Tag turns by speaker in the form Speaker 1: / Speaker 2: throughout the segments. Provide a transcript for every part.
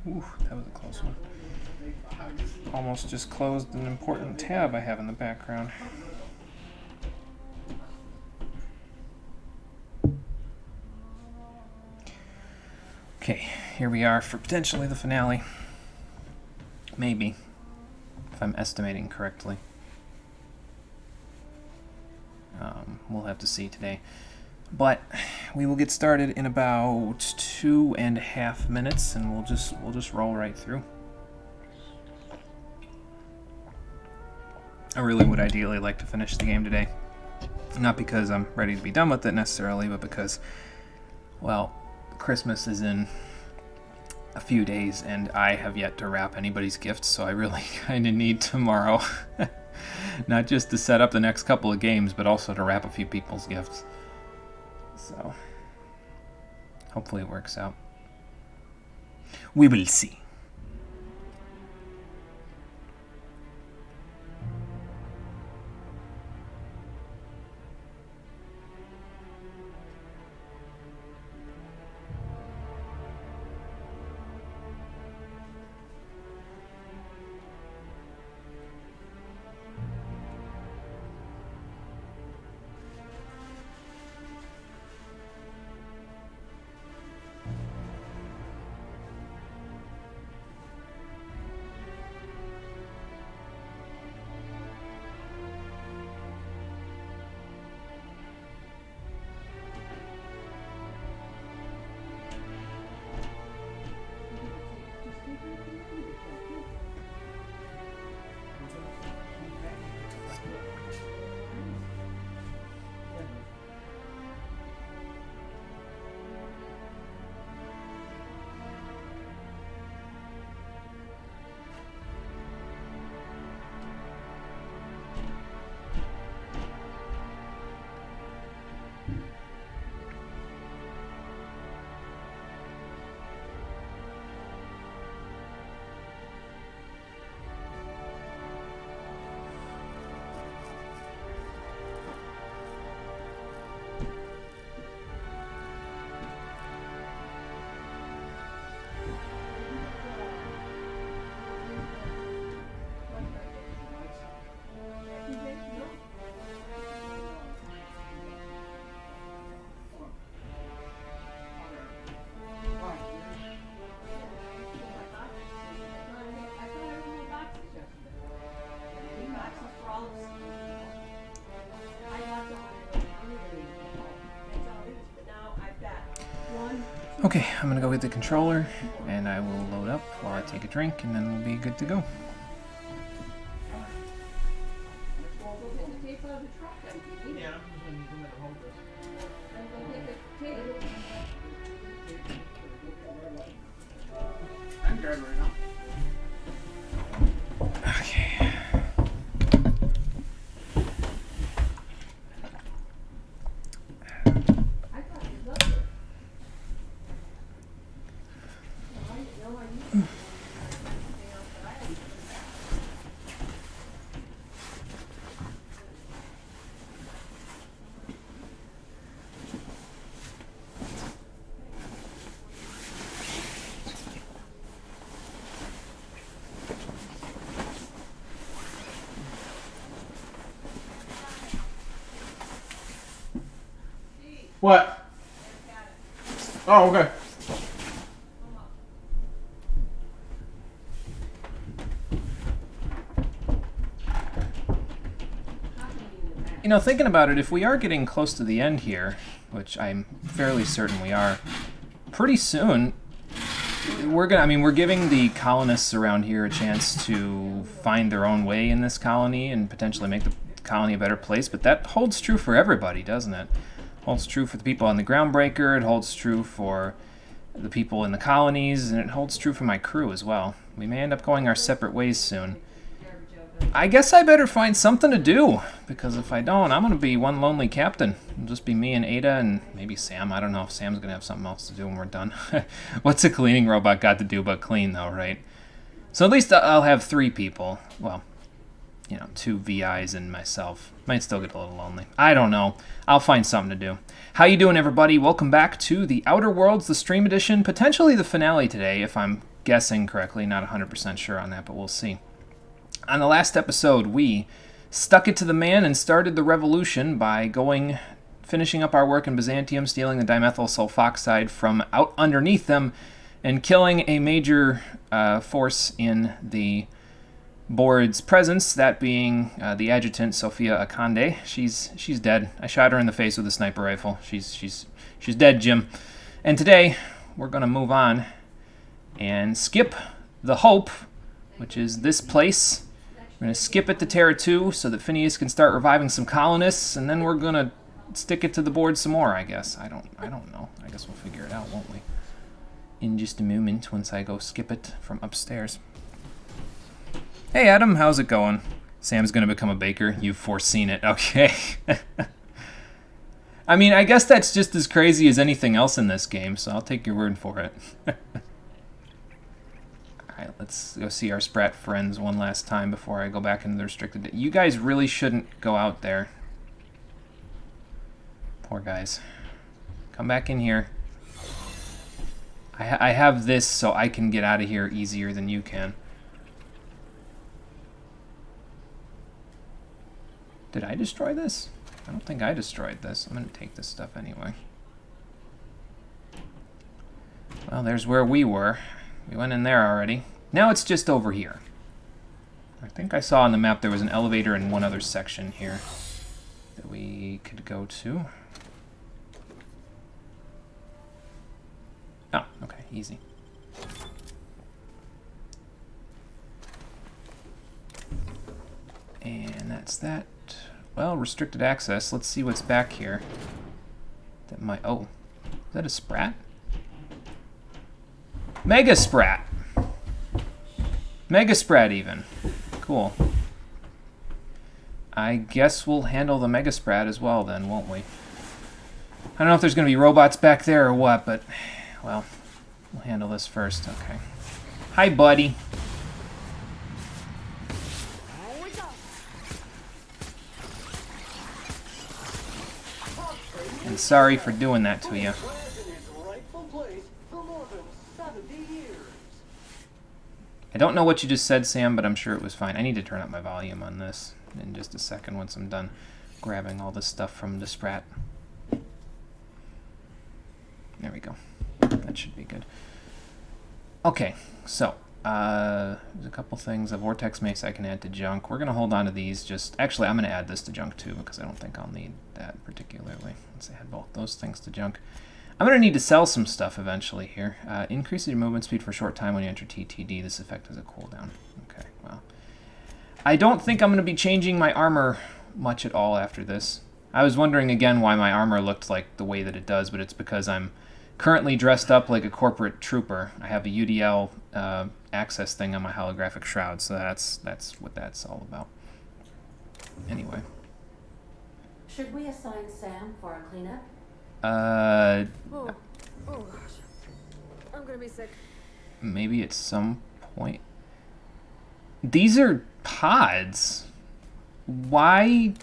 Speaker 1: Ooh, that was a close one. Almost just closed an important tab I have in the background. Okay, here we are for potentially the finale. Maybe, if I'm estimating correctly. We'll have to see today. But we will get started in about 2.5 minutes, and we'll just roll right through. I really would ideally like to finish the game today. Not because I'm ready to be done with it necessarily, but because, well, Christmas is in a few days, and I have yet to wrap anybody's gifts, so I really kind of need tomorrow. Not just to set up the next couple of games, but also to wrap a few people's gifts. So, hopefully it works out. We will see. Okay, I'm gonna go get the controller, and I will load up while I take a drink, and then we'll be good to go. Okay.
Speaker 2: What? Oh, okay.
Speaker 1: You know, thinking about it, if we are getting close to the end here, which I'm fairly certain we are, pretty soon we're giving the colonists around here a chance to find their own way in this colony and potentially make the colony a better place, but that holds true for everybody, doesn't it? Holds true for the people on the Groundbreaker, it holds true for the people in the colonies, and it holds true for my crew as well. We may end up going our separate ways soon. I guess I better find something to do, because if I don't, I'm going to be one lonely captain. It'll just be me and Ada and maybe Sam. I don't know if Sam's going to have something else to do when we're done. What's a cleaning robot got to do but clean, though, right? So at least I'll have 3 people. Well, 2 VIs and myself. Might still get a little lonely. I don't know. I'll find something to do. How you doing, everybody? Welcome back to The Outer Worlds, the stream edition. Potentially the finale today, if I'm guessing correctly. Not 100% sure on that, but we'll see. On the last episode, we stuck it to the man and started the revolution by finishing up our work in Byzantium, stealing the dimethyl sulfoxide from out underneath them, and killing a major force in the board's presence, that being the adjutant, Sophia Akande. She's dead. I shot her in the face with a sniper rifle. She's dead, Jim. And today, we're going to move on and skip the Hope, which is this place. We're going to skip it to Terra 2 so that Phineas can start reviving some colonists, and then we're going to stick it to the board some more, I guess. I don't know. I guess we'll figure it out, won't we? In just a moment, once I go skip it from upstairs. Hey, Adam, how's it going? Sam's going to become a baker. You've foreseen it. Okay. I mean, I guess that's just as crazy as anything else in this game, so I'll take your word for it. Alright, let's go see our Sprat friends one last time before I go back into the restricted... You guys really shouldn't go out there. Poor guys. Come back in here. I have this so I can get out of here easier than you can. Did I destroy this? I don't think I destroyed this. I'm going to take this stuff anyway. Well, there's where we were. We went in there already. Now it's just over here. I think I saw on the map there was an elevator in one other section here that we could go to. Oh, okay, easy. And that's that. Well, restricted access. Let's see what's back here. That might... Oh, is that a Sprat? Mega Sprat! Mega Sprat, even. Cool. I guess we'll handle the Mega Sprat as well, then, won't we? I don't know if there's going to be robots back there or what, but... Well, we'll handle this first. Okay. Hi, buddy. And sorry for doing that to you. I don't know what you just said, Sam, but I'm sure it was fine. I need to turn up my volume on this in just a second once I'm done grabbing all this stuff from the Sprat. There we go. That should be good. Okay, so there's a couple things. A Vortex Mace I can add to junk. We're going to hold on to these. Actually, I'm going to add this to junk too because I don't think I'll need that particularly. Let's add both those things to junk. I'm going to need to sell some stuff eventually here. Increases your movement speed for a short time when you enter TTD. This effect has a cooldown. Okay, well. I don't think I'm going to be changing my armor much at all after this. I was wondering again why my armor looked like the way that it does, but it's because I'm currently dressed up like a corporate trooper. I have a UDL access thing on my holographic shroud, so that's what that's all about. Anyway.
Speaker 3: Should we assign Sam for a cleanup?
Speaker 4: Oh gosh. I'm gonna be sick.
Speaker 1: Maybe at some point. These are pods. Why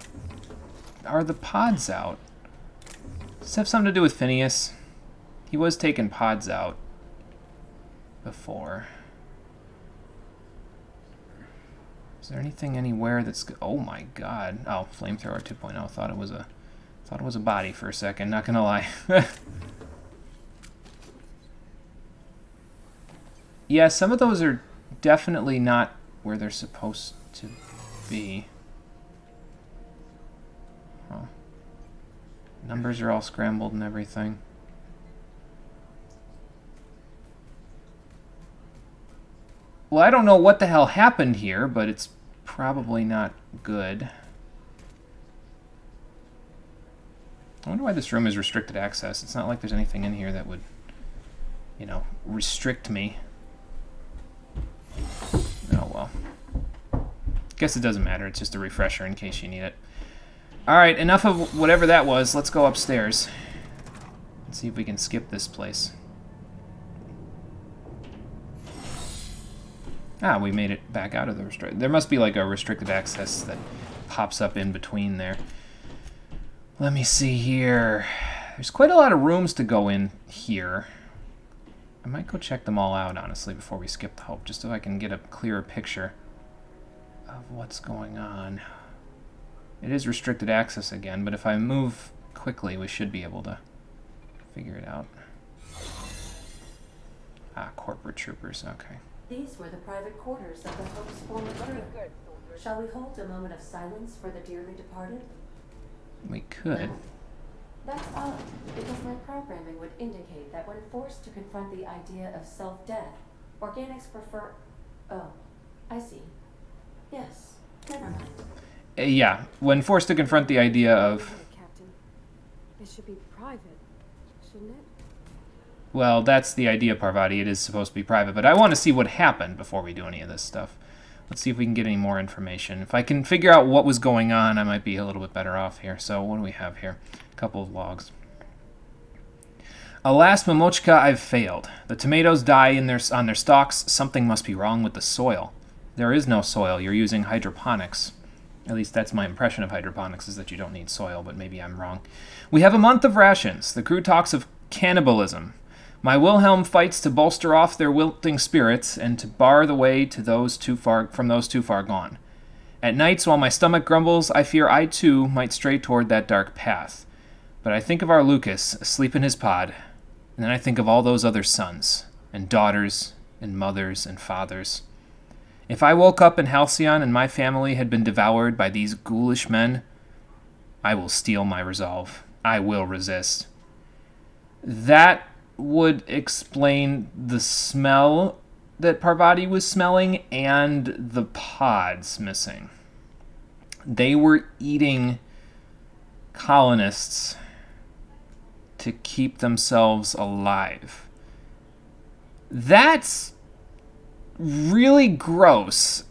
Speaker 1: are the pods out? Does this have something to do with Phineas? He was taking pods out before. Is there anything anywhere that's... Oh my god. Oh, Flamethrower 2.0. Thought it was a body for a second, not gonna lie. Yeah, some of those are definitely not where they're supposed to be. Huh. Numbers are all scrambled and everything. Well, I don't know what the hell happened here, but it's probably not good. I wonder why this room is restricted access. It's not like there's anything in here that would, you know, restrict me. Oh, well. Guess it doesn't matter. It's just a refresher in case you need it. Alright, enough of whatever that was. Let's go upstairs. Let's see if we can skip this place. Ah, we made it back out of the restricted... There must be like a restricted access that pops up in between there. Let me see here. There's quite a lot of rooms to go in here. I might go check them all out, honestly, before we skip the Hope, just so I can get a clearer picture of what's going on. It is restricted access again, but if I move quickly, we should be able to figure it out. Ah, corporate troopers, okay.
Speaker 3: These were the private quarters of the Hope's former crew. Shall we hold a moment of silence for the dearly departed?
Speaker 1: We could.
Speaker 3: No. That's odd, because my programming would indicate that when forced to confront the idea of self-death, organics prefer... Oh, I see. Yes, never mind.
Speaker 1: Yeah, when forced to confront the idea of...
Speaker 4: Captain. It should be private, shouldn't it?
Speaker 1: Well, that's the idea, Parvati. It is supposed to be private, but I want to see what happened before we do any of this stuff. Let's see if we can get any more information. If I can figure out what was going on, I might be a little bit better off here. So what do we have here? A couple of logs. Alas, Momochka, I've failed. The tomatoes die on their stalks. Something must be wrong with the soil. There is no soil. You're using hydroponics. At least that's my impression of hydroponics, is that you don't need soil, but maybe I'm wrong. We have a month of rations. The crew talks of cannibalism. My Wilhelm fights to bolster off their wilting spirits and to bar the way to those too far gone. At nights, while my stomach grumbles, I fear I too might stray toward that dark path. But I think of our Lucas asleep in his pod, and then I think of all those other sons, and daughters, and mothers, and fathers. If I woke up in Halcyon and my family had been devoured by these ghoulish men, I will steel my resolve. I will resist. That would explain the smell that Parvati was smelling and the pods missing. They were eating colonists to keep themselves alive. That's really gross.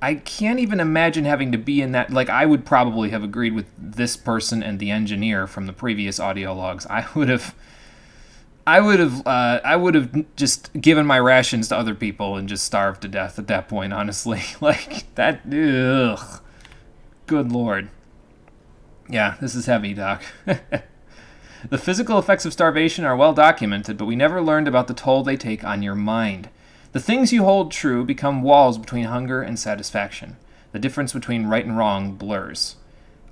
Speaker 1: I can't even imagine having to be in that. Like, I would probably have agreed with this person and the engineer from the previous audio logs. I would have just given my rations to other people and just starved to death at that point, honestly. Like, that, ugh. Good Lord. Yeah, this is heavy, Doc. The physical effects of starvation are well documented, but we never learned about the toll they take on your mind. The things you hold true become walls between hunger and satisfaction. The difference between right and wrong blurs.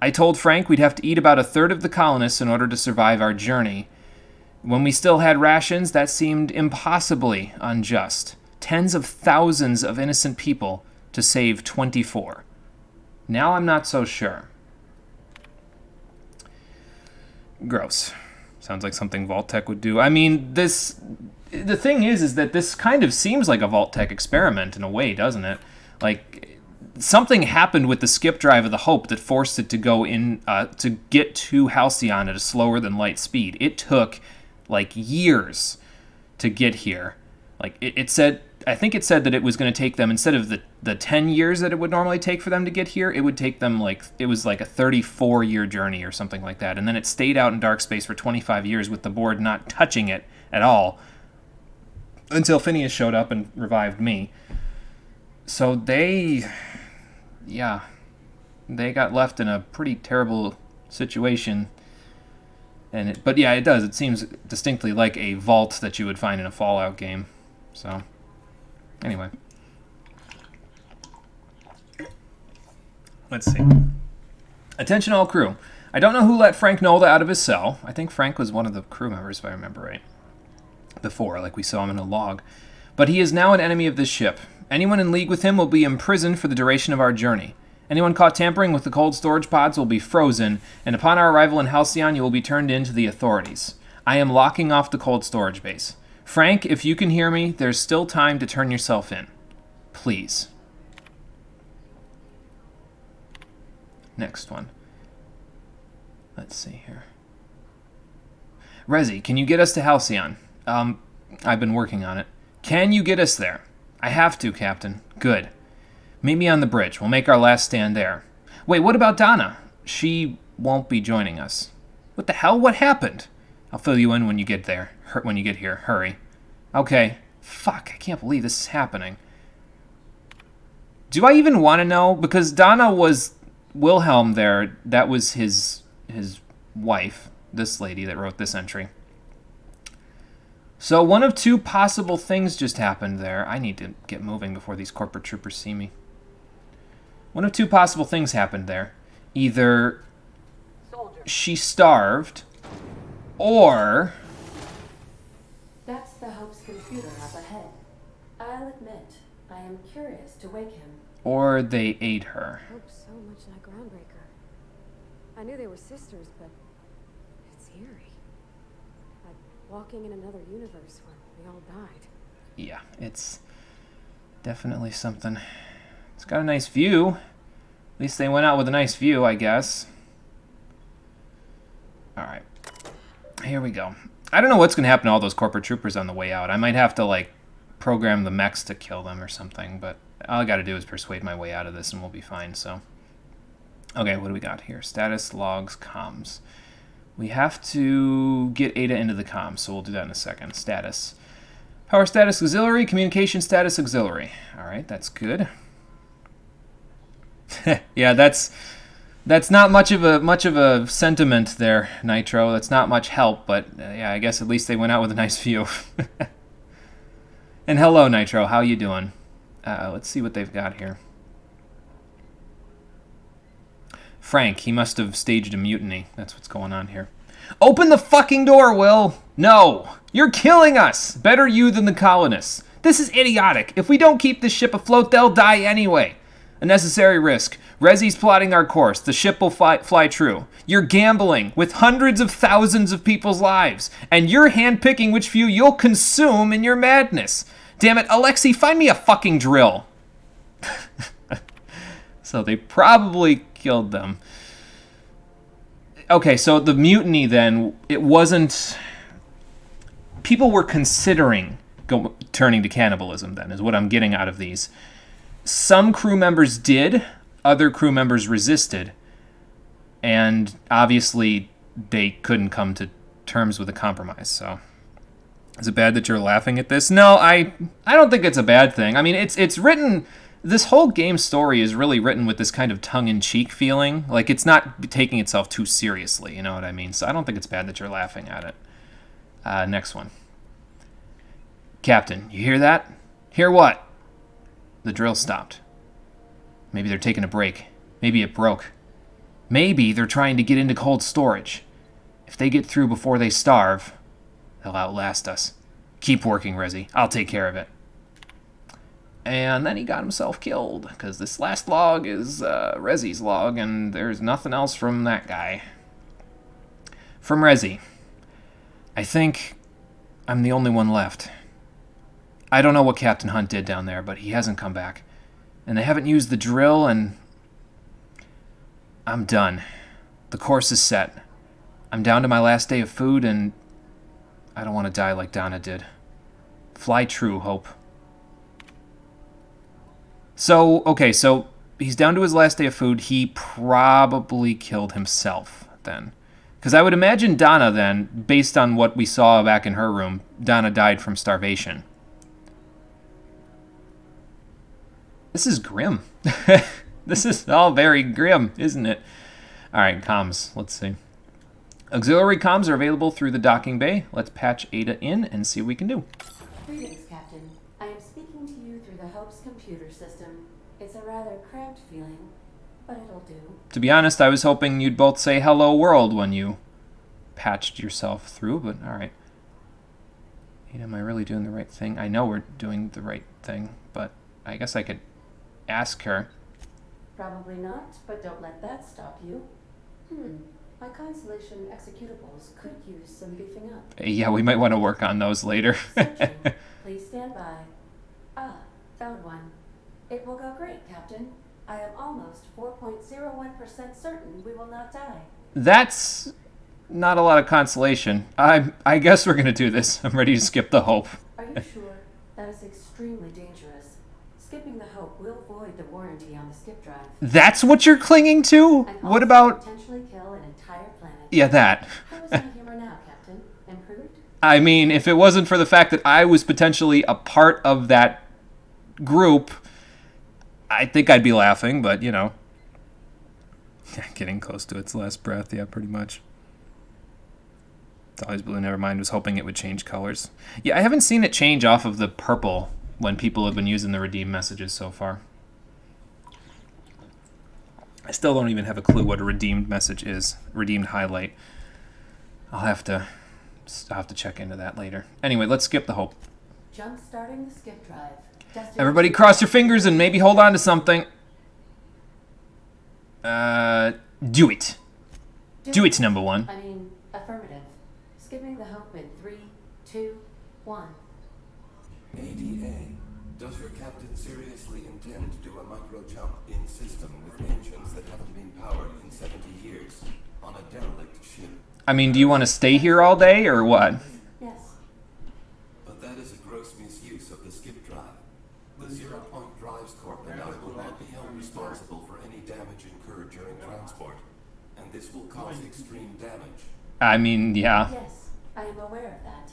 Speaker 1: I told Frank we'd have to eat about a third of the colonists in order to survive our journey. When we still had rations, that seemed impossibly unjust. Tens of thousands of innocent people to save 24. Now I'm not so sure. Gross. Sounds like something Vault-Tec would do. I mean, the thing is that this kind of seems like a Vault-Tec experiment in a way, doesn't it? Like, something happened with the skip drive of the Hope that forced it to go in, to get to Halcyon at a slower than light speed. It took like years to get here. Like it said, I think it said that it was going to take them, instead of the 10 years that it would normally take for them to get here, it would take them it was like a 34-year journey or something like that. And then it stayed out in dark space for 25 years with the board not touching it at all until Phineas showed up and revived me. So they got left in a pretty terrible situation. But yeah, it does. It seems distinctly like a vault that you would find in a Fallout game. So, anyway. Let's see. Attention all crew. I don't know who let Frank Nolda out of his cell. I think Frank was one of the crew members, if I remember right. Before, like we saw him in a log. But he is now an enemy of this ship. Anyone in league with him will be imprisoned for the duration of our journey. Anyone caught tampering with the cold storage pods will be frozen, and upon our arrival in Halcyon, you will be turned in to the authorities. I am locking off the cold storage base. Frank, if you can hear me, there's still time to turn yourself in. Please. Next one. Let's see here. Rezi, can you get us to Halcyon? I've been working on it. Can you get us there? I have to, Captain. Good. Meet me on the bridge. We'll make our last stand there. Wait, what about Donna? She won't be joining us. What the hell? What happened? I'll fill you in when you get there. When you get here. Hurry. Okay. Fuck, I can't believe this is happening. Do I even want to know? Because Donna was Wilhelm there. That was his wife. This lady that wrote this entry. So one of two possible things just happened there. I need to get moving before these corporate troopers see me. One of two possible things happened there. Either she starved, or...
Speaker 3: That's the Hope's computer up ahead. I'll admit, I am curious to wake him.
Speaker 1: Or they ate her.
Speaker 4: Hope's so much like Groundbreaker. I knew they were sisters, but it's eerie. Like walking in another universe where we all died.
Speaker 1: Yeah, it's definitely something. It's got a nice view. At least they went out with a nice view, I guess. Alright. Here we go. I don't know what's going to happen to all those corporate troopers on the way out. I might have to, like, program the mechs to kill them or something, but all I got to do is persuade my way out of this and we'll be fine, so. Okay, what do we got here? Status, logs, comms. We have to get Ada into the comms, so we'll do that in a second. Status. Power status auxiliary, communication status auxiliary. Alright, that's good. Yeah, that's not much of a sentiment there, Nitro. That's not much help, but yeah, I guess at least they went out with a nice view. And hello, Nitro. How you doing? Let's see what they've got here. Frank, he must have staged a mutiny. That's what's going on here. Open the fucking door, Will! No! You're killing us! Better you than the colonists. This is idiotic. If we don't keep this ship afloat, they'll die anyway. A necessary risk. Rezzy's plotting our course. The ship will fly true. You're gambling with hundreds of thousands of people's lives, and you're handpicking which few you'll consume in your madness. Damn it, Alexei, find me a fucking drill. So they probably killed them. Okay, so the mutiny then, it wasn't... People were considering turning to cannibalism then, is what I'm getting out of these. Some crew members did, other crew members resisted, and obviously they couldn't come to terms with a compromise, so... Is it bad that you're laughing at this? No, I don't think it's a bad thing. I mean, it's written... This whole game story is really written with this kind of tongue-in-cheek feeling. Like, it's not taking itself too seriously, you know what I mean? So I don't think it's bad that you're laughing at it. Next one. Captain, you hear that? Hear what? The drill stopped. Maybe they're taking a break. Maybe it broke. Maybe they're trying to get into cold storage. If they get through before they starve, they'll outlast us. Keep working, Rezzy. I'll take care of it. And then he got himself killed, because this last log is Rezzy's log, and there's nothing else from that guy. From Rezzy. I think I'm the only one left. I don't know what Captain Hunt did down there, but he hasn't come back. And they haven't used the drill, and... I'm done. The course is set. I'm down to my last day of food, and I don't want to die like Donna did. Fly true, Hope. So, okay, so he's down to his last day of food. He probably killed himself then. Because I would imagine Donna then, based on what we saw back in her room, Donna died from starvation. This is grim. This is all very grim, isn't it? Alright, comms. Let's see. Auxiliary comms are available through the docking bay. Let's patch Ada in and see what we can do.
Speaker 3: Greetings, Captain. I am speaking to you through the Hope's computer system. It's a rather cramped feeling, but it'll do.
Speaker 1: To be honest, I was hoping you'd both say hello world when you patched yourself through, but alright. Am I really doing the right thing? I know we're doing the right thing, but I guess I could ask her.
Speaker 3: Probably not, but don't let that stop you. My Constellation executables could use some beefing up.
Speaker 1: Yeah, we might want to work on those later.
Speaker 3: Searching. Please stand by. Ah, found one. It will go great, Captain. I am almost 4.01% certain we will not die.
Speaker 1: That's not a lot of consolation. I guess we're going to do this. I'm ready to skip the Hope.
Speaker 3: Are you sure? That is extremely dangerous. Skipping the Hope will void the warranty on the skip drive.
Speaker 1: That's what you're clinging to?
Speaker 3: And
Speaker 1: What
Speaker 3: also
Speaker 1: about...
Speaker 3: potentially kill an entire planet.
Speaker 1: Yeah, that.
Speaker 3: How is my humor now, Captain? Improved?
Speaker 1: I mean, if it wasn't for the fact that I was potentially a part of that group, I think I'd be laughing, but, you know. Getting close to its last breath, yeah, pretty much. It's always blue, never mind. Was hoping it would change colors. Yeah, I haven't seen it change off of the purple when people have been using the redeem messages so far. I still don't even have a clue what a redeemed message is. Redeemed highlight. I'll have to check into that later. Anyway, let's skip the hope.
Speaker 3: Jump starting the skip drive.
Speaker 1: Everybody cross your fingers and maybe hold on to something. Do it. Do it, number one.
Speaker 3: I mean, affirmative. Skipping the hope in 3, 2, 1.
Speaker 5: ADA, does your captain seriously intend to do a micro jump in system with engines that haven't been powered in 70 years on a derelict ship?
Speaker 1: I mean, do you want to stay here all day or what?
Speaker 3: Yes.
Speaker 5: But that is a gross misuse of the skip drive. The Zero Point Drives Corp and I will not be held responsible for any damage incurred during transport, and this will cause extreme damage.
Speaker 1: I mean, yeah.
Speaker 3: Yes, I am aware of that.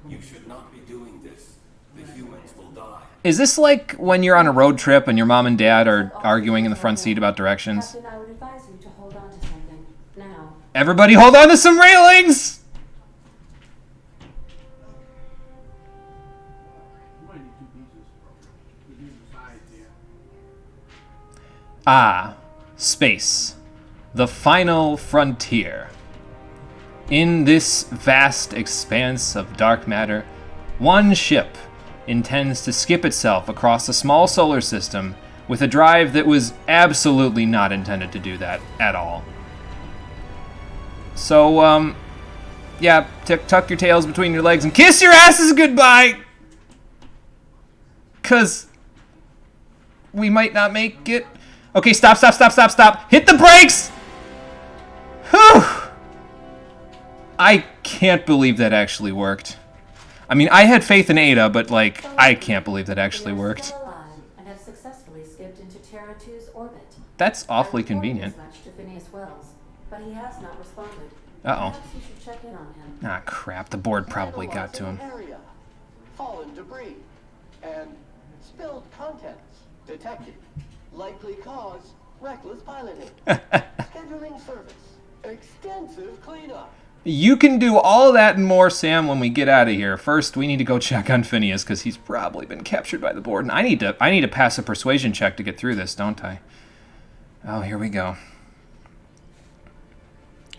Speaker 5: You should not be doing this. The humans will die.
Speaker 1: Is this like when you're on a road trip and your mom and dad are arguing in the front seat about directions?
Speaker 3: Captain, I would advise you to hold on to something. Now.
Speaker 1: Everybody hold on to some railings! Ah, space. The final frontier. In this vast expanse of dark matter, one ship intends to skip itself across a small solar system with a drive that was absolutely not intended to do that at all. So, yeah, tuck your tails between your legs and kiss your asses goodbye! 'Cause we might not make it. Okay, stop. Hit the brakes! Whew! I can't believe that actually worked. I mean, I had faith in Ada, but, like, I can't believe that actually worked.
Speaker 3: Still alive and have successfully skipped into Terra 2's orbit.
Speaker 1: That's awfully
Speaker 3: I reported
Speaker 1: convenient.
Speaker 3: as much to Phineas Wells, but he has not responded.
Speaker 1: Uh-oh.
Speaker 3: Perhaps you should check in on him.
Speaker 1: Ah, crap. The board probably got to him.
Speaker 6: Area. Fallen debris. And spilled contents detected. Likely cause, reckless piloting. Scheduling service. Extensive cleanup.
Speaker 1: You can do all that and more, Sam, when we get out of here. First, we need to go check on Phineas, because he's probably been captured by the board. And I need to pass a persuasion check to get through this, don't I? Oh, here we go.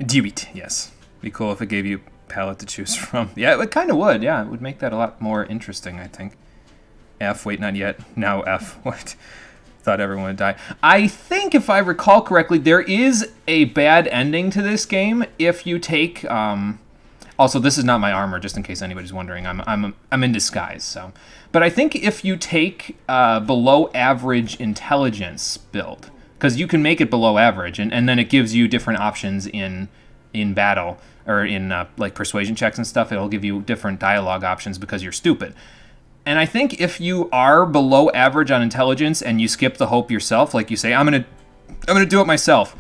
Speaker 1: Do it, yes. Be cool if it gave you a palette to choose from. Yeah, it kind of would, yeah. It would make that a lot more interesting, I think. F, wait, not yet. Now F, what? Thought everyone would die. I think, if I recall correctly, there is a bad ending to this game if you take. Also, this is not my armor, just in case anybody's wondering. I'm in disguise, so. But I think if you take below average intelligence build, because you can make it below average, and then it gives you different options in battle or in like persuasion checks and stuff. It'll give you different dialogue options because you're stupid. And I think if you are below average on intelligence and you skip the hope yourself, like you say, I'm gonna do it myself,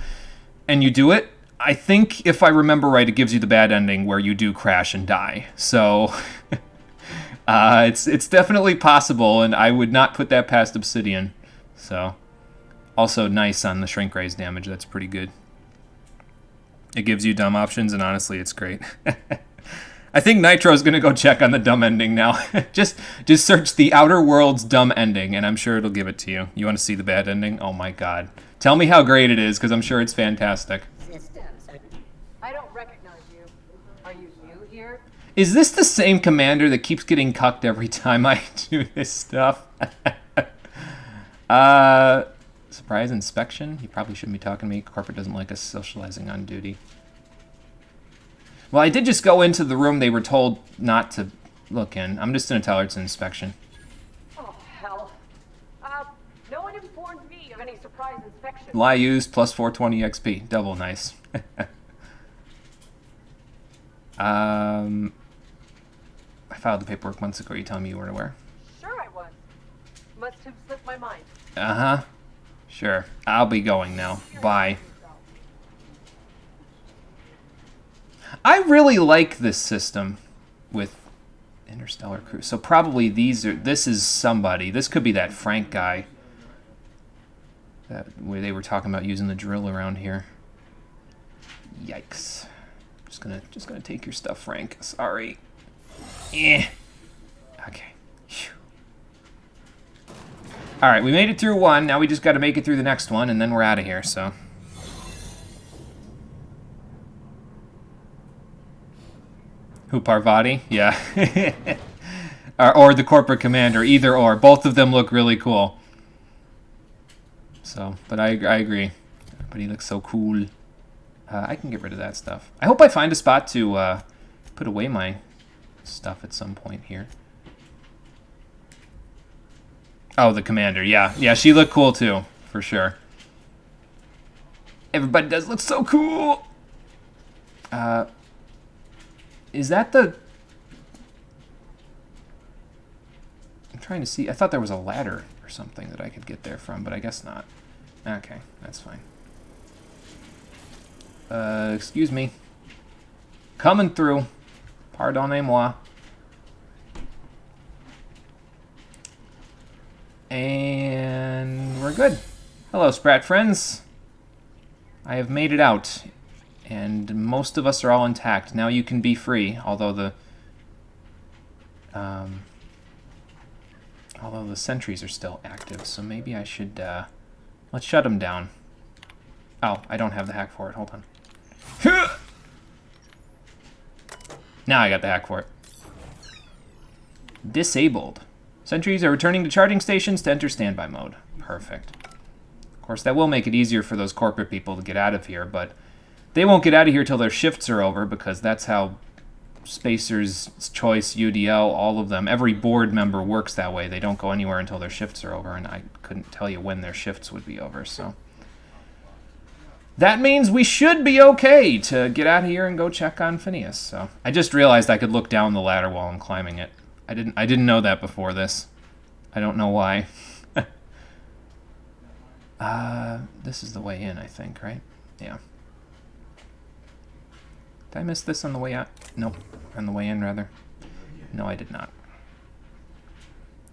Speaker 1: and you do it, I think if I remember right, it gives you the bad ending where you do crash and die. So it's definitely possible, and I would not put that past Obsidian. So also nice on the shrink raise damage. That's pretty good. It gives you dumb options, and honestly, it's great. I think Nitro's gonna go check on the dumb ending now. just search the Outer Worlds dumb ending, and I'm sure it'll give it to you. You want to see the bad ending? Oh my god. Tell me how great it is, because I'm sure it's fantastic.
Speaker 7: I don't recognize you. Are you new here?
Speaker 1: Is this the same commander that keeps getting cucked every time I do this stuff? Surprise inspection? You probably shouldn't be talking to me. Corporate doesn't like us socializing on duty. Well, I did just go into the room they were told not to look in. I'm just going to tell her it's an inspection.
Speaker 7: Oh, hell. No one informed me of any surprise inspection.
Speaker 1: Lie used, plus 420 XP. Double nice. I filed the paperwork months ago. Are you telling me you weren't aware?
Speaker 7: Sure I was. Must have slipped my mind.
Speaker 1: Uh-huh. Sure. I'll be going now. Bye. I really like this system with Interstellar Crew. So probably this is somebody. This could be that Frank guy where they were talking about using the drill around here. Yikes. Just gonna take your stuff, Frank. Sorry. Yeah. Okay. Phew. All right, we made it through one. Now we just got to make it through the next one, and then we're out of here. So. Who, Parvati? Yeah. Or the corporate commander, either or. Both of them look really cool. So, but I agree. Everybody looks so cool. I can get rid of that stuff. I hope I find a spot to put away my stuff at some point here. Oh, the commander. Yeah. Yeah, she looked cool too, for sure. Everybody does look so cool. Is that the... I'm trying to see. I thought there was a ladder or something that I could get there from, but I guess not. Okay, that's fine. Excuse me. Coming through. Pardonnez-moi. And we're good. Hello, Sprat friends. I have made it out. And most of us are all intact. Now you can be free, although the sentries are still active. So maybe I should let's shut them down. Oh, I don't have the hack for it. Hold on. Now I got the hack for it. Disabled. Sentries are returning to charging stations to enter standby mode. Perfect. Of course, that will make it easier for those corporate people to get out of here, but they won't get out of here till their shifts are over, because that's how Spacer's Choice, UDL, all of them, every board member works that way. They don't go anywhere until their shifts are over, and I couldn't tell you when their shifts would be over, so... That means we should be okay to get out of here and go check on Phineas. So I just realized I could look down the ladder while I'm climbing it. I didn't know that before this. I don't know why. This is the way in, I think, right? Yeah. Did I miss this on the way out? Nope. On the way in, rather. No, I did not.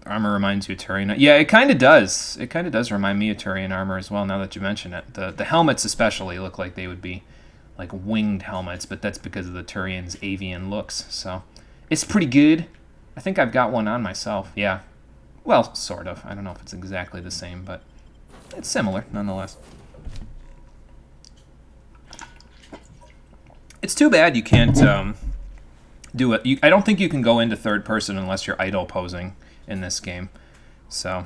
Speaker 1: Armor reminds you of Turian. Yeah, it kind of does. It kind of does remind me of Turian armor as well, now that you mention it. The helmets especially look like they would be like winged helmets, but that's because of the Turian's avian looks, so... It's pretty good. I think I've got one on myself, yeah. Well, sort of. I don't know if it's exactly the same, but it's similar, nonetheless. It's too bad you can't do it. I don't think you can go into third person unless you're idle posing in this game, so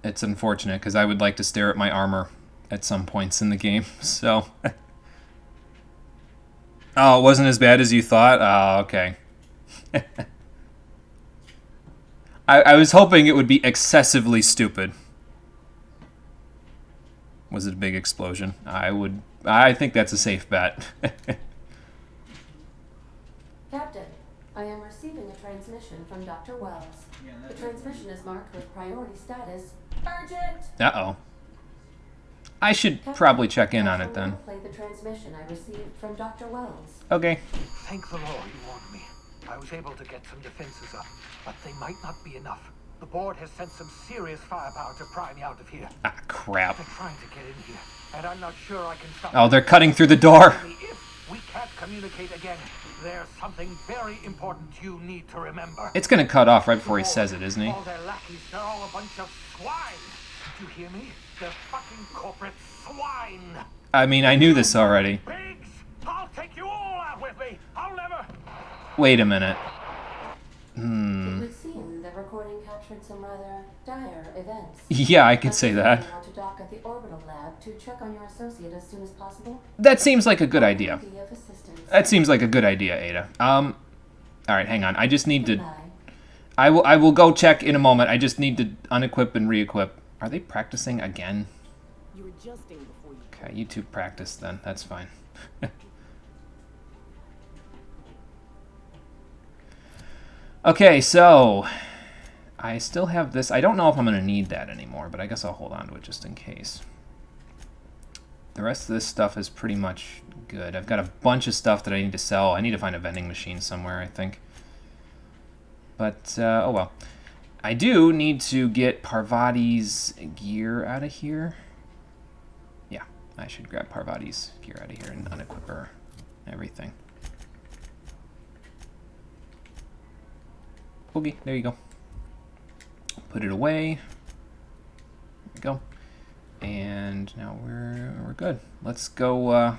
Speaker 1: it's unfortunate because I would like to stare at my armor at some points in the game. So oh, it wasn't as bad as you thought? Oh, okay. I was hoping it would be excessively stupid. Was it a big explosion? I think that's a safe bet.
Speaker 3: Captain, I am receiving a transmission from Dr. Wells. The transmission is marked with priority status. Urgent!
Speaker 1: Uh-oh. I should probably check in on it then.
Speaker 3: Play the transmission I received from Dr. Wells.
Speaker 1: Okay.
Speaker 8: Thank the Lord you warned me. I was able to get some defenses up, but they might not be enough. The board has sent some serious firepower to pry me out of here.
Speaker 1: Ah, crap.
Speaker 8: They're trying to get in here, and I'm not sure I can stop
Speaker 1: Oh, they're cutting through the door.
Speaker 8: If we can't communicate again, there's something very important you need to remember.
Speaker 1: It's gonna cut off right before he says it, isn't he?
Speaker 8: All their lackeys, they're all a bunch of swine. Did you hear me? They're fucking corporate swine.
Speaker 1: I mean, I knew this already.
Speaker 8: Pigs! I'll take you all out with me. I'll never...
Speaker 1: Wait a minute.
Speaker 3: It would seem the recording captured some rather dire events.
Speaker 1: Yeah, I could say that.
Speaker 3: I want to dock at the orbital lab to check on your associate as soon as possible.
Speaker 1: That seems like a good idea.
Speaker 3: Be of assistance.
Speaker 1: That seems like a good idea, Ada. All right, hang on. I just need to...
Speaker 3: Goodbye.
Speaker 1: I will go check in a moment. I just need to unequip and re-equip. Are they practicing again?
Speaker 9: You were adjusting before you...
Speaker 1: Okay, you two practice then. That's fine. Okay, so... I still have this. I don't know if I'm going to need that anymore, but I guess I'll hold on to it just in case. The rest of this stuff is pretty much good. I've got a bunch of stuff that I need to sell. I need to find a vending machine somewhere, I think. But, oh well. I do need to get Parvati's gear out of here. Yeah, I should grab Parvati's gear out of here and unequip her everything. Boogie, there you go. Put it away. There we go. And now we're good. Let's go.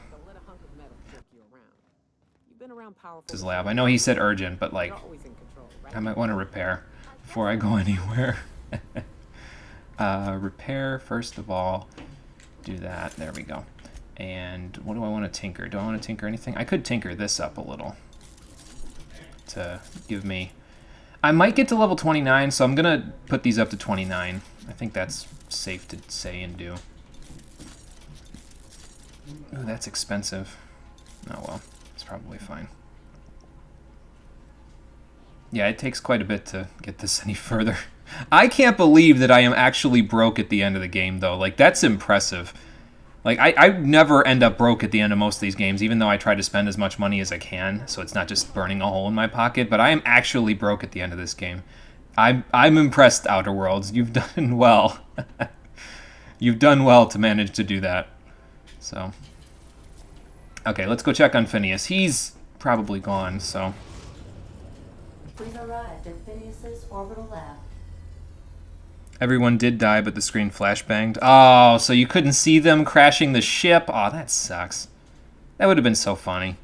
Speaker 1: His lab. I know he said urgent, but like, I might want to repair before I go anywhere. Repair first of all. Do that. There we go. And what do I want to tinker? Do I want to tinker anything? I could tinker this up a little to give me. I might get to level 29, so I'm gonna put these up to 29. I think that's safe to say and do. Ooh, that's expensive. Oh well, it's probably fine. Yeah, it takes quite a bit to get this any further. I can't believe that I am actually broke at the end of the game, though. Like, that's impressive. Like, I never end up broke at the end of most of these games, even though I try to spend as much money as I can, so it's not just burning a hole in my pocket, but I am actually broke at the end of this game. I'm impressed, Outer Worlds. You've done well. You've done well to manage to do that. So, okay, let's go check on Phineas. He's probably gone, so...
Speaker 3: We've arrived at Phineas's orbital lab.
Speaker 1: Everyone did die, but the screen flashbanged. Oh, so you couldn't see them crashing the ship? Oh, that sucks. That would have been so funny.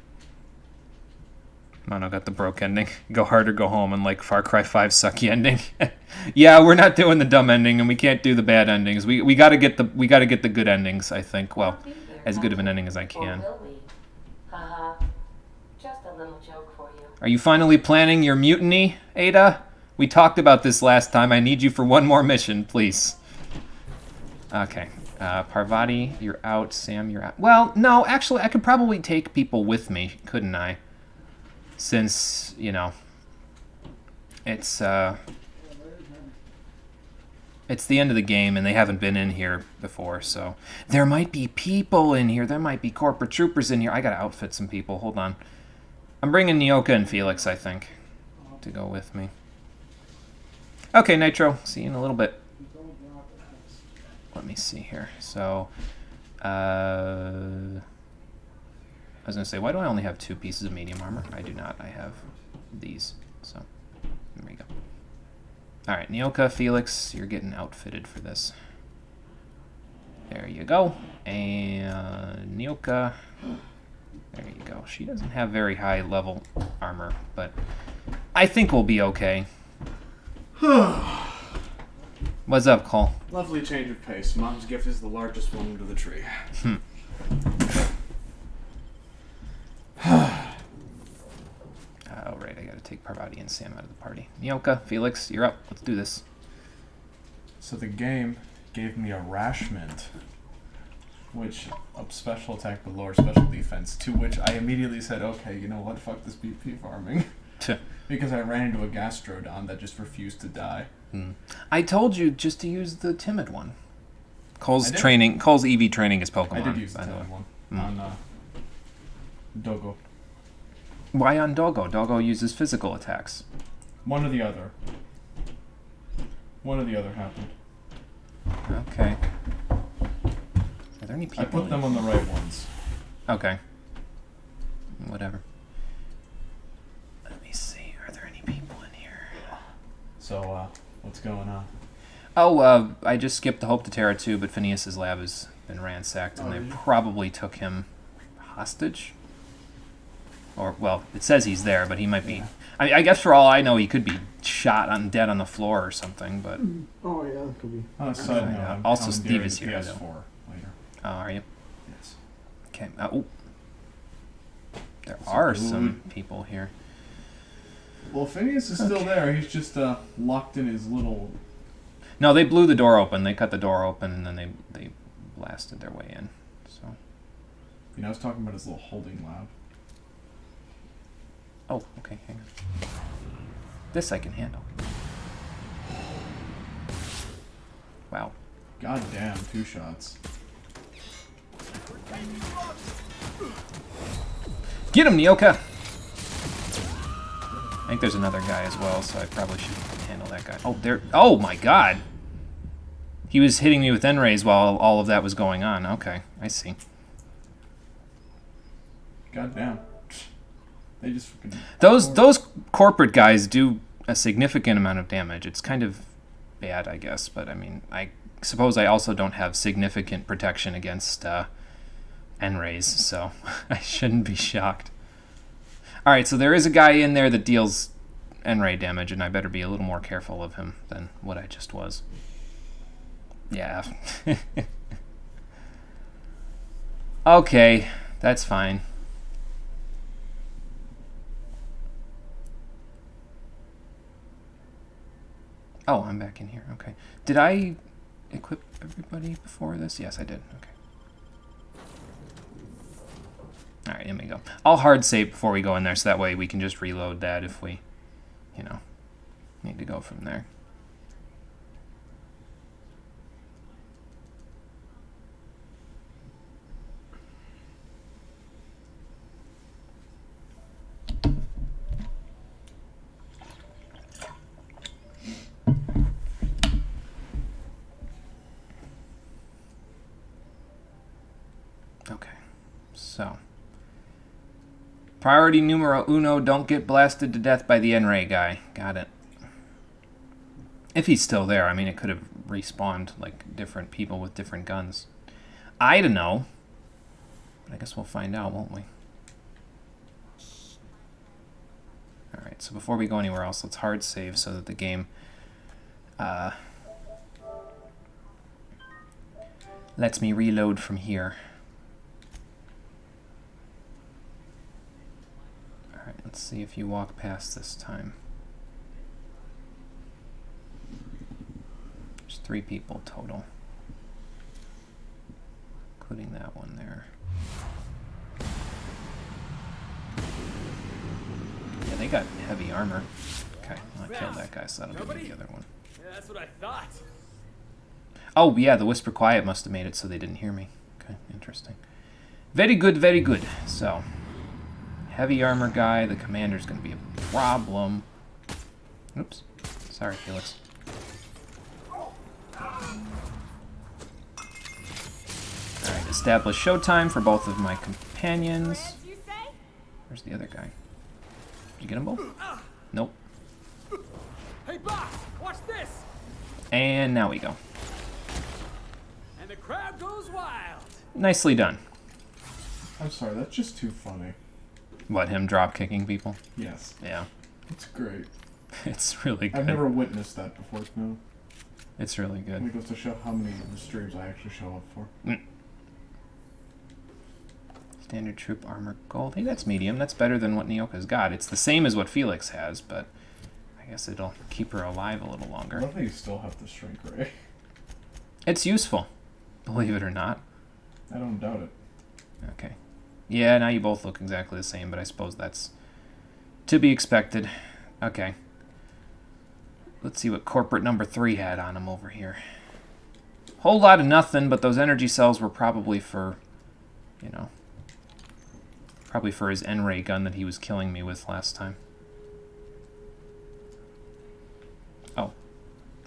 Speaker 1: Mono got the broke ending. Go hard or go home, and like Far Cry 5 sucky ending. Yeah, we're not doing the dumb ending, and we can't do the bad endings. We gotta get the good endings, I think. Well, as good of an ending as I can.
Speaker 3: Or will we? Haha. Just a little joke for you.
Speaker 1: Are you finally planning your mutiny, Ada? We talked about this last time. I need you for one more mission, please. Okay. Parvati, you're out. Sam, you're out. Well, no, actually, I could probably take people with me, couldn't I? Since, you know, it's the end of the game, and they haven't been in here before, so... There might be people in here. There might be corporate troopers in here. I gotta outfit some people. Hold on. I'm bringing Nyoka and Felix, I think, to go with me. Okay, Nitro. See you in a little bit. Let me see here. So, I was going to say, why do I only have 2 pieces of medium armor? I do not. I have these. So, there we go. Alright, Nyoka, Felix, you're getting outfitted for this. There you go. And Nyoka, there you go. She doesn't have very high level armor, but I think we'll be okay. What's up, Cole?
Speaker 2: Lovely change of pace. Mom's gift is the largest one under the tree.
Speaker 1: Oh, right, I gotta take Parvati and Sam out of the party. Nyoka, Felix, you're up. Let's do this.
Speaker 2: So the game gave me a Rashment, which up special attack but lower special defense, to which I immediately said, okay, you know what, fuck this BP farming. Because I ran into a Gastrodon that just refused to die.
Speaker 1: I told you just to use the timid one. Cole's EV training his Pokemon.
Speaker 2: I did use the timid one on Dogo.
Speaker 1: Why on Dogo? Dogo uses physical attacks.
Speaker 2: One or the other. One or the other happened.
Speaker 1: Okay. Are there any people?
Speaker 2: I put them on the right ones.
Speaker 1: Okay. Whatever. Let me see. Are there any people in here?
Speaker 2: So, what's going on?
Speaker 1: Oh, I just skipped the Hope to Terra 2, but Phineas's lab has been ransacked, and they probably took him hostage. Or, well, it says he's there, but he might be... I guess for all I know, he could be shot dead on the floor or something, but...
Speaker 2: Oh, yeah, that could be.
Speaker 1: Also, Steve is here,
Speaker 2: PS4
Speaker 1: though.
Speaker 2: Later.
Speaker 1: Oh, are you?
Speaker 2: Yes.
Speaker 1: Okay. There are some people here.
Speaker 2: Well, Phineas is still there. He's just locked in his little...
Speaker 1: No, they blew the door open. They cut the door open, and then they blasted their way in. So.
Speaker 2: You know, I was talking about his little holding lab.
Speaker 1: Oh, okay, hang on. This I can handle. Wow.
Speaker 2: God damn, 2 shots.
Speaker 1: Get him, Nyoka! I think there's another guy as well, so I probably should handle that guy. Oh, there. Oh my god! He was hitting me with N-rays while all of that was going on. Okay, I see.
Speaker 2: Goddamn. They just fucking...
Speaker 1: Those corporate guys do a significant amount of damage. It's kind of bad, I guess, but I mean, I suppose I also don't have significant protection against N-rays, so I shouldn't be shocked. Alright, so there is a guy in there that deals N-ray damage, and I better be a little more careful of him than what I just was. Yeah. Okay, that's fine. Oh, I'm back in here. Okay. Did I equip everybody before this? Yes, I did. Okay. Alright, here we go. I'll hard save before we go in there, so that way we can just reload that if we, you know, need to go from there. Okay, so priority numero uno, don't get blasted to death by the N-ray guy. Got it. If he's still there, I mean, it could have respawned like different people with different guns. I don't know. But I guess we'll find out, won't we? Alright, so before we go anywhere else, let's hard save so that the game lets me reload from here. Alright, let's see if you walk past this time. There's 3 people total, including that one there. Yeah, they got heavy armor. Okay, well, I killed that guy, so that'll be the other one.
Speaker 10: Yeah, that's what I thought.
Speaker 1: Oh, yeah, the Whisper Quiet must have made it so they didn't hear me. Okay, interesting. Very good, very good. So, heavy armor guy, the commander's going to be a problem. Oops. Sorry, Felix. Alright, establish showtime for both of my companions. Where's the other guy? Did you get them both? Nope.
Speaker 10: Hey, boss, watch this.
Speaker 1: And now we go.
Speaker 10: And the crowd goes wild.
Speaker 1: Nicely done.
Speaker 2: I'm sorry, that's just too funny.
Speaker 1: What, him drop kicking people?
Speaker 2: Yes.
Speaker 1: Yeah.
Speaker 2: It's great.
Speaker 1: It's really good.
Speaker 2: I've never witnessed that before, no.
Speaker 1: It's really good.
Speaker 2: It goes to show how many of the streams I actually show up for.
Speaker 1: Standard troop armor gold. Hey, that's medium. That's better than what Nyoka's got. It's the same as what Felix has, but I guess it'll keep her alive a little longer.
Speaker 2: I love how you still have the shrink ray.
Speaker 1: It's useful, believe it or not.
Speaker 2: I don't doubt it.
Speaker 1: Okay. Yeah, now you both look exactly the same, but I suppose that's to be expected. Okay. Let's see what corporate number 3 had on him over here. Whole lot of nothing, but those energy cells were probably for, you know, probably for his N-ray gun that he was killing me with last time. Oh.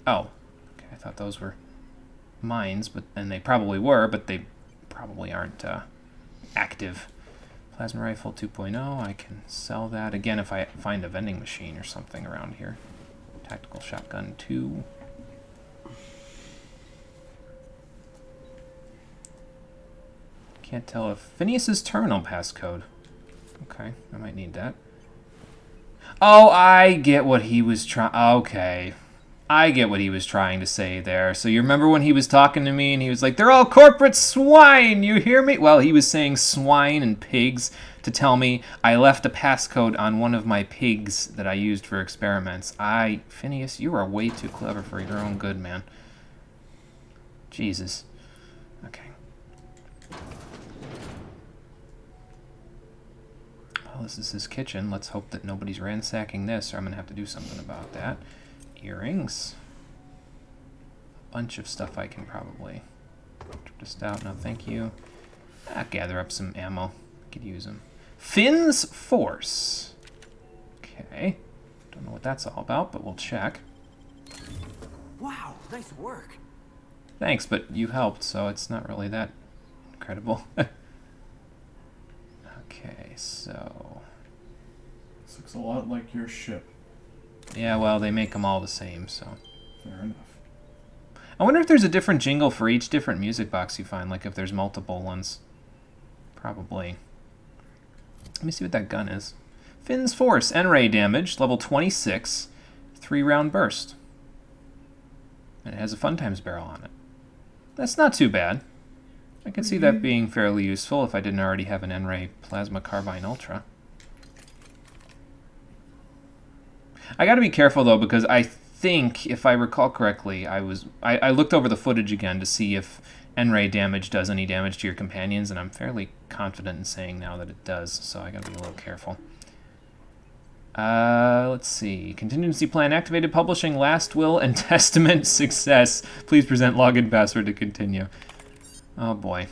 Speaker 1: Oh. Okay, I thought those were mines, and they probably were, but they probably aren't active. Plasma rifle 2.0, I can sell that. Again, if I find a vending machine or something around here. Tactical shotgun 2. Can't tell if Phineas's terminal passcode. Okay, I might need that. Oh, I get what he was trying. Okay, I get what he was trying to say there. So you remember when he was talking to me and he was like, "They're all corporate swine. You hear me?" Well, he was saying swine and pigs to tell me I left a passcode on one of my pigs that I used for experiments. Phineas, you are way too clever for your own good, man. Jesus. Okay. Well, this is his kitchen. Let's hope that nobody's ransacking this, or I'm going to have to do something about that. Earrings. A bunch of stuff I can probably... Just out. No, thank you. Gather up some ammo. Could use them. Finn's Force. Okay. Don't know what that's all about, but we'll check.
Speaker 8: Wow, nice work.
Speaker 1: Thanks, but you helped, so it's not really that incredible. Okay, so...
Speaker 2: This looks a lot like your ship.
Speaker 1: Yeah, well, they make them all the same, so...
Speaker 2: Fair enough.
Speaker 1: I wonder if there's a different jingle for each different music box you find, like if there's multiple ones. Probably. Let me see what that gun is. Finn's Force, N-ray damage, level 26, 3-round burst. And it has a Fun Times barrel on it. That's not too bad. I could see that being fairly useful if I didn't already have an N-ray Plasma Carbine Ultra. I gotta be careful though, because I think, if I recall correctly, I looked over the footage again to see if N-ray damage does any damage to your companions, and I'm fairly confident in saying now that it does, so I gotta be a little careful. Let's see. Contingency plan activated. Publishing Last Will and Testament success. Please present login password to continue. Oh boy.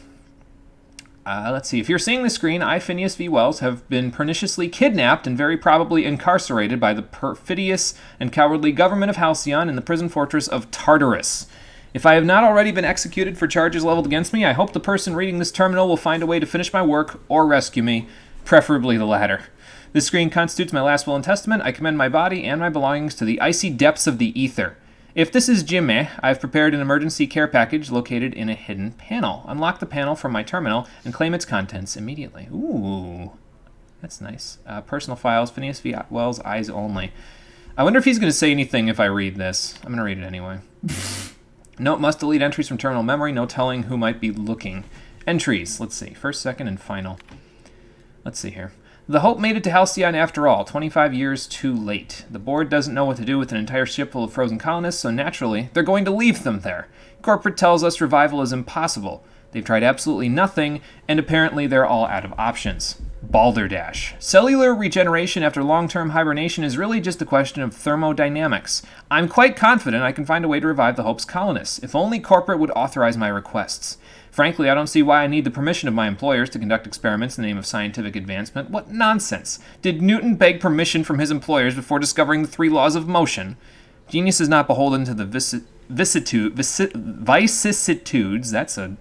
Speaker 1: Let's see. If you're seeing the screen, I, Phineas V. Wells, have been perniciously kidnapped and very probably incarcerated by the perfidious and cowardly government of Halcyon in the prison fortress of Tartarus. If I have not already been executed for charges leveled against me, I hope the person reading this terminal will find a way to finish my work or rescue me, preferably the latter. This screen constitutes my last will and testament. I commend my body and my belongings to the icy depths of the ether. If this is Jimmy, I've prepared an emergency care package located in a hidden panel. Unlock the panel from my terminal and claim its contents immediately. Ooh, that's nice. Personal files, Phineas V. Wells, eyes only. I wonder if he's going to say anything if I read this. I'm going to read it anyway. Note, must delete entries from terminal memory. No telling who might be looking. Entries, let's see. First, second, and final. Let's see here. The Hope made it to Halcyon after all, 25 years too late. The board doesn't know what to do with an entire ship full of frozen colonists, so naturally, they're going to leave them there. Corporate tells us revival is impossible. They've tried absolutely nothing, and apparently they're all out of options. Balderdash. Cellular regeneration after long-term hibernation is really just a question of thermodynamics. I'm quite confident I can find a way to revive the Hope's colonists, if only corporate would authorize my requests. Frankly, I don't see why I need the permission of my employers to conduct experiments in the name of scientific advancement. What nonsense! Did Newton beg permission from his employers before discovering the 3 laws of motion? Genius is not beholden to the vicissitudes, that's a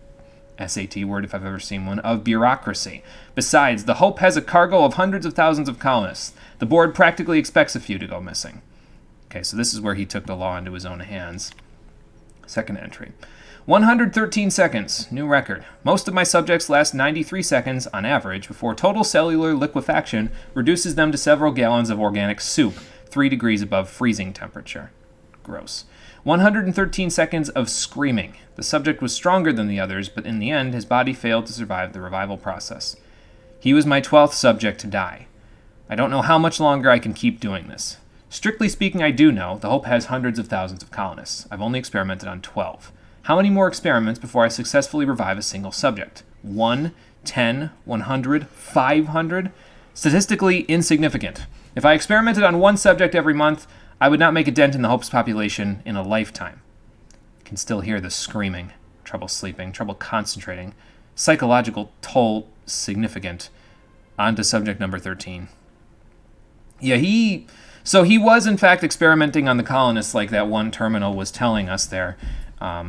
Speaker 1: SAT word if I've ever seen one, of bureaucracy. Besides, the Hope has a cargo of hundreds of thousands of colonists. The board practically expects a few to go missing. Okay, so this is where he took the law into his own hands. Second entry. 113 seconds, new record. Most of my subjects last 93 seconds on average before total cellular liquefaction reduces them to several gallons of organic soup, 3 degrees above freezing temperature. Gross. 113 seconds of screaming. The subject was stronger than the others, but in the end, his body failed to survive the revival process. He was my 12th subject to die. I don't know how much longer I can keep doing this. Strictly speaking, I do know the Hope has hundreds of thousands of colonists. I've only experimented on 12. How many more experiments before I successfully revive a single subject? 1, 10, 100, 500? Statistically insignificant. If I experimented on 1 subject every month, I would not make a dent in the Hope's population in a lifetime. I can still hear the screaming. Trouble sleeping, trouble concentrating. Psychological toll significant. On to subject number 13. Yeah, he was in fact experimenting on the colonists like that one terminal was telling us there.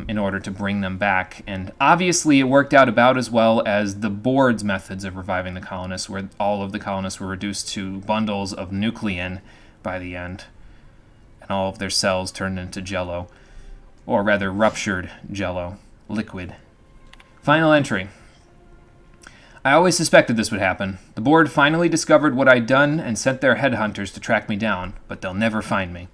Speaker 1: In order to bring them back. And obviously it worked out about as well as the board's methods of reviving the colonists, where all of the colonists were reduced to bundles of nuclein by the end, and all of their cells turned into jello, or rather ruptured jello, liquid. Final entry. I always suspected this would happen. The board finally discovered what I'd done and sent their headhunters to track me down, but they'll never find me.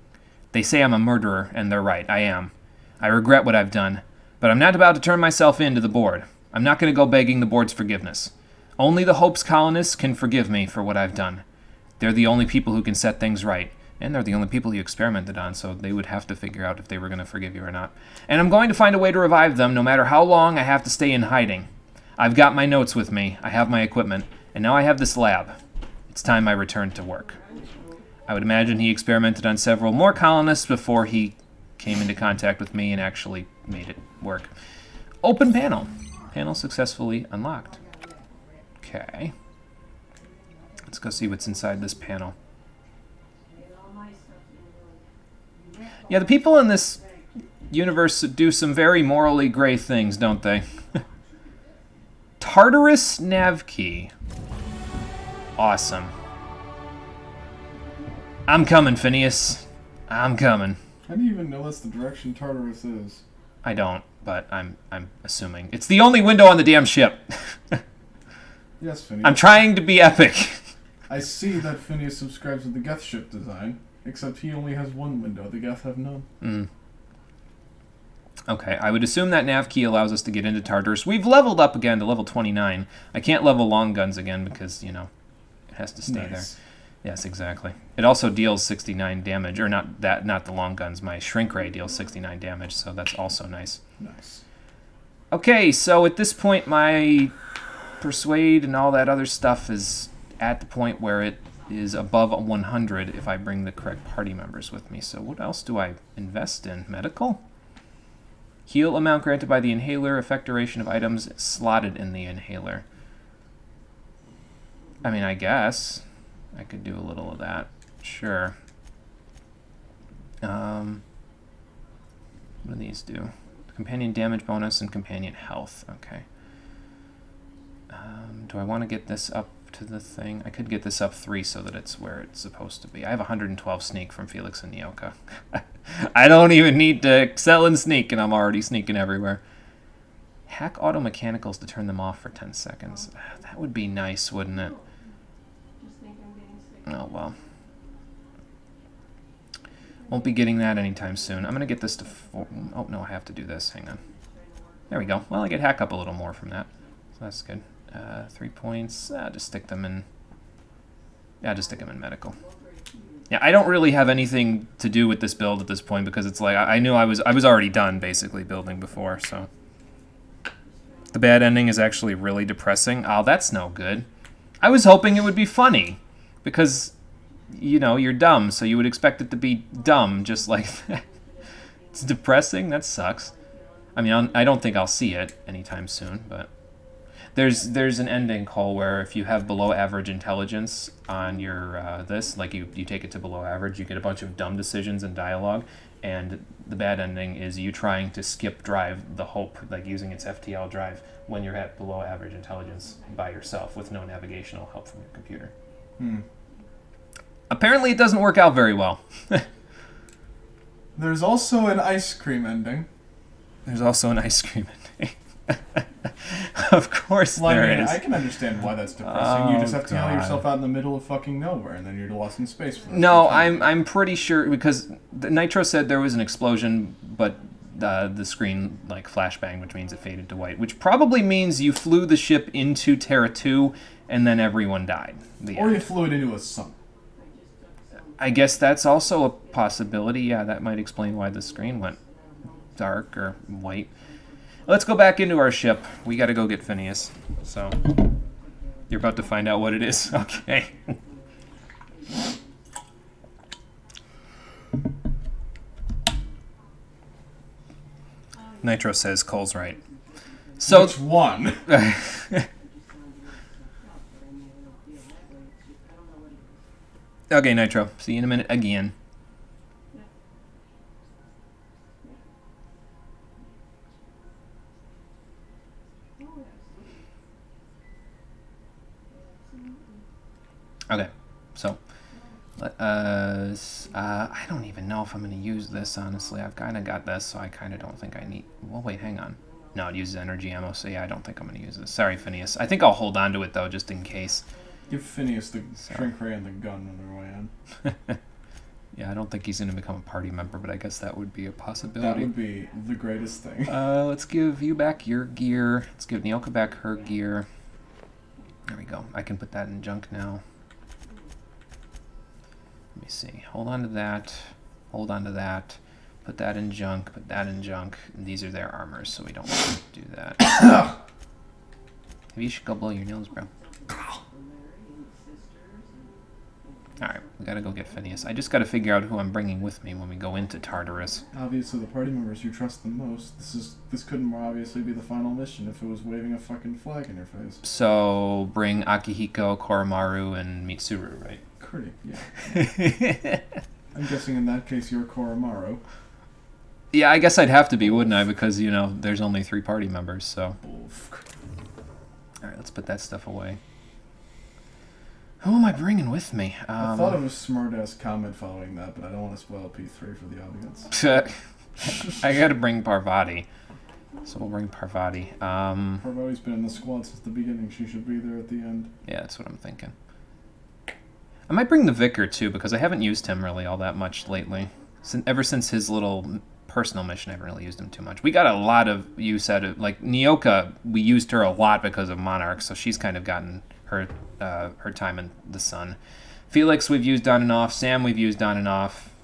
Speaker 1: They say I'm a murderer, and they're right, I am. I regret what I've done, but I'm not about to turn myself in to the board. I'm not going to go begging the board's forgiveness. Only the Hope's colonists can forgive me for what I've done. They're the only people who can set things right, and they're the only people you experimented on, so they would have to figure out if they were going to forgive you or not. And I'm going to find a way to revive them, no matter how long I have to stay in hiding. I've got my notes with me, I have my equipment, and now I have this lab. It's time I returned to work. I would imagine he experimented on several more colonists before he came into contact with me and actually made it work. Open panel. Panel successfully unlocked. Okay. Let's go see what's inside this panel. Yeah, the people in this universe do some very morally gray things, don't they? Tartarus nav key. Awesome. I'm coming, Phineas. I'm coming.
Speaker 2: How do you even know that's the direction Tartarus is?
Speaker 1: I don't, but I'm assuming. It's the only window on the damn ship.
Speaker 2: Yes, Phineas.
Speaker 1: I'm trying to be epic.
Speaker 2: I see that Phineas subscribes to the Geth ship design, except he only has one window. The Geth have none.
Speaker 1: Okay, I would assume that nav key allows us to get into Tartarus. We've leveled up again to level 29. I can't level long guns again because, you know, it has to stay there. Yes, exactly. It also deals 69 damage, or not the long guns. My shrink ray deals 69 damage, so that's also nice.
Speaker 2: Nice.
Speaker 1: Okay, so at this point, my persuade and all that other stuff is at the point where it is above 100 if I bring the correct party members with me. So what else do I invest in? Medical? Heal amount granted by the inhaler, effect duration of items slotted in the inhaler. I mean, I guess I could do a little of that. Sure. What do these do? Companion damage bonus and companion health. Okay. Do I want to get this up to the thing? I could get this up 3 so that it's where it's supposed to be. I have 112 sneak from Felix and Nyoka. I don't even need to excel in sneak, and I'm already sneaking everywhere. Hack auto mechanicals to turn them off for 10 seconds. That would be nice, wouldn't it? Oh, well. Won't be getting that anytime soon. I'm going to get this to 4. Oh, no, I have to do this. Hang on. There we go. Well, I get hack up a little more from that. So that's good. 3 points. Just stick them in. Yeah, just stick them in medical. Yeah, I don't really have anything to do with this build at this point because it's like I knew I was already done basically building before. So the bad ending is actually really depressing. Oh, that's no good. I was hoping it would be funny because, you know, you're dumb, so you would expect it to be dumb just like that. It's depressing. That sucks. I mean, I don't think I'll see it anytime soon, but there's an ending, Cole, where if you have below average intelligence on your this, like you take it to below average, you get a bunch of dumb decisions and dialogue, and the bad ending is you trying to skip drive the Hope, like using its FTL drive when you're at below average intelligence by yourself with no navigational help from your computer. Apparently it doesn't work out very well.
Speaker 2: There's also an ice cream ending.
Speaker 1: There's also an ice cream ending. Of course
Speaker 2: well,
Speaker 1: there is.
Speaker 2: I can understand why that's depressing. You just have to nail yourself out in the middle of fucking nowhere, and then you're lost in space. For
Speaker 1: no, I'm pretty sure because Nitro said there was an explosion, but the screen like flashbang, which means it faded to white, which probably means you flew the ship into Terra 2 and then everyone died.
Speaker 2: Or you flew it into a sun.
Speaker 1: I guess that's also a possibility. Yeah, that might explain why the screen went dark or white. Let's go back into our ship. We got to go get Phineas. So, you're about to find out what it is. Okay. Nitro says Cole's right. So
Speaker 2: which one?
Speaker 1: Okay, Nitro. See you in a minute again. Okay, so I don't even know if I'm going to use this, honestly. I've kind of got this, so I kind of don't think I need... Well, wait, hang on. No, it uses energy ammo, so yeah, I don't think I'm going to use this. Sorry, Phineas. I think I'll hold on to it, though, just in case.
Speaker 2: Give Phineas the shrink ray and the gun on their way in.
Speaker 1: Yeah, I don't think he's going to become a party member, but I guess that would be a possibility.
Speaker 2: That would be the greatest thing.
Speaker 1: Let's give you back your gear. Let's give Nyoka back her gear. There we go. I can put that in junk now. Let me see. Hold on to that. Hold on to that. Put that in junk. Put that in junk. And these are their armors, so we don't want to do that. Maybe you should go blow your nose, bro. Alright, we gotta go get Phineas. I just gotta figure out who I'm bringing with me when we go into Tartarus.
Speaker 2: Obviously, the party members you trust the most. This couldn't more obviously be the final mission if it was waving a fucking flag in your face.
Speaker 1: So, bring Akihiko, Koromaru, and Mitsuru, right?
Speaker 2: Pretty, yeah. I'm guessing in that case you're Koromaru.
Speaker 1: Yeah, I guess I'd have to be, wouldn't I? Because, you know, there's only 3 party members, so. Alright, let's put that stuff away. Who am I bringing with me?
Speaker 2: I thought of a smart-ass comment following that, but I don't want to spoil P3 for the audience.
Speaker 1: I gotta bring Parvati. So we'll bring Parvati.
Speaker 2: Parvati's been in the squad since the beginning. She should be there at the end.
Speaker 1: Yeah, that's what I'm thinking. I might bring the Vicar, too, because I haven't used him really all that much lately. Ever since his little personal mission, I haven't really used him too much. We got a lot of use out of, like, Nyoka, we used her a lot because of Monarch, so she's kind of gotten her time in the sun. Felix we've used on and off. Sam we've used on and off.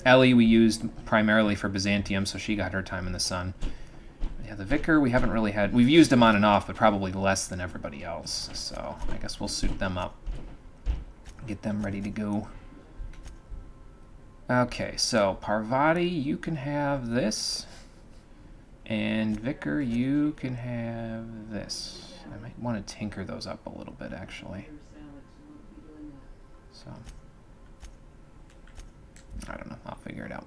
Speaker 1: Ellie we used primarily for Byzantium, so she got her time in the sun. Yeah, the Vicar we haven't really had. We've used him on and off, but probably less than everybody else. So I guess we'll suit them up. Get them ready to go. Okay, so Parvati, you can have this. And Vicar, you can have this. I might want to tinker those up a little bit, actually. So, I don't know. I'll figure it out.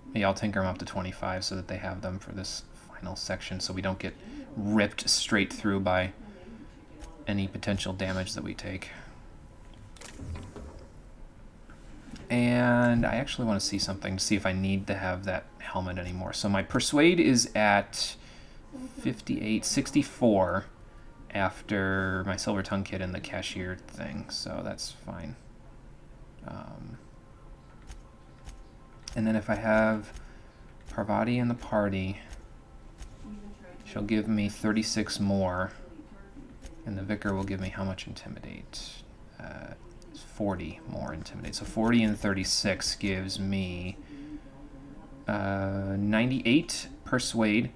Speaker 1: Maybe I'll tinker them up to 25 so that they have them for this final section so we don't get ripped straight through by any potential damage that we take. And I actually want to see something to see if I need to have that helmet anymore. So my Persuade is at 58, 64 after my Silver Tongue Kit and the Cashier thing, so that's fine. And then if I have Parvati in the party, she'll give me 36 more, and the Vicar will give me how much Intimidate? 40 more Intimidate. So 40 and 36 gives me 98 Persuade,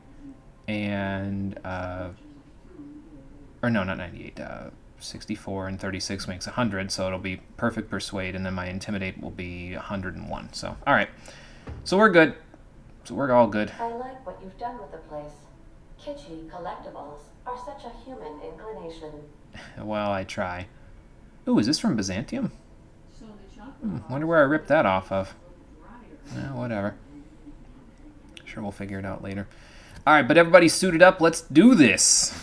Speaker 1: and or no, not 98. 64 and 36 makes 100, so it'll be perfect Persuade, and then my Intimidate will be 101. So, all right. So we're good. So we're all good.
Speaker 3: I like what you've done with the place. Kitschy collectibles are such a human inclination.
Speaker 1: Well, I try. Ooh, is this from Byzantium? Wonder where I ripped that off of. Whatever. Sure, we'll figure it out later. All right, but everybody's suited up. Let's do this.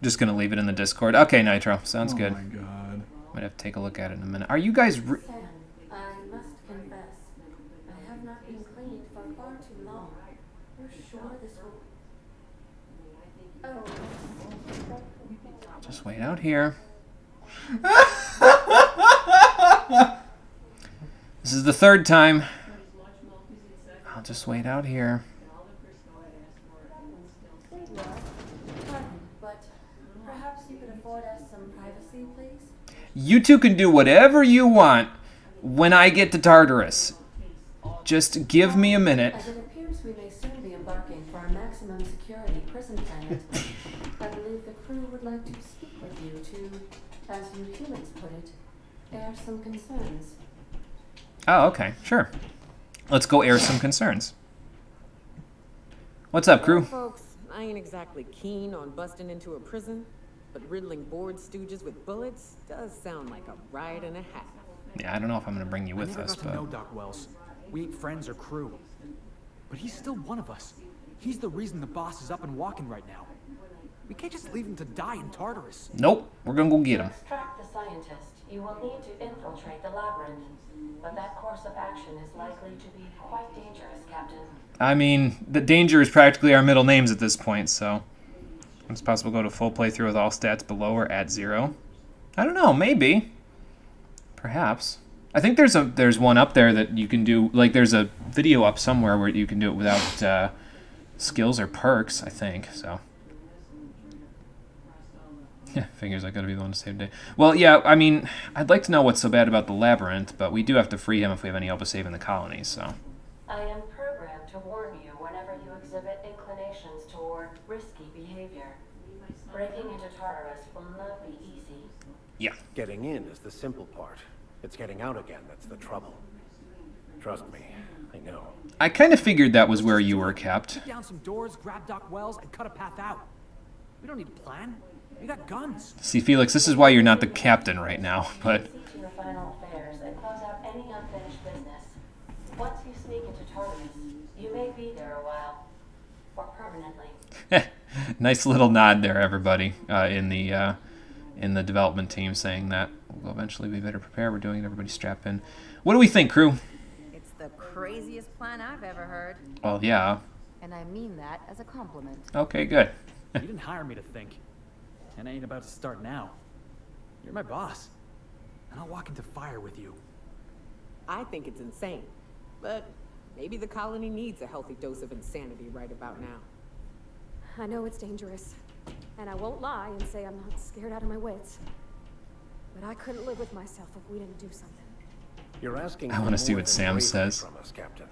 Speaker 1: Just gonna leave it in the Discord. Okay, Nitro, sounds good.
Speaker 2: Oh my god.
Speaker 1: Might have to take a look at it in a minute. Are you guys?
Speaker 3: Sam, I must confess, I have not been cleaned for far too long. You're sure this will? Oh.
Speaker 1: Just wait out here. This is the 3rd time. I'll just wait out here.
Speaker 3: But perhaps you could afford us some privacy, please?
Speaker 1: You two can do whatever you want when I get to Tartarus. Just give me a minute.
Speaker 3: As it appears we may soon be embarking for a maximum security prison planet, I believe the crew would like to speak with you to, as you humans put it, air some concerns.
Speaker 1: Oh, okay, sure. Let's go air some concerns. What's up, crew?
Speaker 9: Well, folks, I ain't exactly keen on busting into a prison, but riddling board stooges with bullets does sound like a ride and a half.
Speaker 1: Yeah, I don't know if I'm gonna bring you with us,
Speaker 10: I never got to know Doc Wells. We ain't friends or crew. But he's still one of us. He's the reason the boss is up and walking right now. We can't just leave him to die in Tartarus.
Speaker 1: Nope, we're gonna go get him.
Speaker 3: To extract the scientist, you will need to infiltrate the labyrinth. But that course of action is likely to be quite dangerous, Captain.
Speaker 1: I mean, the danger is practically our middle names at this point, so it's possible to go to full playthrough with all stats below or at 0. I don't know, maybe. Perhaps. I think there's one up there that you can do, like there's a video up somewhere where you can do it without skills or perks, I think, so. Yeah, figures I gotta be the one to save the day. Well, yeah, I mean, I'd like to know what's so bad about the labyrinth, but we do have to free him if we have any hope of saving the colonies, so.
Speaker 3: I am programmed to warn you whenever you exhibit inclinations toward risky behavior. Breaking into Tartarus will not be easy.
Speaker 1: Yeah.
Speaker 11: Getting in is the simple part. It's getting out again that's the trouble. Trust me, I know.
Speaker 1: I kind of figured that was where you were, Capt.
Speaker 10: Kick down some doors, grab Doc Wells, and cut a path out. We don't need a plan. We got guns.
Speaker 1: See, Felix, this is why you're not the captain right now, but...
Speaker 3: See to your final affairs and close out any unfinished business. Once you sneak into Tartarus, you may be there a while. Or permanently.
Speaker 1: Nice little nod there, everybody, in the development team saying that we'll eventually be better prepared. We're doing it. Everybody strap in. What do we think, crew?
Speaker 12: It's the craziest plan I've ever heard.
Speaker 1: Well, yeah.
Speaker 12: And I mean that as a compliment.
Speaker 1: Okay, good.
Speaker 10: You didn't hire me to think. And I ain't about to start now. You're my boss. And I'll walk into fire with you.
Speaker 9: I think it's insane, but maybe the colony needs a healthy dose of insanity right about now.
Speaker 4: I know it's dangerous, and I won't lie and say I'm not scared out of my wits. But I couldn't live with myself if we didn't do something.
Speaker 11: You're asking
Speaker 1: I want to see what Sam says.
Speaker 11: from us, Captain.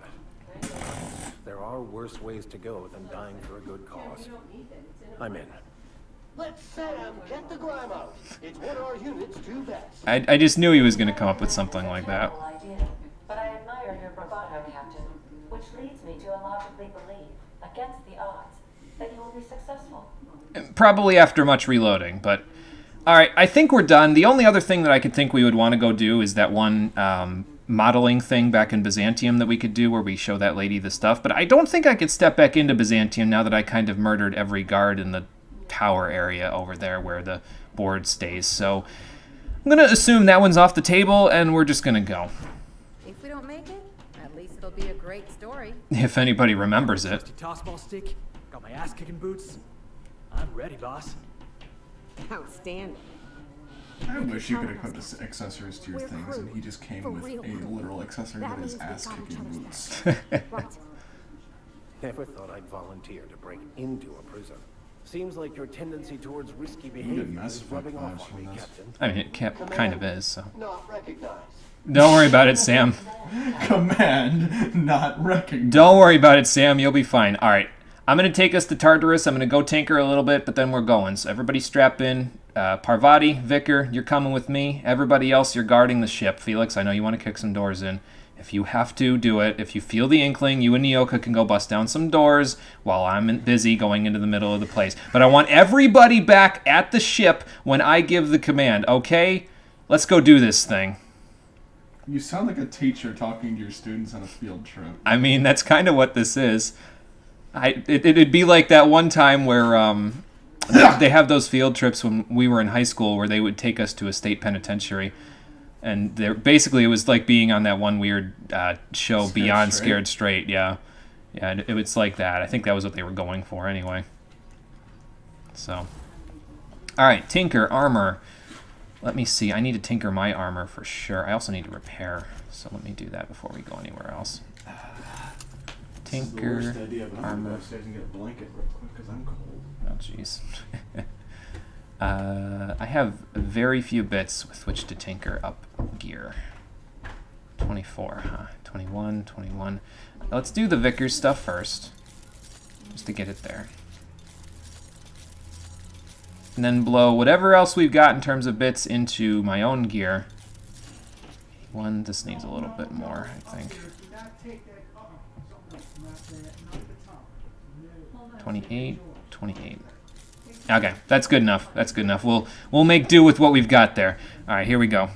Speaker 11: There are worse ways to go than dying for a good cause. I'm in.
Speaker 6: Let Sam get the grime out. It's what our units do best.
Speaker 1: I just knew he was going to come up with something like that.
Speaker 3: Idea, but I admire your bravado, Captain, which leads me to illogically believe, against the odds, that you will be successful.
Speaker 1: Probably after much reloading, but... Alright, I think we're done. The only other thing that I could think we would want to go do is that one modeling thing back in Byzantium that we could do where we show that lady the stuff, but I don't think I could step back into Byzantium now that I kind of murdered every guard in the tower area over there where the board stays, so I'm going to assume that one's off the table and we're just going to go.
Speaker 12: If we don't make it, at least it'll be a great story.
Speaker 1: If anybody remembers it.
Speaker 10: Trusty tossball stick, got my ass-kicking boots. I'm ready, boss.
Speaker 9: Outstanding.
Speaker 2: I wish you could equip accessories to your things, and he just came with a literal accessory that is ass-kicking boots.
Speaker 11: Never thought I'd volunteer to break into a prison. Seems like your tendency towards risky behavior is rubbing off on me, Captain.
Speaker 1: I mean, it kind of is, so.
Speaker 6: Not recognized.
Speaker 1: Don't worry about it, Sam.
Speaker 2: Command, not recognized.
Speaker 1: Don't worry about it, Sam. You'll be fine. All right. I'm going to take us to Tartarus. I'm going to go tinker a little bit, but then we're going. So everybody strap in. Parvati, Vicar, you're coming with me. Everybody else, you're guarding the ship. Felix, I know you want to kick some doors in. If you have to, do it. If you feel the inkling, you and Nyoka can go bust down some doors while I'm busy going into the middle of the place. But I want everybody back at the ship when I give the command, okay? Let's go do this thing.
Speaker 2: You sound like a teacher talking to your students on a field trip.
Speaker 1: I mean, that's kind of what this is. It'd be like that one time where they have those field trips when we were in high school where they would take us to a state penitentiary. And basically it was like being on that one weird show, Beyond Scared Straight. Yeah, it was like that. I think that was what they were going for anyway. So, all right, tinker, armor. Let me see. I need to tinker my armor for sure. I also need to repair. So let me do that before we go anywhere else. Tinker,
Speaker 2: this is the worst idea, but I'm
Speaker 1: armor.
Speaker 2: gonna go upstairs and get a blanket real quick because I'm cold.
Speaker 1: Oh, jeez. I have very few bits with which to tinker up gear. 24, huh? 21, 21. Let's do the Vickers stuff first, just to get it there. And then blow whatever else we've got in terms of bits into my own gear. One, this needs a little bit more, I think. 28, 28. Okay, that's good enough. That's good enough. We'll make do with what we've got there. All right, here we go.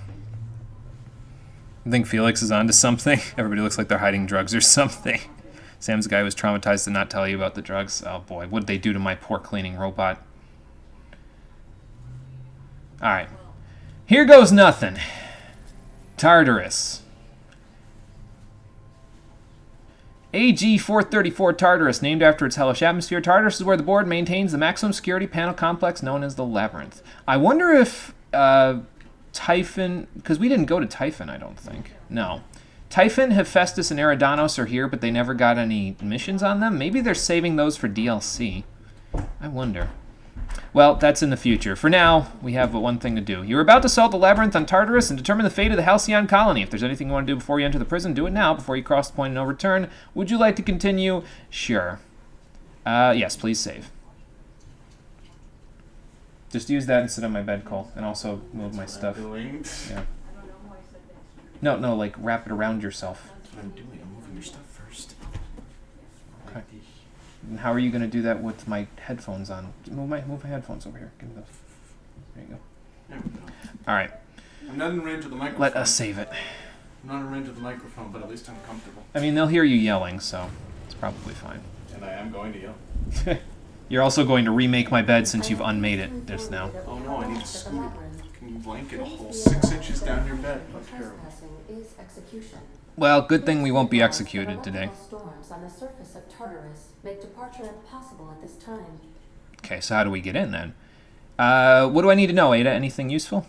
Speaker 1: I think Felix is onto something. Everybody looks like they're hiding drugs or something. Sam's guy was traumatized to not tell you about the drugs. Oh boy, what'd they do to my poor cleaning robot? All right, here goes nothing. Tartarus. AG-434 Tartarus, named after its hellish atmosphere. Tartarus is where the board maintains the maximum security panel complex known as the Labyrinth. I wonder if Typhon, because we didn't go to Typhon, I don't think. No. Typhon, Hephaestus, and Eridanos are here, but they never got any missions on them. Maybe they're saving those for DLC. I wonder. Well, that's in the future. For now, we have one thing to do. You're about to assault the Labyrinth on Tartarus and determine the fate of the Halcyon colony. If there's anything you want to do before you enter the prison, do it now, before you cross the point of no return. Would you like to continue? Sure. Yes, please save. Just use that and sit on my bed, Cole, and also move my stuff. Yeah. No, like wrap it around yourself.
Speaker 2: That's what I'm doing. I'm moving your stuff first.
Speaker 1: Okay. And how are you going to do that with my headphones on? Move my headphones over here. Give me those. There you go.
Speaker 2: There we go.
Speaker 1: All right.
Speaker 2: I'm not in range of the microphone.
Speaker 1: Let us save it.
Speaker 2: I'm not in range of the microphone, but at least I'm comfortable.
Speaker 1: I mean, they'll hear you yelling, so it's probably fine.
Speaker 2: And I am going to yell.
Speaker 1: You're also going to remake my bed since you've unmade it just now.
Speaker 2: Oh no, I need to scoot a fucking blanket a whole 6 inches down your bed. That's terrible.
Speaker 3: Is execution.
Speaker 1: Well, good thing we won't be executed today.
Speaker 3: Storms on the surface of Tartarus make departure impossible at this time.
Speaker 1: Okay, so how do we get in then? What do I need to know, Ada? Anything useful?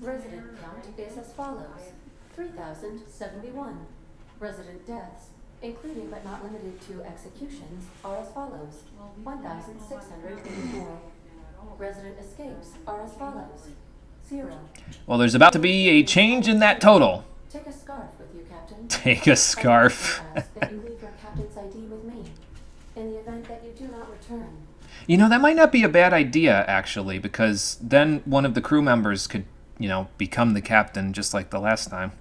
Speaker 3: Resident count is as follows: 3,071. Resident deaths, including but not limited to executions, are as follows: 1,684. Resident escapes are as follows: 0.
Speaker 1: Well, there's about to be a change in that total.
Speaker 3: Take a scarf with you, Captain.
Speaker 1: Take a scarf.
Speaker 3: I ask that you leave your captain's ID with me. In the event that you do not return.
Speaker 1: You know, that might not be a bad idea, actually, because then one of the crew members could, you know, become the captain just like the last time.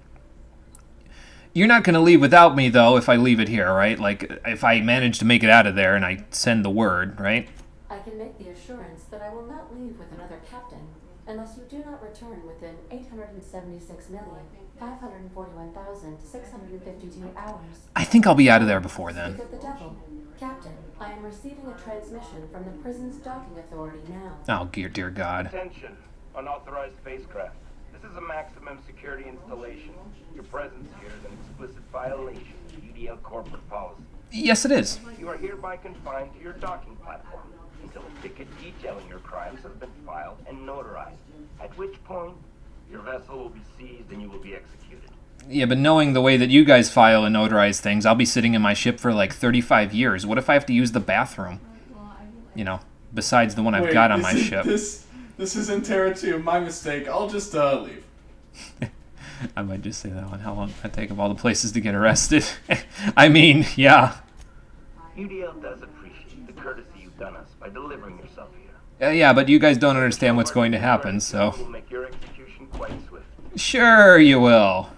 Speaker 1: You're not going to leave without me, though, if I leave it here, right? Like, if I manage to make it out of there and I send the word, right?
Speaker 3: I can make the assurance that I will not leave with another captain unless you do not return within 876,541,652 hours.
Speaker 1: I think I'll be out of there before then.
Speaker 3: Speak of the devil. Captain, I am receiving a transmission from the prison's docking authority now.
Speaker 1: Oh, dear God.
Speaker 13: Attention, unauthorized spacecraft. This is a maximum security installation. Your presence here is an explicit violation of UDL corporate policy.
Speaker 1: Yes, it is.
Speaker 13: You are hereby confined to your docking platform until a ticket detailing your crimes has been filed and notarized, at which point your vessel will be seized and you will be executed.
Speaker 1: Yeah, but knowing the way that you guys file and notarize things, I'll be sitting in my ship for like 35 years. What if I have to use the bathroom? You know, besides the one I've got on my ship.
Speaker 2: This isn't Terra 2, my mistake. I'll just leave.
Speaker 1: I might just say that one. How long did that take of all the places to get arrested? I mean, yeah.
Speaker 13: UDL does appreciate the courtesy you've done us by delivering yourself here.
Speaker 1: Yeah, but you guys don't understand what's going to happen, so...
Speaker 13: We'll make your execution quite swift.
Speaker 1: Sure you will.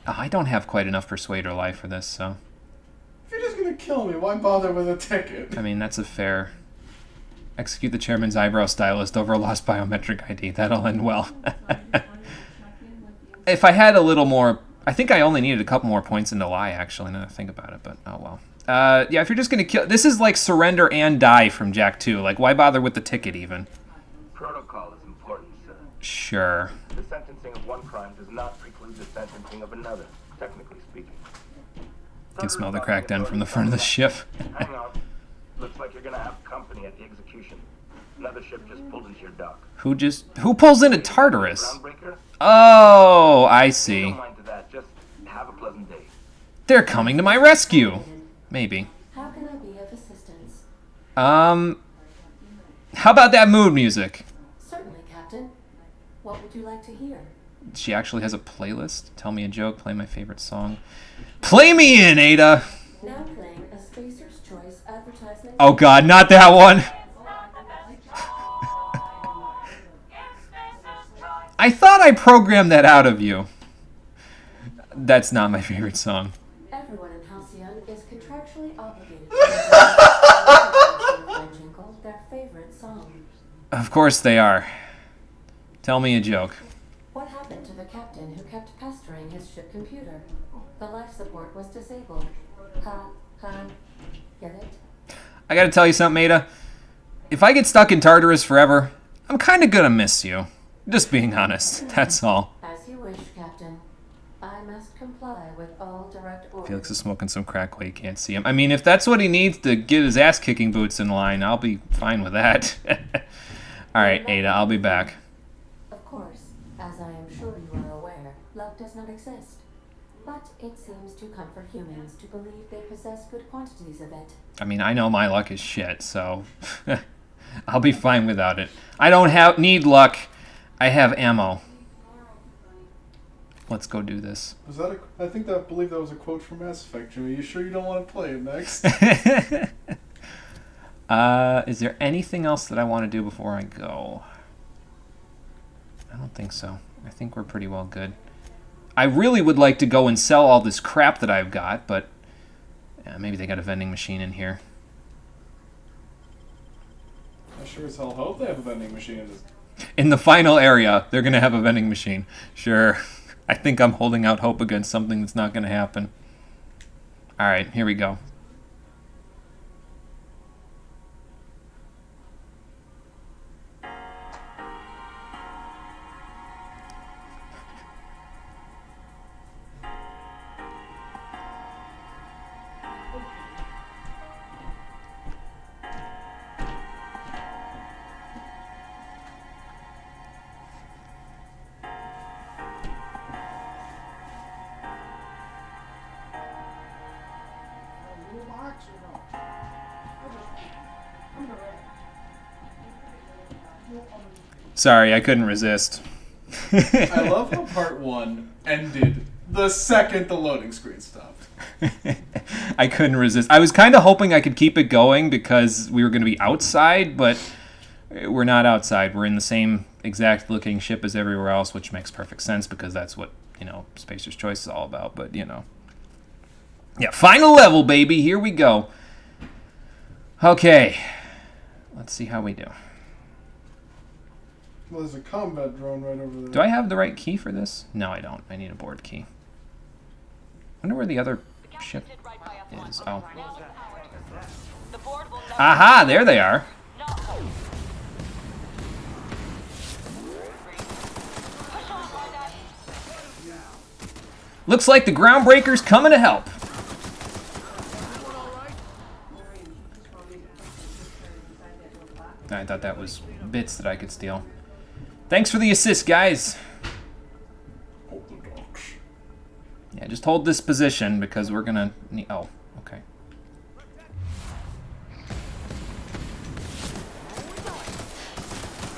Speaker 1: Oh, I don't have quite enough persuader life for this, so...
Speaker 2: If you're just gonna kill me, why bother with a ticket?
Speaker 1: I mean, that's a fair... Execute the chairman's eyebrow stylist over a lost biometric ID. That'll end well. If I had a little more... I think I only needed a couple more points into lie, actually, now that I think about it, but oh well. Yeah, if you're just gonna kill... This is like surrender and die from Jak 2. Like, why bother with the ticket, even?
Speaker 13: Protocol is important, sir.
Speaker 1: Sure.
Speaker 13: The sentencing of one crime does not preclude the sentencing of another, technically speaking.
Speaker 1: You can smell the cracked end from the front of the ship.
Speaker 13: Hang on. Looks like you're gonna have company at the execution. Another ship just pulled into your dock.
Speaker 1: Who pulls into Tartarus?
Speaker 13: Groundbreaker?
Speaker 1: Oh, I see.
Speaker 13: Don't mind to that. Just have a pleasant day.
Speaker 1: They're coming to my rescue. Maybe.
Speaker 3: How can I be of assistance?
Speaker 1: How about that mood music?
Speaker 3: Certainly, Captain. What would you like to hear?
Speaker 1: She actually has a playlist. Tell me a joke, play my favorite song. Play me in, Ada!
Speaker 3: Now playing a Spacer's Choice advertisement.
Speaker 1: Oh god, not that one! I thought I programmed that out of you. That's not my favorite song.
Speaker 3: Everyone in Halcyon is contractually obligated to jingle their favorite song.
Speaker 1: Of course they are. Tell me a joke.
Speaker 3: What happened to the captain who kept pestering his ship computer? The life support was disabled. Get it?
Speaker 1: I gotta tell you something, Ada. If I get stuck in Tartarus forever, I'm kinda gonna miss you. Just being honest, that's all.
Speaker 3: As you wish, Captain. I must comply with all direct orders.
Speaker 1: Felix is smoking some crack while you can't see him. I mean, if that's what he needs to get his ass-kicking boots in line, I'll be fine with that. Alright, Ada, I'll be back.
Speaker 3: Of course, as I am sure you are aware, love does not exist. But it seems to comfort humans to believe they possess good quantities of it.
Speaker 1: I mean, I know my luck is shit, so I'll be fine without it. I don't need luck. I have ammo. Let's go do this.
Speaker 2: Was that I believe that was a quote from Mass Effect, Jimmy. You sure you don't want to play it next?
Speaker 1: Is there anything else that I want to do before I go? I don't think so. I think we're pretty well good. I really would like to go and sell all this crap that I've got, but maybe they got a vending machine in here.
Speaker 2: I sure as hell hope they have a vending machine in this.
Speaker 1: In the final area, they're going to have a vending machine. Sure. I think I'm holding out hope against something that's not going to happen. All right, here we go. Sorry, I couldn't resist.
Speaker 2: I love how part 1 ended the second the loading screen stopped.
Speaker 1: I couldn't resist. I was kind of hoping I could keep it going because we were going to be outside, but we're not outside. We're in the same exact looking ship as everywhere else, which makes perfect sense because that's what, you know, Spacer's Choice is all about. But, you know. Yeah, final level, baby. Here we go. Okay. Let's see how we do.
Speaker 2: Well, there's a combat drone right over there.
Speaker 1: Do I have the right key for this? No, I don't. I need a board key. I wonder where the other ship is. Oh. Aha! There they are. Looks like the Groundbreaker's coming to help. I thought that was bits that I could steal. Thanks for the assist, guys. Yeah, just hold this position because we're gonna need... Oh, okay.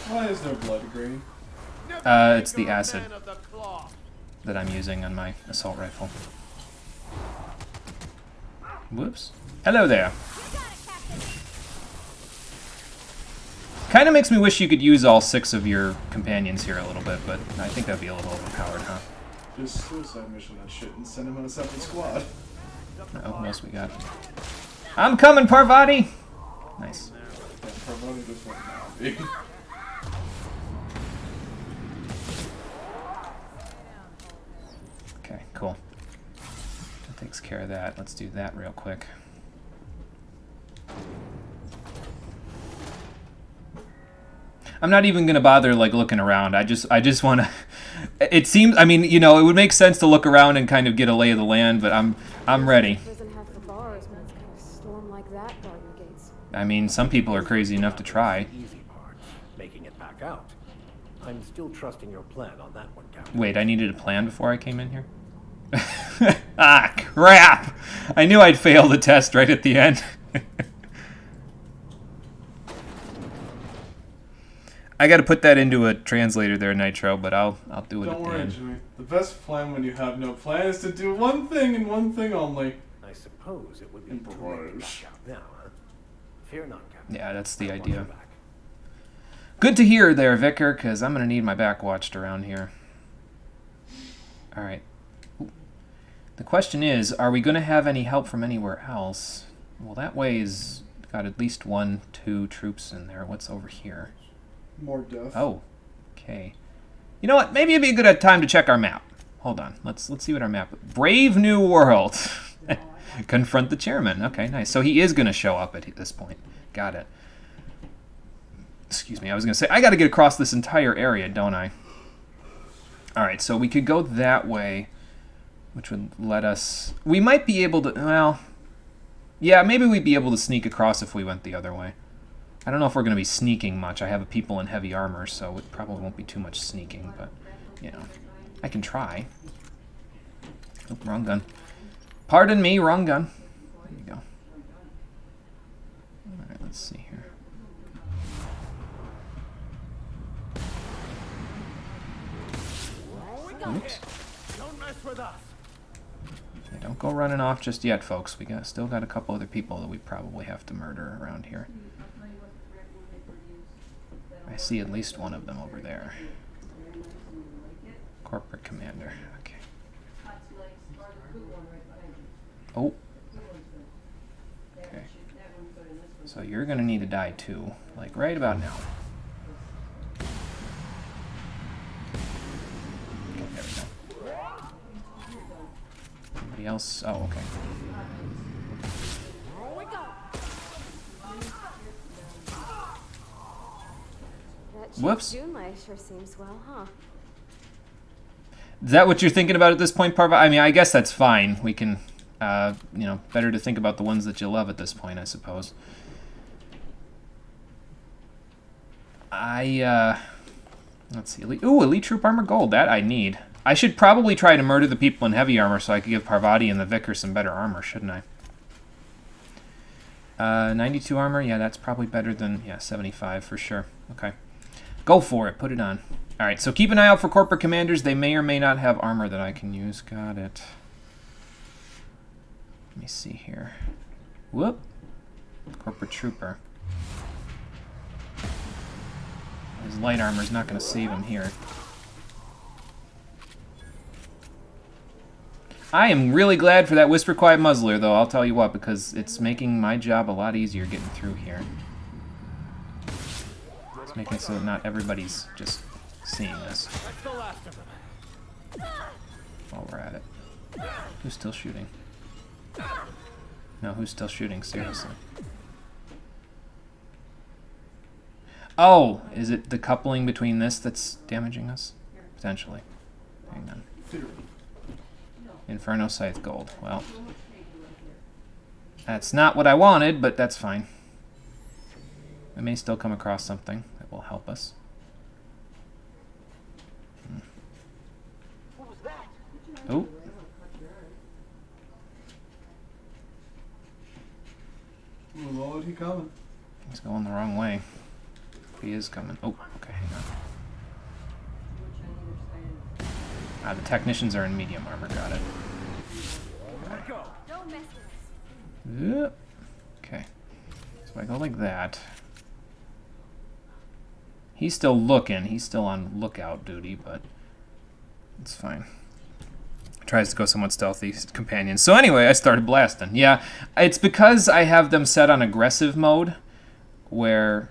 Speaker 2: Why is there blood green?
Speaker 1: It's the acid that I'm using on my assault rifle. Whoops. Hello there. Kind of makes me wish you could use all 6 of your companions here a little bit, but I think that'd be a little overpowered, huh?
Speaker 2: Just suicide mission that shit and send him on a separate squad.
Speaker 1: Oh, what else we got? I'm coming, Parvati! Nice.
Speaker 2: Yeah, Parvati just went now.
Speaker 1: Okay, cool. That takes care of that. Let's do that real quick. I'm not even gonna bother like looking around. I just want to. It seems. I mean, you know, it would make sense to look around and kind of get a lay of the land, but I'm ready.
Speaker 4: Doesn't have the bars when it's got a storm like that guarding the gates.
Speaker 1: I mean, some people are crazy enough to try.
Speaker 11: Easy part, making it back out. I'm still trusting your plan on that one, Captain.
Speaker 1: Wait, I needed a plan before I came in here? Ah, crap! I knew I'd fail the test right at the end. I got to put that into a translator there, Nitro, but I'll do it at the end.
Speaker 2: Don't worry, Jimmy. The best plan when you have no plan is to do one thing and one thing only.
Speaker 11: I suppose it would be too late to back out now, huh? Fear not, Captain.
Speaker 1: Yeah, that's the idea. Good to hear there, Vicar, because I'm going to need my back watched around here. All right. Ooh. The question is, are we going to have any help from anywhere else? Well, that way's got at least 1, 2 troops in there. What's over here?
Speaker 2: More death.
Speaker 1: Oh, okay. You know what? Maybe it'd be a good time to check our map. Hold on. Let's see what our map. Brave New World. Confront the chairman. Okay, nice. So he is going to show up at this point. Got it. Excuse me. I was going to say I got to get across this entire area, don't I? All right. So we could go that way, which would let us. We might be able to. Well, yeah. Maybe we'd be able to sneak across if we went the other way. I don't know if we're going to be sneaking much. I have people in heavy armor, so it probably won't be too much sneaking, but, you know, I can try. Oh, wrong gun. Pardon me, wrong gun. There you go. All right, let's see here. Oops.
Speaker 11: Don't mess with us.
Speaker 1: Yeah, don't go running off just yet, folks. We still got a couple other people that we probably have to murder around here. I see at least one of them over there. Corporate commander. Okay. Oh. Okay. So you're gonna need to die too, like right about now. Okay, there we go. Anybody else? Oh, okay. Whoops.
Speaker 4: Junlei sure seems well, huh?
Speaker 1: Is that what you're thinking about at this point, Parva? I mean, I guess that's fine. We can, you know, better to think about the ones that you love at this point, I suppose. Let's see. Ooh, Elite Troop Armor Gold. That I need. I should probably try to murder the people in heavy armor so I could give Parvati and the Vicar some better armor, shouldn't I? 92 armor. Yeah, that's probably better than, 75 for sure. Okay. Go for it. Put it on. All right, so keep an eye out for corporate commanders. They may or may not have armor that I can use. Got it. Let me see here. Whoop. Corporate trooper. His light armor is not going to save him here. I am really glad for that Whisper Quiet Muzzler, though, I'll tell you what, because it's making my job a lot easier getting through here. It's making it so that not everybody's just seeing this. While we're at it. Who's still shooting? No, who's still shooting? Seriously. Oh, is it the coupling between this that's damaging us? Potentially. Hang on. Inferno Scythe Gold. Well, that's not what I wanted, but that's fine. We may still come across something that will help us. Oh.
Speaker 2: Lord, he coming.
Speaker 1: He's going the wrong way. He is coming. Oh, okay, hang on. The technicians are in medium armor. Got it. Yep. Okay. So I go like that. He's still looking. He's still on lookout duty, but it's fine. Tries to go somewhat stealthy, companion. So anyway, I started blasting. Yeah, it's because I have them set on aggressive mode, where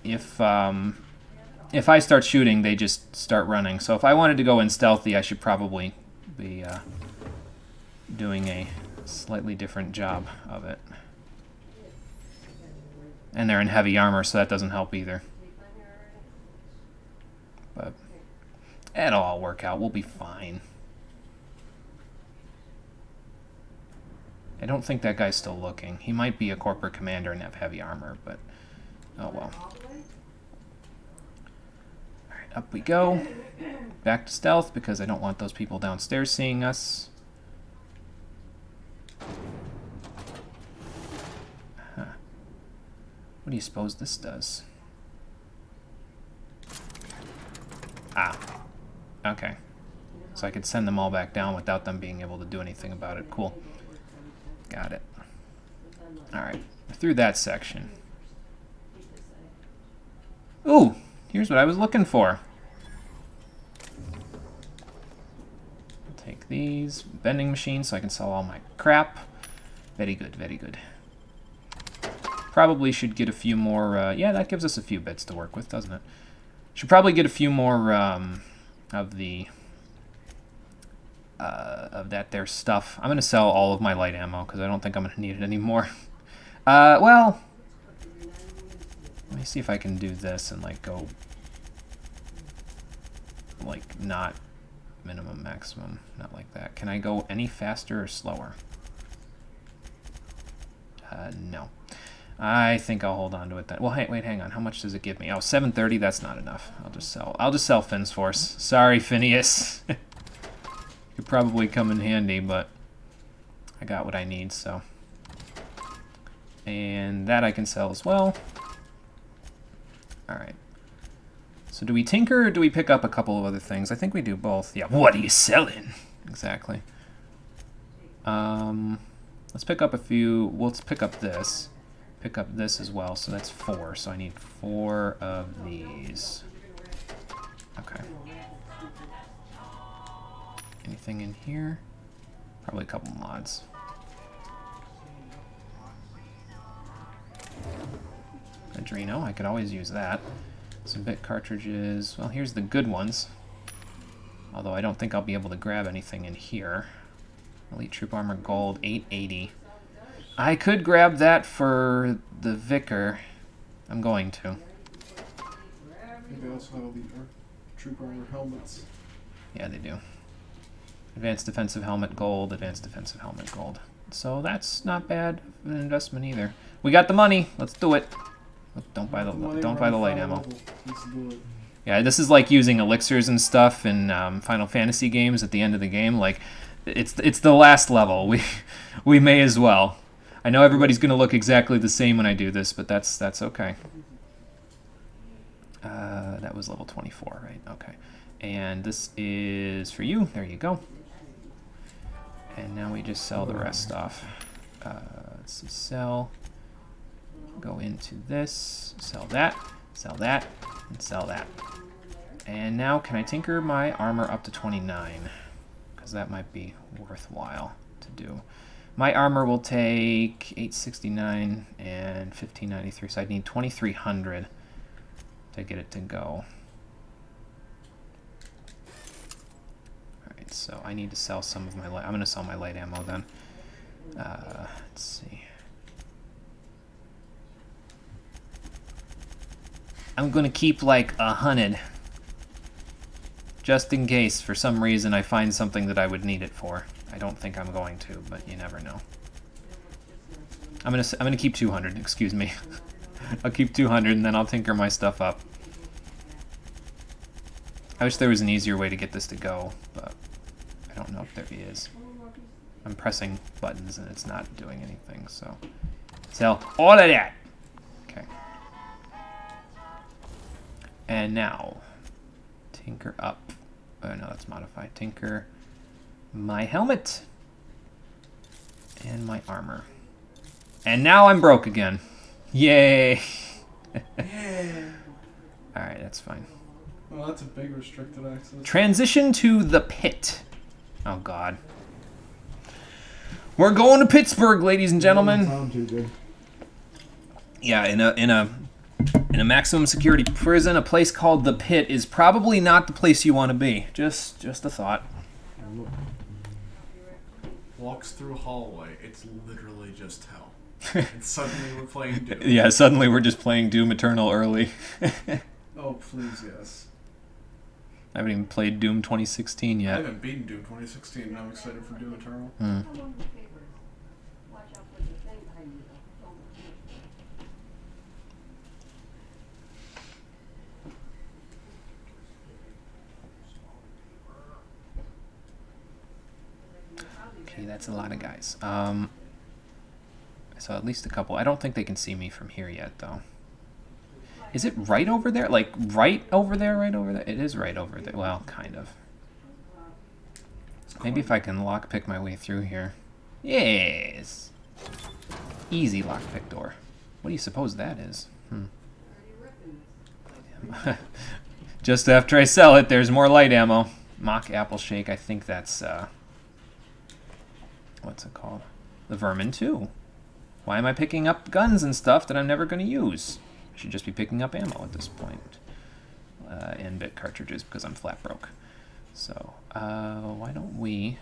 Speaker 1: if I start shooting, they just start running. So if I wanted to go in stealthy, I should probably be doing a slightly different job of it. And they're in heavy armor, so that doesn't help either. But it'll all work out. We'll be fine. I don't think that guy's still looking. He might be a corporate commander and have heavy armor, but oh well. Alright, up we go. Back to stealth because I don't want those people downstairs seeing us. Huh. What do you suppose this does? Ah. Okay. So I could send them all back down without them being able to do anything about it. Cool. Got it. Alright, through that section. Ooh, here's what I was looking for. I'll take these. Vending machines so I can sell all my crap. Very good, very good. Probably should get a few more, yeah, that gives us a few bits to work with, doesn't it? Should probably get a few more of the... of that there stuff. I'm going to sell all of my light ammo because I don't think I'm going to need it anymore. Well, let me see if I can do this and like go like not minimum maximum, not like that. Can I go any faster or slower? No. I think I'll hold on to it then. Well, hey, wait, hang on. How much does it give me? Oh, 730. That's not enough. I'll just sell Finn's Force. Sorry, Phineas. Could probably come in handy, but I got what I need, so. And that I can sell as well. Alright. So do we tinker or do we pick up a couple of other things? I think we do both. Yeah, what are you selling? Exactly. Let's pick up a few. Well, let's pick up this. Pick up this as well, so that's 4. So I need 4 of these. Okay. Anything in here? Probably a couple mods. Adreno, I could always use that. Some bit cartridges. Well, here's the good ones. Although I don't think I'll be able to grab anything in here. Elite Troop Armor Gold, 880. I could grab that for the Vicar. I'm going to.
Speaker 2: They also have Elite Troop Armor helmets.
Speaker 1: Yeah, they do. Advanced Defensive Helmet Gold, Advanced Defensive Helmet Gold. So that's not bad of an investment either. We got the money. Let's do it. Don't buy the light ammo.
Speaker 2: Let's do it.
Speaker 1: Yeah, this is like using elixirs and stuff in Final Fantasy games at the end of the game. Like, it's the last level. We may as well. I know everybody's gonna look exactly the same when I do this, but that's okay. That was level 24, right? Okay. And this is for you. There you go. And now we just sell the rest off. Let's see, sell. Go into this. Sell that. Sell that. And sell that. And now can I tinker my armor up to 29? Because that might be worthwhile to do. My armor will take 869 and 1593, so I'd need 2300 to get it to go. Alright, so I need to sell some of my light. I'm going to sell my light ammo then. Let's see. I'm going to keep like 100. Just in case, for some reason, I find something that I would need it for. I don't think I'm going to, but you never know. I'm gonna keep 200. Excuse me. I'll keep 200, and then I'll tinker my stuff up. I wish there was an easier way to get this to go, but I don't know if there is. I'm pressing buttons, and it's not doing anything. So sell all of that. Okay. And now, tinker up. Oh no, that's modify. Tinker my helmet and my armor. And now I'm broke again. Yay! Alright, that's fine.
Speaker 2: Well, that's a big restricted access.
Speaker 1: Transition to the pit. Oh god. We're going to Pittsburgh, ladies and gentlemen.
Speaker 2: Sound too good.
Speaker 1: Yeah, in a maximum security prison, a place called the Pit is probably not the place you want to be. Just a thought.
Speaker 2: Walks through a hallway. It's literally just hell. And suddenly we're playing Doom.
Speaker 1: Yeah, suddenly we're just playing Doom Eternal early.
Speaker 2: Oh, please, yes.
Speaker 1: I haven't even played Doom 2016 yet.
Speaker 2: I haven't beaten Doom 2016, and I'm excited for Doom Eternal.
Speaker 1: Okay, that's a lot of guys. So at least a couple. I don't think they can see me from here yet, though. Is it right over there? Like, right over there, right over there? It is right over there. Well, kind of. Maybe if I can lockpick my way through here. Yes! Easy lockpick door. What do you suppose that is? Just after I sell it, there's more light ammo. Mock Apple Shake. I think that's, what's it called? The Vermin 2. Why am I picking up guns and stuff that I'm never going to use? I should just be picking up ammo at this point. And bit cartridges because I'm flat broke. So, why don't we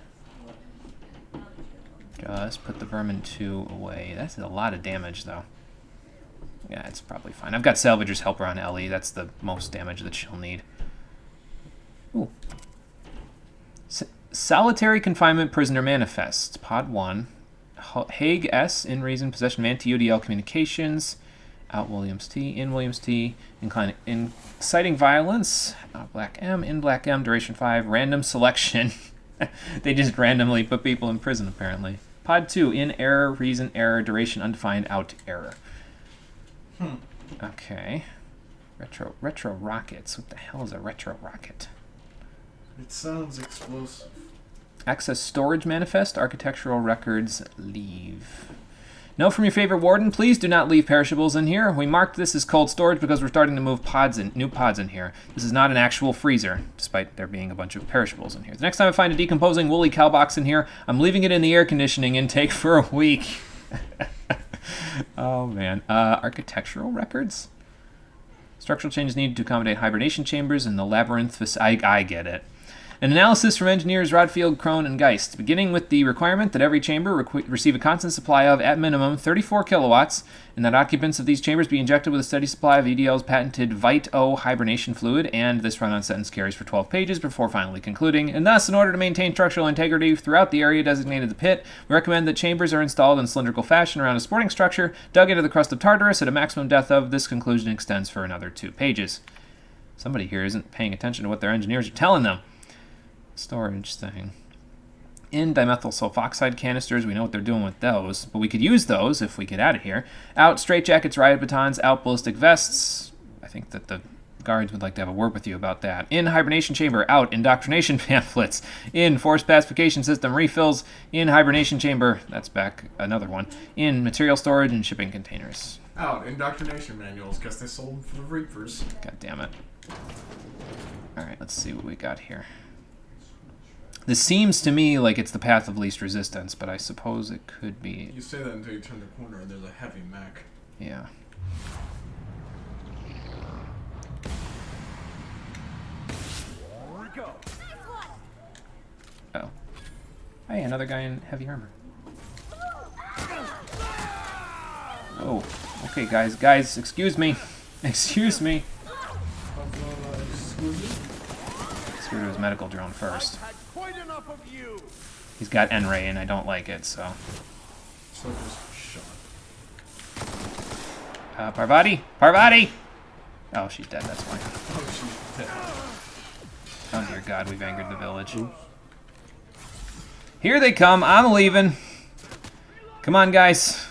Speaker 1: just put the Vermin 2 away. That's a lot of damage, though. Yeah, it's probably fine. I've got Salvager's Helper on Ellie. That's the most damage that she'll need. Ooh. Solitary Confinement Prisoner Manifest. Pod 1. Hague S. In reason. Possession of anti-UDL communications. Out Williams T. In Williams T. Inciting violence. Out Black M. In Black M. Duration 5. Random selection. They just randomly put people in prison, apparently. Pod 2. In error. Reason error. Duration undefined. Out error. Okay. Retro rockets. What the hell is a retro rocket?
Speaker 2: It sounds explosive.
Speaker 1: Access storage manifest. Architectural records. Leave. Note from your favorite warden, please do not leave perishables in here. We marked this as cold storage because we're starting to move new pods in here. This is not an actual freezer, despite there being a bunch of perishables in here. The next time I find a decomposing woolly cow box in here, I'm leaving it in the air conditioning intake for a week. Oh man. Architectural records? Structural changes needed to accommodate hibernation chambers in the labyrinth. I get it. An analysis from engineers Rodfield, Krohn, and Geist, beginning with the requirement that every chamber receive a constant supply of, at minimum, 34 kilowatts, and that occupants of these chambers be injected with a steady supply of EDL's patented Vite-O hibernation fluid, and this run-on sentence carries for 12 pages before finally concluding. And thus, in order to maintain structural integrity throughout the area designated the pit, we recommend that chambers are installed in cylindrical fashion around a supporting structure, dug into the crust of Tartarus at a maximum depth of. This conclusion extends for another 2 pages. Somebody here isn't paying attention to what their engineers are telling them. Storage thing. In dimethyl sulfoxide canisters, we know what they're doing with those, but we could use those if we get out of here. Out straitjackets, riot batons, out ballistic vests. I think that the guards would like to have a word with you about that. In hibernation chamber, out indoctrination pamphlets. In force pacification system refills. In hibernation chamber, that's back another one. In material storage and shipping containers.
Speaker 2: Out indoctrination manuals. Guess they sold them for the Reapers.
Speaker 1: God damn it. Alright, let's see what we got here. This seems to me like it's the path of least resistance, but I suppose it could be.
Speaker 2: You say that until you turn the corner and there's a heavy mech.
Speaker 1: Yeah. Oh. Hey, another guy in heavy armor. Oh. Okay, guys, excuse me. Excuse me. Let's go to his medical drone first. He's got N-ray and I don't like it, so. Parvati? Parvati! Oh, she's dead, that's fine.
Speaker 2: Oh, she's dead.
Speaker 1: Oh dear God, we've angered the village. Here they come, I'm leaving. Come on, guys.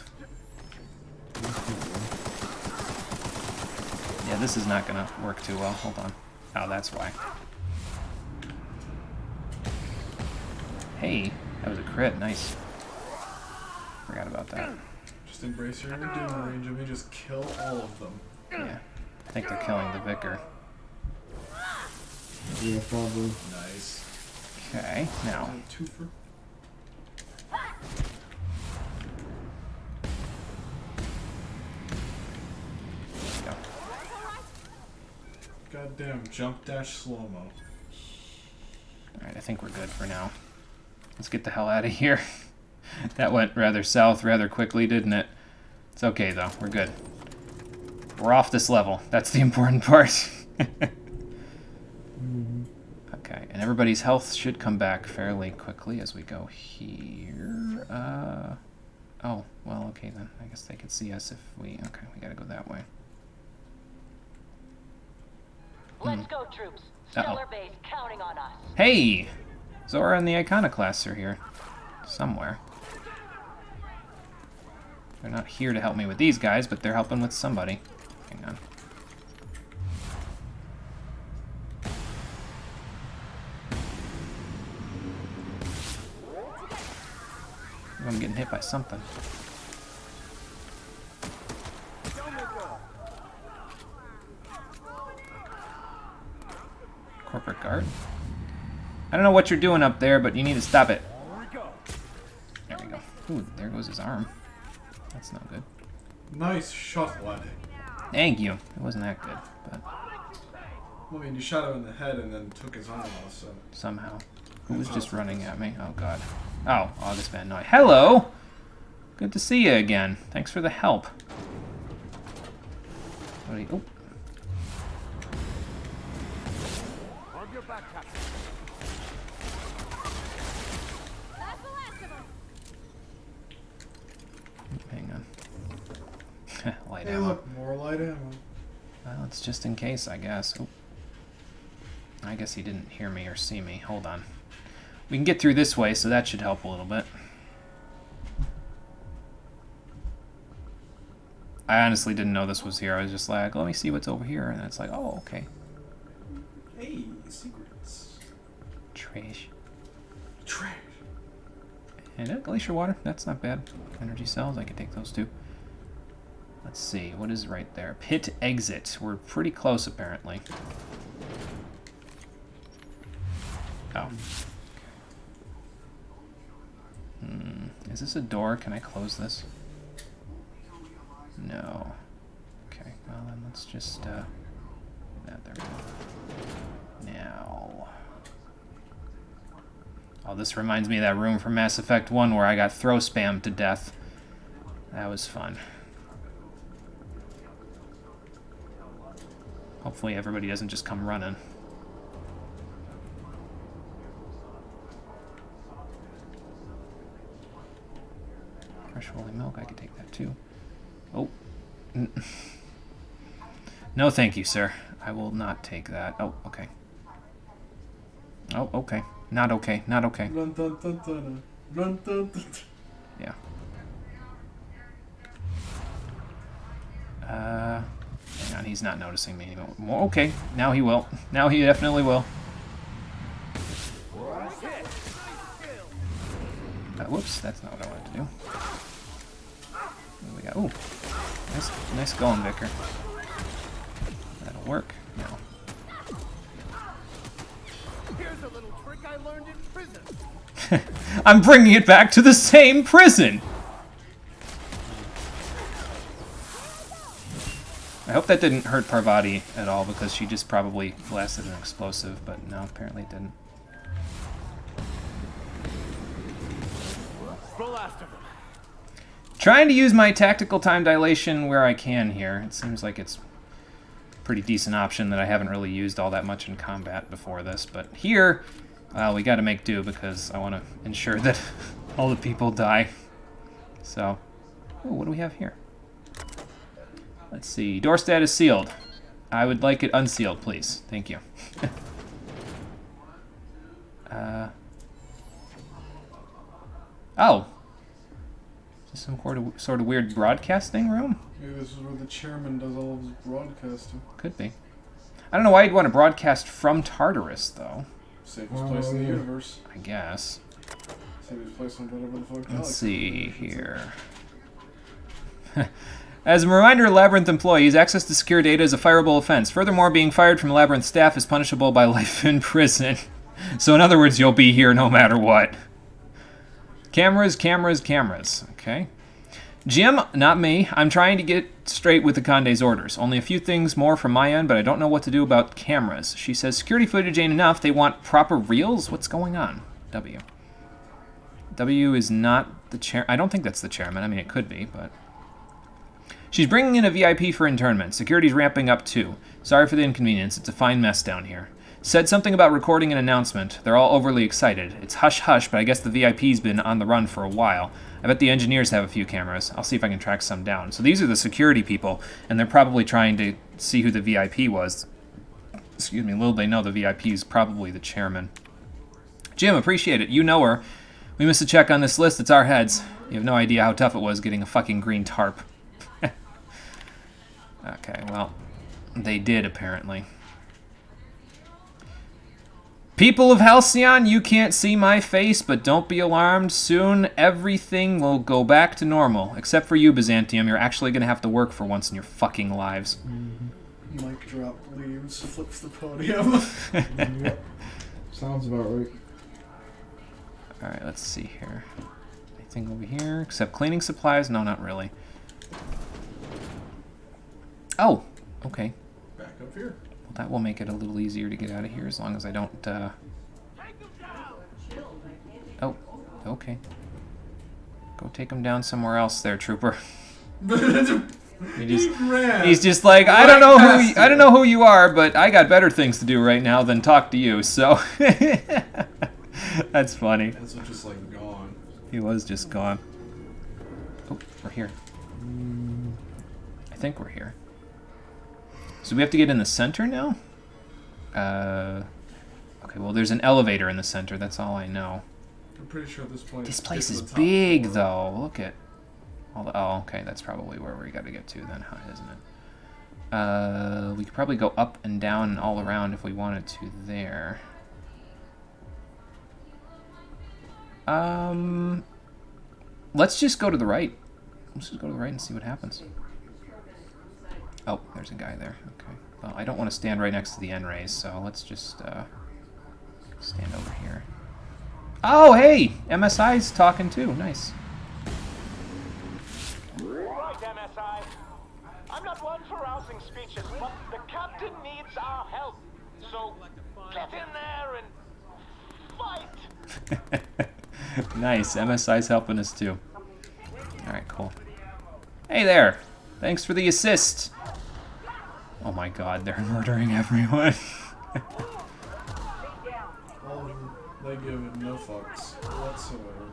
Speaker 1: Yeah, this is not gonna work too well, hold on. Oh, that's why. Hey, that was a crit, nice. Forgot about that.
Speaker 2: Just embrace your doom range and we just kill all of them.
Speaker 1: Yeah, I think they're killing the vicar.
Speaker 14: Yeah, probably.
Speaker 2: Nice.
Speaker 1: Okay, now.
Speaker 2: Twofer.
Speaker 1: Go.
Speaker 2: Goddamn jump dash slow-mo.
Speaker 1: Alright, I think we're good for now. Let's get the hell out of here. That went rather south rather quickly, didn't it? It's okay, though. We're good. We're off this level. That's the important part. Okay, and everybody's health should come back fairly quickly as we go here. Oh, well, okay then. I guess they could see us if we... Okay, we gotta go that way.
Speaker 15: Let's go, troops. Stellar base counting on us.
Speaker 1: Hey! Zora and the Iconoclasts are here. Somewhere. They're not here to help me with these guys, but they're helping with somebody. Hang on. I'm getting hit by something. Corporate guard? I don't know what you're doing up there, but you need to stop it. There we go. Ooh, there goes his arm. That's not good.
Speaker 2: Nice shot, lad.
Speaker 1: Thank you. It wasn't that good, but...
Speaker 2: I mean, you shot him in the head and then took his arm off, so...
Speaker 1: Somehow. Who was just running at me? Oh, God. Oh, August Van Noy. Hello! Good to see you again. Thanks for the help. What do you... Oh. Hang on. Light
Speaker 2: hey,
Speaker 1: ammo.
Speaker 2: look, more light ammo.
Speaker 1: Well, it's just in case, I guess. Oh. I guess he didn't hear me or see me. Hold on. We can get through this way, so that should help a little bit. I honestly didn't know this was here. I was just like, let me see what's over here. And it's like, oh, okay.
Speaker 2: Hey, secrets.
Speaker 1: Trash.
Speaker 2: Trash.
Speaker 1: And glacier water. That's not bad. Energy cells. I can take those too. Let's see. What is right there? Pit exit. We're pretty close, apparently. Oh. Is this a door? Can I close this? No. Okay, well then let's just, there we go. Now. Oh, this reminds me of that room from Mass Effect 1 where I got throw spammed to death. That was fun. Hopefully everybody doesn't just come running. Fresh holy milk, I could take that too. Oh. No, thank you, sir. I will not take that. Oh, okay. Oh, okay. Not okay. Not okay. Yeah. Hang on, he's not noticing me anymore. Okay, now he will. Now he definitely will. Whoops, that's not what I wanted to do. What do we got? Ooh, nice going, Vicar. That'll work. No.
Speaker 6: Here's a little trick I learned in prison.
Speaker 1: I'm bringing it back to the same prison. I hope that didn't hurt Parvati at all, because she just probably blasted an explosive, but no, apparently it didn't. Trying to use my tactical time dilation where I can here. It seems like it's a pretty decent option that I haven't really used all that much in combat before this, but here, we gotta make do because I want to ensure that all the people die. So, ooh, what do we have here? Let's see. Door status sealed. I would like it unsealed, please. Thank you. Oh. Is this some sort of weird broadcasting room?
Speaker 2: Maybe this is where the chairman does all of his broadcasting.
Speaker 1: Could be. I don't know why you'd want to broadcast from Tartarus, though.
Speaker 2: Safest place in the universe.
Speaker 1: I guess.
Speaker 2: Safest place on whatever the fuck.
Speaker 1: Let's see here. As a reminder, Labyrinth employees, access to secure data is a fireable offense. Furthermore, being fired from Labyrinth staff is punishable by life in prison. So in other words, you'll be here no matter what. Cameras, cameras, cameras. Okay. Jim, not me. I'm trying to get straight with the Conde's orders. Only a few things more from my end, but I don't know what to do about cameras. She says security footage ain't enough. They want proper reels? What's going on? W. W is not the chair. I don't think that's the chairman. I mean, it could be, but... She's bringing in a VIP for internment. Security's ramping up too. Sorry for the inconvenience. It's a fine mess down here. Said something about recording an announcement. They're all overly excited. It's hush-hush, but I guess the VIP's been on the run for a while. I bet the engineers have a few cameras. I'll see if I can track some down. So these are the security people, and they're probably trying to see who the VIP was. Excuse me, little they know the VIP is probably the chairman. Jim, appreciate it. You know her. We missed a check on this list. It's our heads. You have no idea how tough it was getting a fucking green tarp. Okay, well, they did, apparently. People of Halcyon, you can't see my face, but don't be alarmed. Soon, everything will go back to normal. Except for you, Byzantium. You're actually going to have to work for once in your fucking lives.
Speaker 2: Mm-hmm. Mic drop leaves, flips the podium.
Speaker 14: Yep. Sounds about right.
Speaker 1: Alright, let's see here. Anything over here? Except cleaning supplies? No, not really. Oh, okay.
Speaker 2: Back up here.
Speaker 1: Well, that will make it a little easier to get out of here as long as I don't, Oh, okay. Go take him down somewhere else there, trooper. He's just like, I don't know who you are, but I got better things to do right now than talk to you, so... That's funny.
Speaker 2: That's just like gone.
Speaker 1: He was just gone. Oh, we're here. I think we're here. So we have to get in the center now? Okay, well, there's an elevator in the center. That's all I know.
Speaker 2: I'm pretty sure this
Speaker 1: place is big, though. Look at all the... Oh, okay, that's probably where we got to get to then, huh, isn't it? We could probably go up and down and all around if we wanted to there. Let's just go to the right. Let's just go to the right and see what happens. Oh, there's a guy there. Okay. Well, I don't want to stand right next to the N-rays, so let's just stand over here. Oh, hey! MSI's talking too. Nice.
Speaker 16: Right, MSI. I'm not one for rousing speeches, but the captain needs our help. So get in there and
Speaker 1: Nice. MSI's helping us too. Alright, cool. Hey there! Thanks for the assist! Oh my god, they're murdering everyone.
Speaker 2: They give it no fucks whatsoever.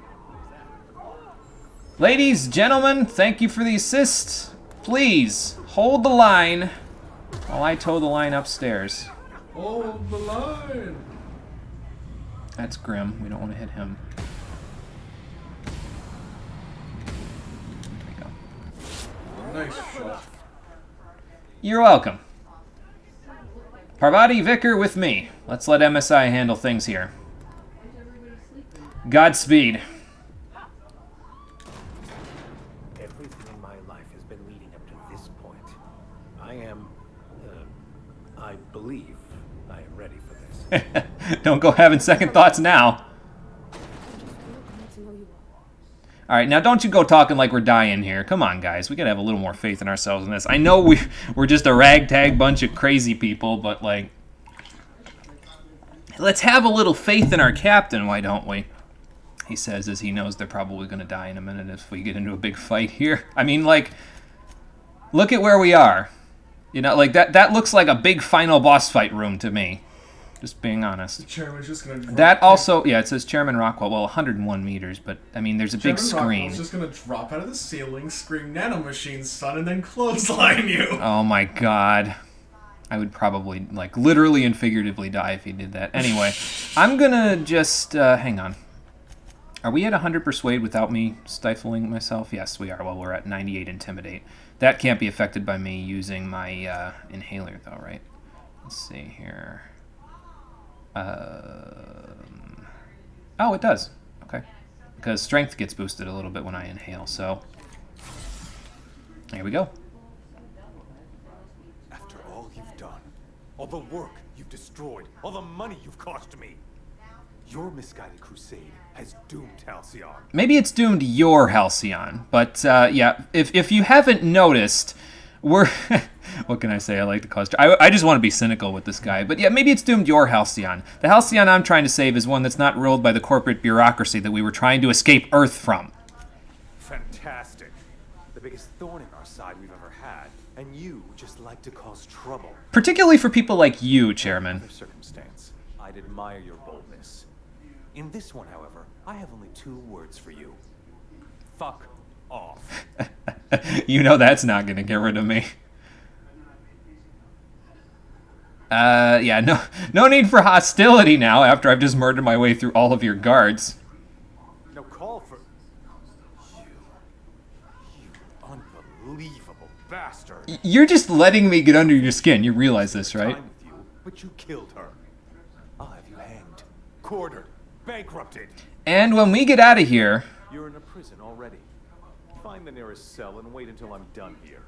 Speaker 1: Ladies, gentlemen, thank you for the assist. Please, hold the line while I tow the line upstairs.
Speaker 2: Hold the line!
Speaker 1: That's Grim. We don't want to hit him. There we go.
Speaker 2: Nice shot.
Speaker 1: You're welcome. Parvati Vicar with me. Let's let MSI handle things here. Godspeed.
Speaker 11: Everything in my life has been leading up to this point. I believe I am ready for this.
Speaker 1: Don't go having second thoughts now. Alright, now don't you go talking like we're dying here. Come on, guys. We gotta have a little more faith in ourselves in this. I know we're just a ragtag bunch of crazy people, but, like, let's have a little faith in our captain, why don't we? He says as he knows they're probably gonna die in a minute if we get into a big fight here. I mean, like, look at where we are. You know, like, that looks like a big final boss fight room to me. Just being honest.
Speaker 2: The chairman's just gonna drop.
Speaker 1: That also, yeah, it says Chairman Rockwell. Well, 101 meters, but I mean, there's a big screen.
Speaker 2: Rockwell's just gonna drop out of the ceiling, scream "nanomachine, son," and then clothesline you.
Speaker 1: Oh my god. I would probably, like, literally and figuratively die if he did that. Anyway, I'm gonna just, hang on. Are we at 100 Persuade without me stifling myself? Yes, we are. Well, we're at 98 Intimidate. That can't be affected by me using my inhaler, though, right? Let's see here. Oh, it does. Okay. Because strength gets boosted a little bit when I inhale, so... There we go.
Speaker 10: After all you've done, all the work you've destroyed, all the money you've cost me, your misguided crusade has doomed Halcyon.
Speaker 1: Maybe it's doomed your Halcyon, but yeah, if you haven't noticed, we're... What can I say? I like to cause... I just want to be cynical with this guy. But yeah, maybe it's doomed your Halcyon. The Halcyon I'm trying to save is one that's not ruled by the corporate bureaucracy that we were trying to escape Earth from.
Speaker 10: Fantastic. The biggest thorn in our side we've ever had. And you just like to cause trouble.
Speaker 1: Particularly for people like you, Chairman.
Speaker 10: In other circumstance, I'd admire your boldness. In this one, however, I have only 2 words for you. Fuck off.
Speaker 1: You know that's not going to get rid of me. Yeah, no need for hostility now after I've just murdered my way through all of your guards.
Speaker 10: No call for... You unbelievable bastard.
Speaker 1: You're just letting me get under your skin. You realize this, right?
Speaker 10: Time with you, but you killed her. I'll have you hanged, quartered, bankrupted.
Speaker 1: And when we get out of here...
Speaker 10: You're in a prison already. Find the nearest cell and wait until I'm done here.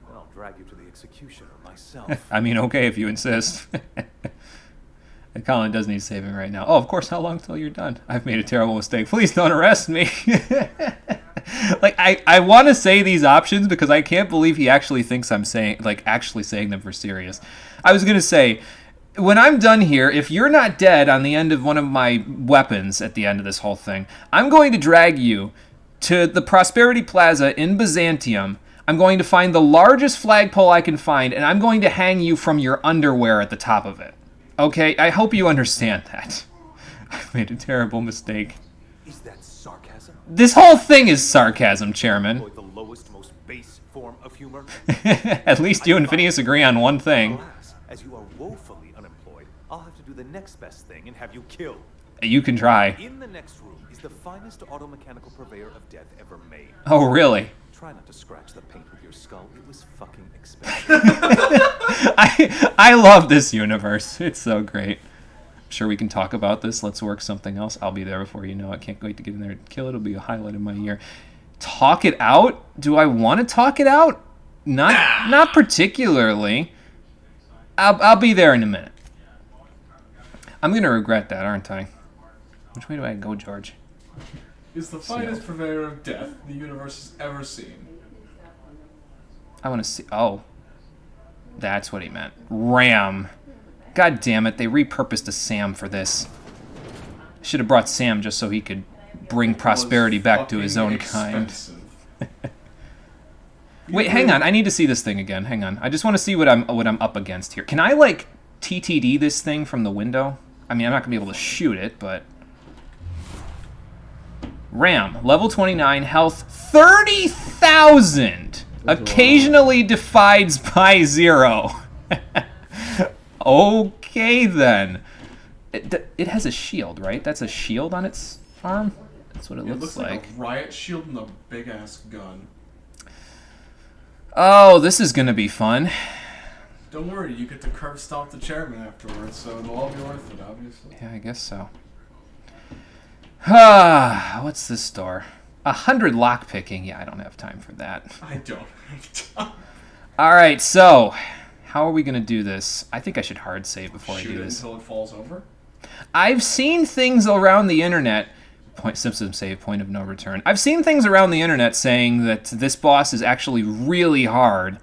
Speaker 10: Then I'll drag you to the executioner myself.
Speaker 1: I mean, okay, if you insist. Colin does need saving right now. Oh, of course, how long till you're done? I've made a terrible mistake. Please don't arrest me. Like, I want to say these options because I can't believe he actually thinks I'm saying, like, actually saying them for serious. I was going to say, when I'm done here, if you're not dead on the end of one of my weapons at the end of this whole thing, I'm going to drag you to the Prosperity Plaza in Byzantium. I'm going to find the largest flagpole I can find, and I'm going to hang you from your underwear at the top of it. Okay? I hope you understand that. I've made a terrible mistake.
Speaker 10: Is that sarcasm?
Speaker 1: This whole thing is sarcasm, Chairman.
Speaker 10: The lowest, most base form of humor?
Speaker 1: At least you and Phineas agree on one thing.
Speaker 10: Alas, as you are woefully unemployed, I'll have to do the next best thing and have you killed.
Speaker 1: You can try.
Speaker 10: In the next room is the finest automechanical purveyor of death ever made.
Speaker 1: Oh, really?
Speaker 10: Try not to scratch the paint with your skull. It was fucking expensive.
Speaker 1: I love this universe. It's so great. I'm sure we can talk about this. Let's work something else. I'll be there before you know it. Can't wait to get in there and kill it. It'll be a highlight of my year. Talk it out? Do I want to talk it out? Not particularly. I'll be there in a minute. I'm going to regret that, aren't I? Which way do I go, George?
Speaker 2: Is the finest purveyor of death the universe has ever seen.
Speaker 1: I want to see... Oh. That's what he meant. Ram. God damn it, they repurposed a Sam for this. Should have brought Sam just so he could bring prosperity back to his own kind. Wait, hang on. I need to see this thing again. Hang on. I just want to see what I'm up against here. Can I like TTD this thing from the window? I mean, I'm not gonna be able to shoot it, but RAM level 29, health 30,000. Occasionally divides by 0. Okay then. It has a shield, right? That's a shield on its arm. That's what it looks like.
Speaker 2: A riot shield and a big ass gun.
Speaker 1: Oh, this is gonna be fun.
Speaker 2: Don't worry, you get to curb stomp the chairman afterwards, so it'll all be worth it, obviously.
Speaker 1: Yeah, I guess so. What's this door? 100 lockpicking. Yeah, I don't have time for that.
Speaker 2: I don't have time.
Speaker 1: Alright, so how are we gonna do this? I think I should hard save before I do this.
Speaker 2: Shoot it until it falls over?
Speaker 1: I've seen things around the internet. System save, point of no return. I've seen things around the internet saying that this boss is actually really hard,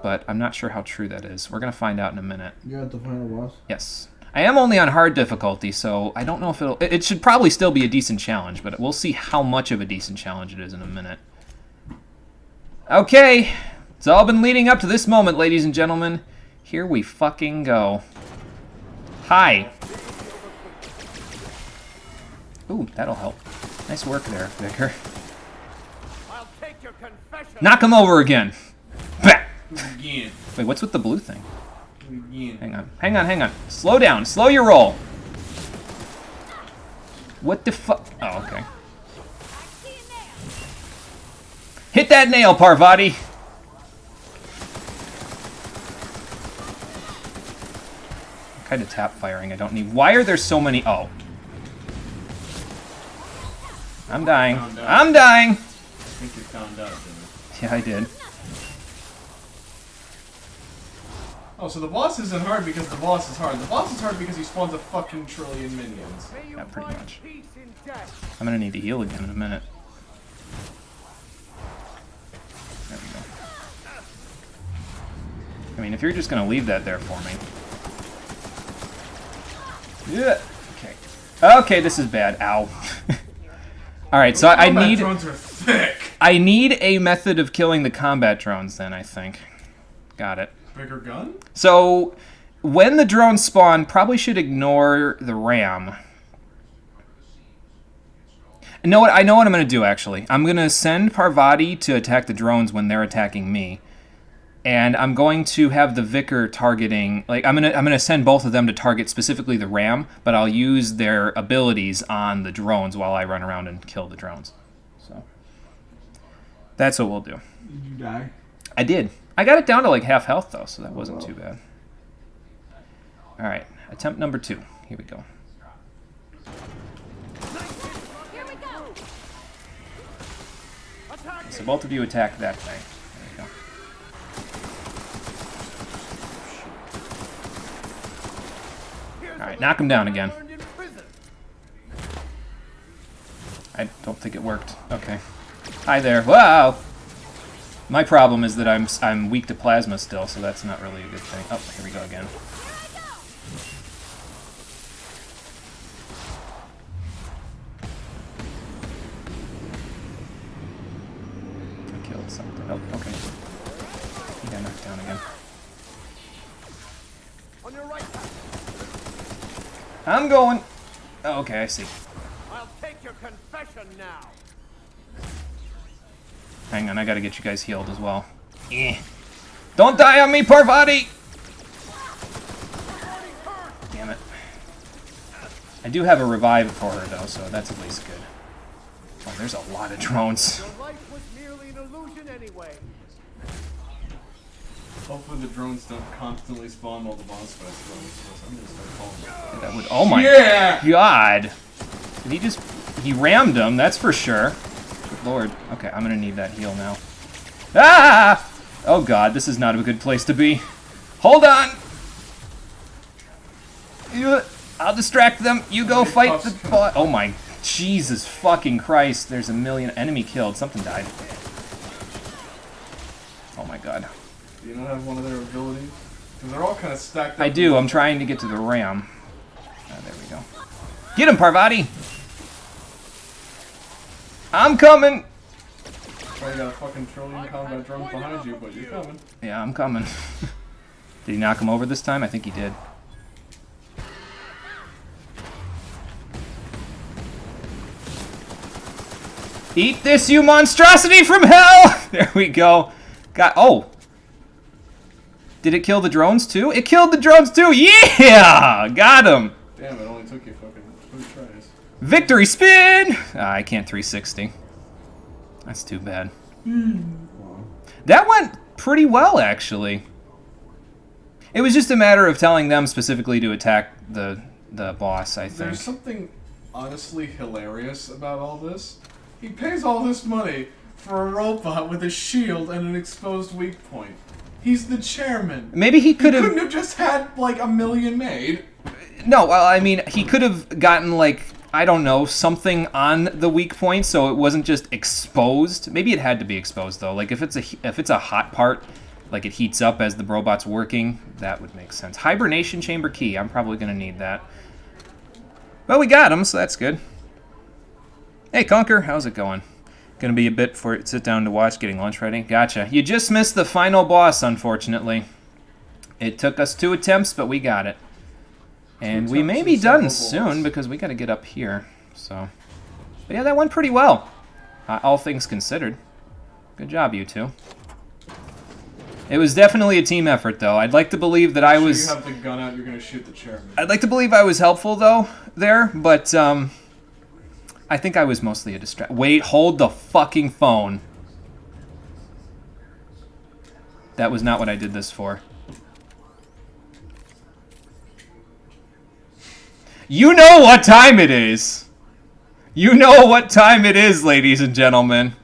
Speaker 1: but I'm not sure how true that is. We're gonna find out in a minute.
Speaker 14: You got the final boss?
Speaker 1: Yes. I am only on hard difficulty, so I don't know if it'll... It should probably still be a decent challenge, but we'll see how much of a decent challenge it is in a minute. Okay. It's all been leading up to this moment, ladies and gentlemen. Here we fucking go. Hi. Ooh, that'll help. Nice work there, Vicar.
Speaker 8: I'll take your confession.
Speaker 1: Knock him over again. Bah!
Speaker 2: Again.
Speaker 1: Wait, what's with the blue thing?
Speaker 2: Again.
Speaker 1: Hang on. Slow down. Slow your roll. What the fuck? Oh, okay. Hit that nail, Parvati. What kind of tap firing I don't need. Why are there so many? Oh. I'm dying. I'm dying.
Speaker 2: I think you found out, didn't you?
Speaker 1: Yeah, I did.
Speaker 2: Oh, so the boss isn't hard because the boss is hard. The boss is hard because he spawns a fucking trillion minions.
Speaker 1: Yeah, pretty much. I'm gonna need to heal again in a minute. There we go. I mean, if you're just gonna leave that there for me. Yeah. Okay. Okay, this is bad. Ow. Alright, so I need...
Speaker 2: drones are thick.
Speaker 1: I need a method of killing the combat drones then, I think. Got it.
Speaker 2: Bigger gun?
Speaker 1: So, when the drones spawn, probably should ignore the ram. You know what? I know what I'm going to do, actually. I'm going to send Parvati to attack the drones when they're attacking me. And I'm going to have the Vicar targeting... Like, I'm gonna send both of them to target specifically the ram, but I'll use their abilities on the drones while I run around and kill the drones. So, that's what we'll do.
Speaker 14: Did you die?
Speaker 1: I did. I got it down to like half health, though, so that wasn't too bad. Alright, attempt number 2. Here we go. So both of you attack that thing. There we go. Alright, knock him down again. I don't think it worked. Okay. Hi there. Wow! My problem is that I'm weak to plasma still, so that's not really a good thing. Oh, here we go again. I killed something. Oh, okay. He got knocked down again.
Speaker 8: On your right.
Speaker 1: I'm going. Oh, okay, I see.
Speaker 8: I'll take your confession now.
Speaker 1: Hang on, I gotta get you guys healed as well. Eh. Don't die on me, Parvati! Damn it. I do have a revive for her, though, so that's at least good. Oh, there's a lot of drones.
Speaker 8: Your life was merely an illusion anyway.
Speaker 2: Hopefully the drones don't constantly spawn while the boss fights drones. I'm gonna start calling them.
Speaker 1: That would, oh my god! Did he just... He rammed him, that's for sure. Good lord. Okay, I'm gonna need that heal now. Ah! Oh god, this is not a good place to be. Hold on! I'll distract them. You go fight the boss. Oh my... Jesus fucking Christ. There's a million... Enemy killed. Something died. Oh my god.
Speaker 2: Do you not have one of their abilities? Because they're all kind of stacked up.
Speaker 1: I do. I'm trying to get to the ram. Oh, there we go. Get him, Parvati! I'm coming!
Speaker 2: Probably got a fucking trillion combat drones behind you, but you're coming.
Speaker 1: Yeah, I'm coming. Did he knock him over this time? I think he did. Eat this, you monstrosity from hell! There we go. Oh! Did it kill the drones too? It killed the drones too! Yeah! Got him!
Speaker 2: Damn, it only took you fucking 2 tries.
Speaker 1: Victory spin! I can't 360. That's too bad. That went pretty well, actually. It was just a matter of telling them specifically to attack the boss, I think.
Speaker 2: There's something honestly hilarious about all this. He pays all this money for a robot with a shield and an exposed weak point. He's the chairman.
Speaker 1: Maybe he could have...
Speaker 2: couldn't have just had, like, 1 million made.
Speaker 1: No, well, I mean, he could have gotten, like, I don't know, something on the weak point so it wasn't just exposed. Maybe it had to be exposed, though. Like, if it's a hot part, like it heats up as the robot's working, that would make sense. Hibernation chamber key. I'm probably going to need that. Well, we got him, so that's good. Hey, Conker, how's it going? Gonna be a bit before it sit down to watch, getting lunch ready. Gotcha. You just missed the final boss, unfortunately. It took us 2 attempts, but we got it. And we may be done soon, because we gotta get up here. So, but yeah, that went pretty well. All things considered. Good job, you two. It was definitely a team effort, though. I'd like to believe that I was...
Speaker 2: You have the gun out, you're gonna shoot the chairman.
Speaker 1: I'd like to believe I was helpful, though, there, but, I think I was mostly a distraction. Wait, hold the fucking phone. That was not what I did this for. You know what time it is! You know what time it is, ladies and gentlemen.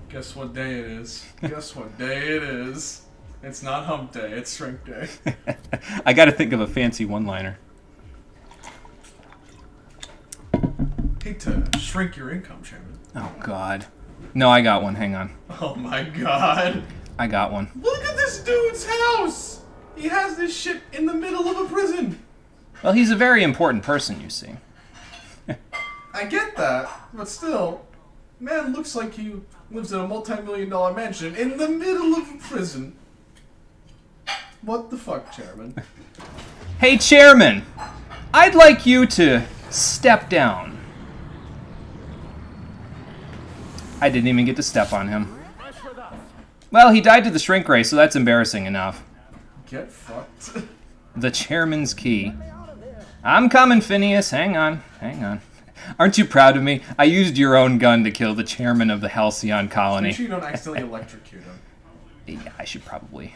Speaker 2: Guess what day it is? Guess what day it is? It's not hump day, it's shrink day.
Speaker 1: I gotta think of a fancy one-liner.
Speaker 2: Hate to shrink your income, Chairman.
Speaker 1: Oh, God. No, I got one. Hang on.
Speaker 2: Oh, my God.
Speaker 1: I got one.
Speaker 2: Look at this dude's house! He has this shit in the middle of a prison.
Speaker 1: Well, he's a very important person, you see.
Speaker 2: I get that, but still, man looks like he lives in a multi-million-dollar mansion in the middle of a prison. What the fuck, Chairman?
Speaker 1: Hey, Chairman! I'd like you to step down. I didn't even get to step on him. Well, he died to the shrink ray, so that's embarrassing enough.
Speaker 2: Get fucked.
Speaker 1: The chairman's key. I'm coming, Phineas. Hang on. Hang on. Aren't you proud of me? I used your own gun to kill the chairman of the Halcyon colony.
Speaker 2: Make sure you don't accidentally electrocute him.
Speaker 1: Yeah, I should probably...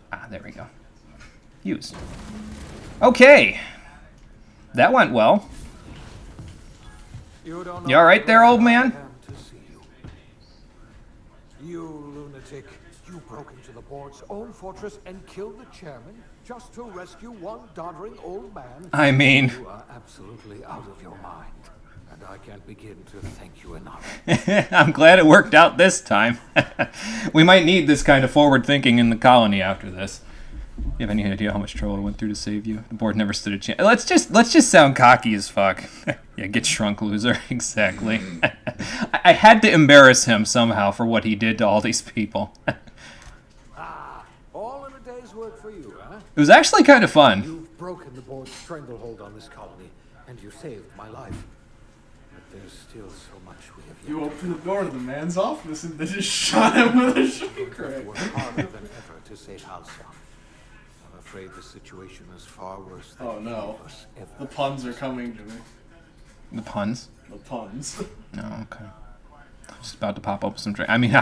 Speaker 1: Ah, there we go. Use. Okay. That went well. You alright there, old man?
Speaker 8: You lunatic. You broke into the board's own fortress and killed the chairman just to rescue one doddering old man.
Speaker 1: I mean...
Speaker 8: You are absolutely out of your mind. And I can't begin to thank you enough.
Speaker 1: I'm glad it worked out this time. We might need this kind of forward thinking in the colony after this. You have any idea how much trouble I went through to save you? The board never stood a chance. Let's just sound cocky as fuck. Yeah, get shrunk, loser. Exactly. I had to embarrass him somehow for what he did to all these people.
Speaker 8: All in a day's work for you, huh?
Speaker 1: It was actually kind of fun.
Speaker 8: You've broken the board's stranglehold on this colony, and you saved my life. But there's still so much we have yet.
Speaker 2: You opened the door to the man's office and they just shot him with a shrink ray.
Speaker 8: Work harder than ever to save Halcyon. I'm afraid the situation is far worse than
Speaker 2: Oh no.
Speaker 8: ever.
Speaker 2: The puns are coming, Jimmy.
Speaker 1: The puns?
Speaker 2: The puns.
Speaker 1: Oh, okay. Just about to pop up some drink. I mean,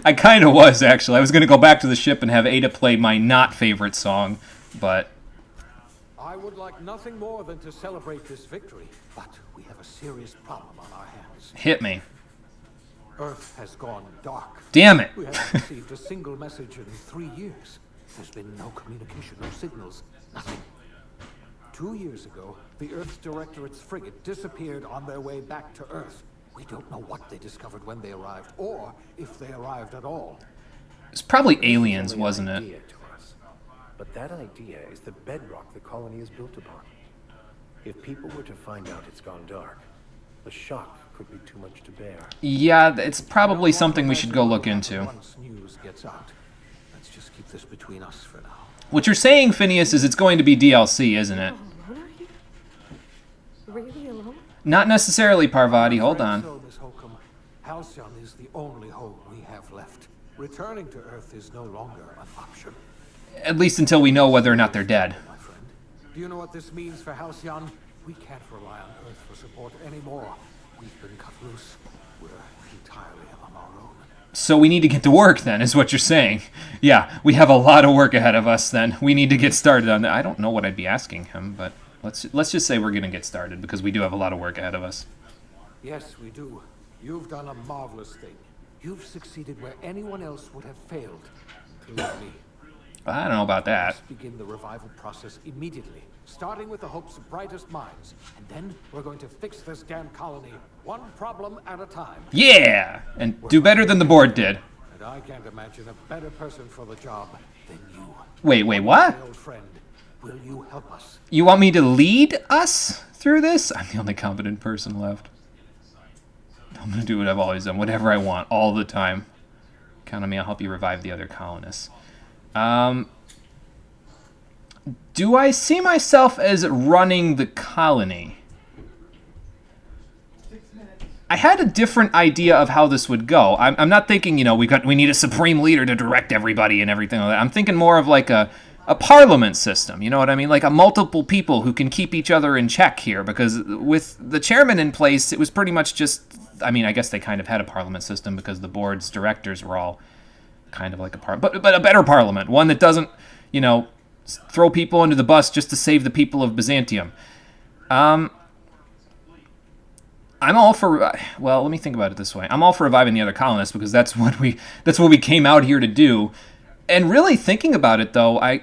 Speaker 1: I kind of was, actually. I was going to go back to the ship and have Ada play my not-favorite song, but...
Speaker 8: I would like nothing more than to celebrate this victory, but we have a serious problem on our hands.
Speaker 1: Hit me.
Speaker 8: Earth has gone dark.
Speaker 1: Damn it.
Speaker 8: We haven't received a single message in 3 years. There's been no communication, no signals, nothing. 2 years ago, the Earth's Directorate's frigate disappeared on their way back to Earth. We don't know what they discovered when they arrived, or if they arrived at all.
Speaker 1: It's probably aliens, wasn't it?
Speaker 11: But that idea is the bedrock the colony is built upon. If people were to find out it's gone dark, the shock could be too much to bear.
Speaker 1: Yeah, it's probably something we should go look into.
Speaker 8: Once news gets out, let's just keep this between us for now.
Speaker 1: What you're saying, Phineas, is it's going to be DLC, isn't it?
Speaker 4: Really alone?
Speaker 1: Not necessarily, Parvati. Hold on.
Speaker 8: So, Miss Holcomb, Halcyon is the only home we have left. Returning to Earth is no longer an option.
Speaker 1: At least until we know whether or not they're dead.
Speaker 8: My friend, do you know what this means for Halcyon? We can't rely on Earth for support anymore. We've been cut loose. We're entirely on our own.
Speaker 1: So we need to get to work then, is what you're saying. Yeah, we have a lot of work ahead of us then. We need to get started on that. I don't know what I'd be asking him, but let's just say we're going to get started because we do have a lot of work ahead of us.
Speaker 8: Yes, we do. You've done a marvelous thing. You've succeeded where anyone else would have failed, including me.
Speaker 1: I don't know about that.
Speaker 8: Let's begin the revival process immediately, starting with the Hope's brightest minds. And then we're going to fix this damn colony, one problem at a time.
Speaker 1: Yeah! And do better than the board did.
Speaker 8: And I can't imagine a better person for the job than you.
Speaker 1: Wait, what?
Speaker 8: My old friend, will you help us?
Speaker 1: You want me to lead us through this? I'm the only competent person left. I'm going to do what I've always done, whatever I want, all the time. Count on me, I'll help you revive the other colonists. Do I see myself as running the colony? I had a different idea of how this would go. I'm not thinking, we need a supreme leader to direct everybody and everything like that. I'm thinking more of like a parliament system, you know what I mean? Like a multiple people who can keep each other in check here, because with the chairman in place, it was pretty much just, I guess they kind of had a parliament system because the board's directors were all kind of like a parliament, but a better parliament, one that doesn't, throw people under the bus just to save the people of Byzantium. I'm all for, well, let me think about it this way. I'm all for reviving the other colonists because that's what we came out here to do. And really thinking about it though, I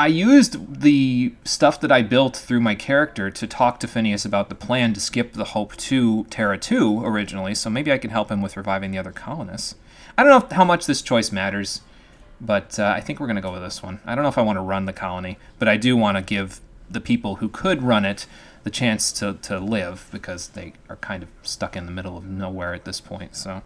Speaker 1: used the stuff that I built through my character to talk to Phineas about the plan to skip the Hope to Terra 2 originally, so maybe I can help him with reviving the other colonists. I don't know how much this choice matters, but I think we're going to go with this one. I don't know if I want to run the colony, but I do want to give the people who could run it the chance to live, because they are kind of stuck in the middle of nowhere at this point, so.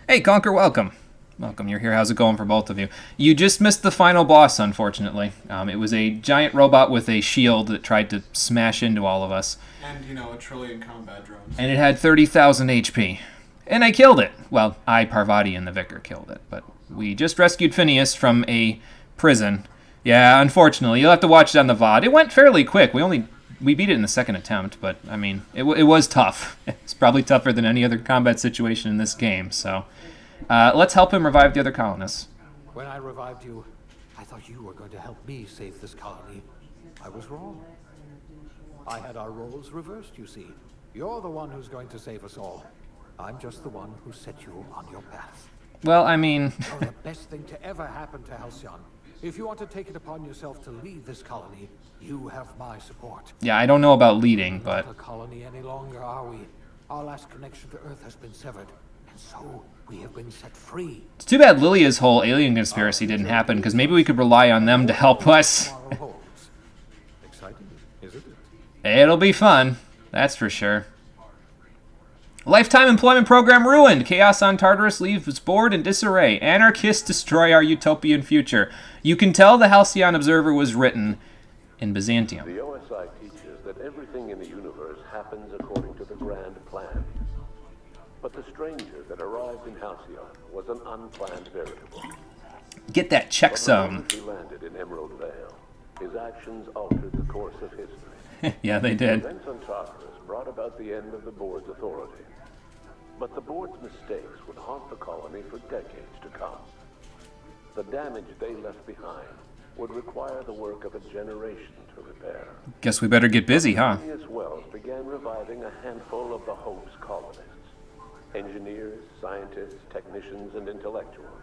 Speaker 1: Hey, Conker, welcome. Welcome, you're here. How's it going for both of you? You just missed the final boss, unfortunately. It was a giant robot with a shield that tried to smash into all of us.
Speaker 2: And, a trillion combat drones.
Speaker 1: And it had 30,000 HP. And I killed it. Well, I, Parvati, and the Vicar killed it. But we just rescued Phineas from a prison. Yeah, unfortunately. You'll have to watch it on the VOD. It went fairly quick. We beat it in the second attempt, but, it was tough. It's probably tougher than any other combat situation in this game, so. Let's help him revive the other colonists.
Speaker 8: When I revived you, I thought you were going to help me save this colony. I was wrong. I had our roles reversed, you see. You're the one who's going to save us all. I'm just the one who set you on your path.
Speaker 1: Well,
Speaker 8: You're the best thing to ever happen to Halcyon. If you want to take it upon yourself to lead this colony, you have my support.
Speaker 1: Yeah, I don't know about leading, but...
Speaker 8: We're not a colony any longer, are we? Our last connection to Earth has been severed, and so we have been set free.
Speaker 1: It's too bad Lilia's whole alien conspiracy didn't happen, because maybe we could rely on them to help us.
Speaker 8: Exciting, isn't it?
Speaker 1: It'll be fun, that's for sure. Lifetime employment program ruined. Chaos on Tartarus leaves board in disarray. Anarchists destroy our utopian future. You can tell the Halcyon Observer was written in Byzantium.
Speaker 17: The OSI teaches that everything in the universe happens according to the grand plan. But the stranger that arrived in Halcyon was an unplanned variable.
Speaker 1: Get that checksum.
Speaker 17: He landed in Emerald Vale. His actions altered the course of history.
Speaker 1: Yeah, they did.
Speaker 17: Events on Tartarus brought about the end of the board's authority. But the board's mistakes would haunt the colony for decades to come. The damage they left behind would require the work of a generation to repair.
Speaker 1: Guess we better get busy, huh?
Speaker 17: Phineas Wells began reviving a handful of the Hope's colonists. Engineers, scientists, technicians, and intellectuals.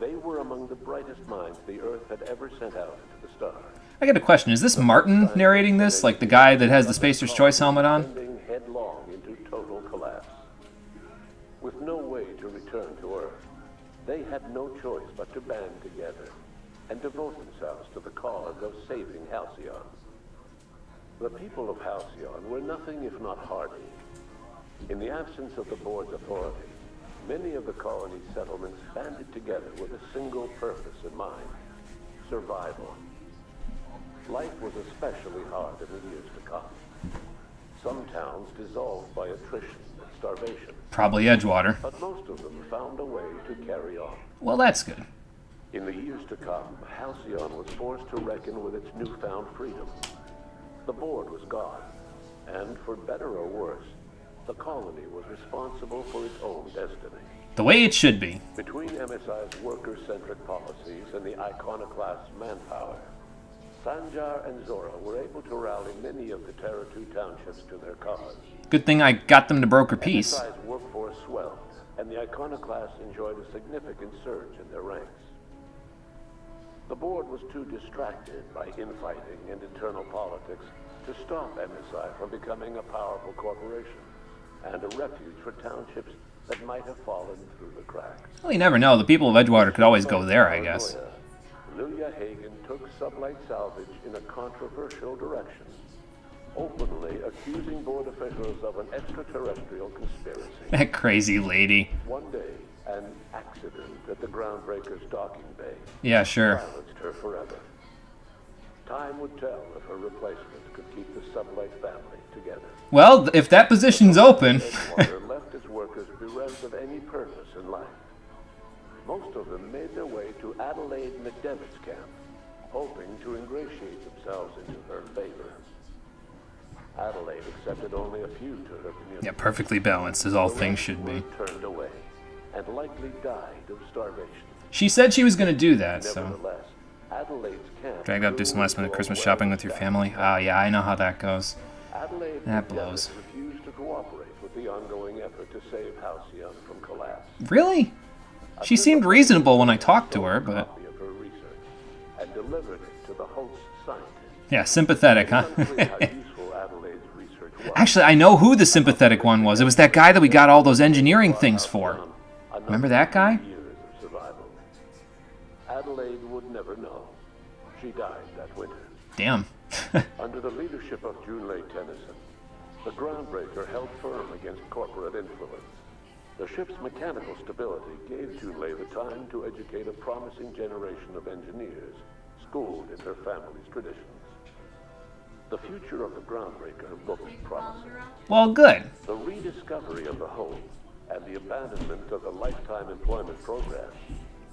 Speaker 17: They were among the brightest minds the Earth had ever sent out into the stars.
Speaker 1: I got a question. Is this Martin narrating this? Like the guy that has the Spacer's Choice helmet on?
Speaker 17: Headlong into total collapse. With no way to return to Earth, they had no choice but to band together and devote themselves to the cause of saving Halcyon. The people of Halcyon were nothing if not hardy. In the absence of the board's authority, many of the colony's settlements banded together with a single purpose in mind: survival. Life was especially hard in the years to come. Some towns dissolved by attrition and starvation.
Speaker 1: Probably Edgewater.
Speaker 17: But most of them found a way to carry on.
Speaker 1: Well, that's good.
Speaker 17: In the years to come, Halcyon was forced to reckon with its newfound freedom. The board was gone, and for better or worse, the colony was responsible for its own destiny.
Speaker 1: The way it should be.
Speaker 17: Between MSI's worker-centric policies and the iconoclast's manpower, Sanjar and Zora were able to rally many of the Terra 2 townships to their cause.
Speaker 1: Good thing I got them to broker peace.
Speaker 17: MSI's workforce swelled, and the iconoclasts enjoyed a significant surge in their ranks. The board was too distracted by infighting and internal politics to stop MSI from becoming a powerful corporation and a refuge for townships that might have fallen through the cracks.
Speaker 1: Well, you never know. The people of Edgewater could always go there, I guess.
Speaker 17: Lilia Hagen took Sublight Salvage in a controversial direction, openly accusing board officials of an extraterrestrial conspiracy.
Speaker 1: That crazy lady.
Speaker 17: One day, an accident at the Groundbreaker's docking bay.
Speaker 1: Yeah, sure.
Speaker 17: Silenced her forever. Time would tell if her replacement could keep the Sublight family together.
Speaker 1: Well, if that position's open.
Speaker 17: Edgewater left its workers bereft of any purpose in life. Most of them made their way to Adelaide McDevitt's camp, hoping to ingratiate themselves into her favor. Adelaide accepted only a few to her community.
Speaker 1: Yeah, perfectly balanced, as all things should be.
Speaker 17: Turned away, and likely died of starvation.
Speaker 1: She said she was going to do that, so.
Speaker 17: Nevertheless, Adelaide's camp
Speaker 1: Drag out, do some last minute Christmas shopping with your family. Oh, yeah, I know how that goes.
Speaker 17: Adelaide
Speaker 1: that blows.
Speaker 17: refused to cooperate with the ongoing effort to save Halcyon from collapse.
Speaker 1: Really? She seemed reasonable when I talked to her, but...
Speaker 17: And delivered it to the host scientist.
Speaker 1: Yeah, sympathetic, huh? Actually, I know who the sympathetic one was. It was that guy that we got all those engineering things for. Remember that guy?
Speaker 17: Adelaide would never know. She died that winter.
Speaker 1: Damn.
Speaker 17: Under the leadership of Junlei Tennyson, the Groundbreaker held firm against corporate influence. The ship's mechanical stability gave Junlei the time to educate a promising generation of engineers, schooled in her family's traditions. The future of the Groundbreaker looked promising.
Speaker 1: Well, good.
Speaker 17: The rediscovery of the home and the abandonment of the lifetime employment program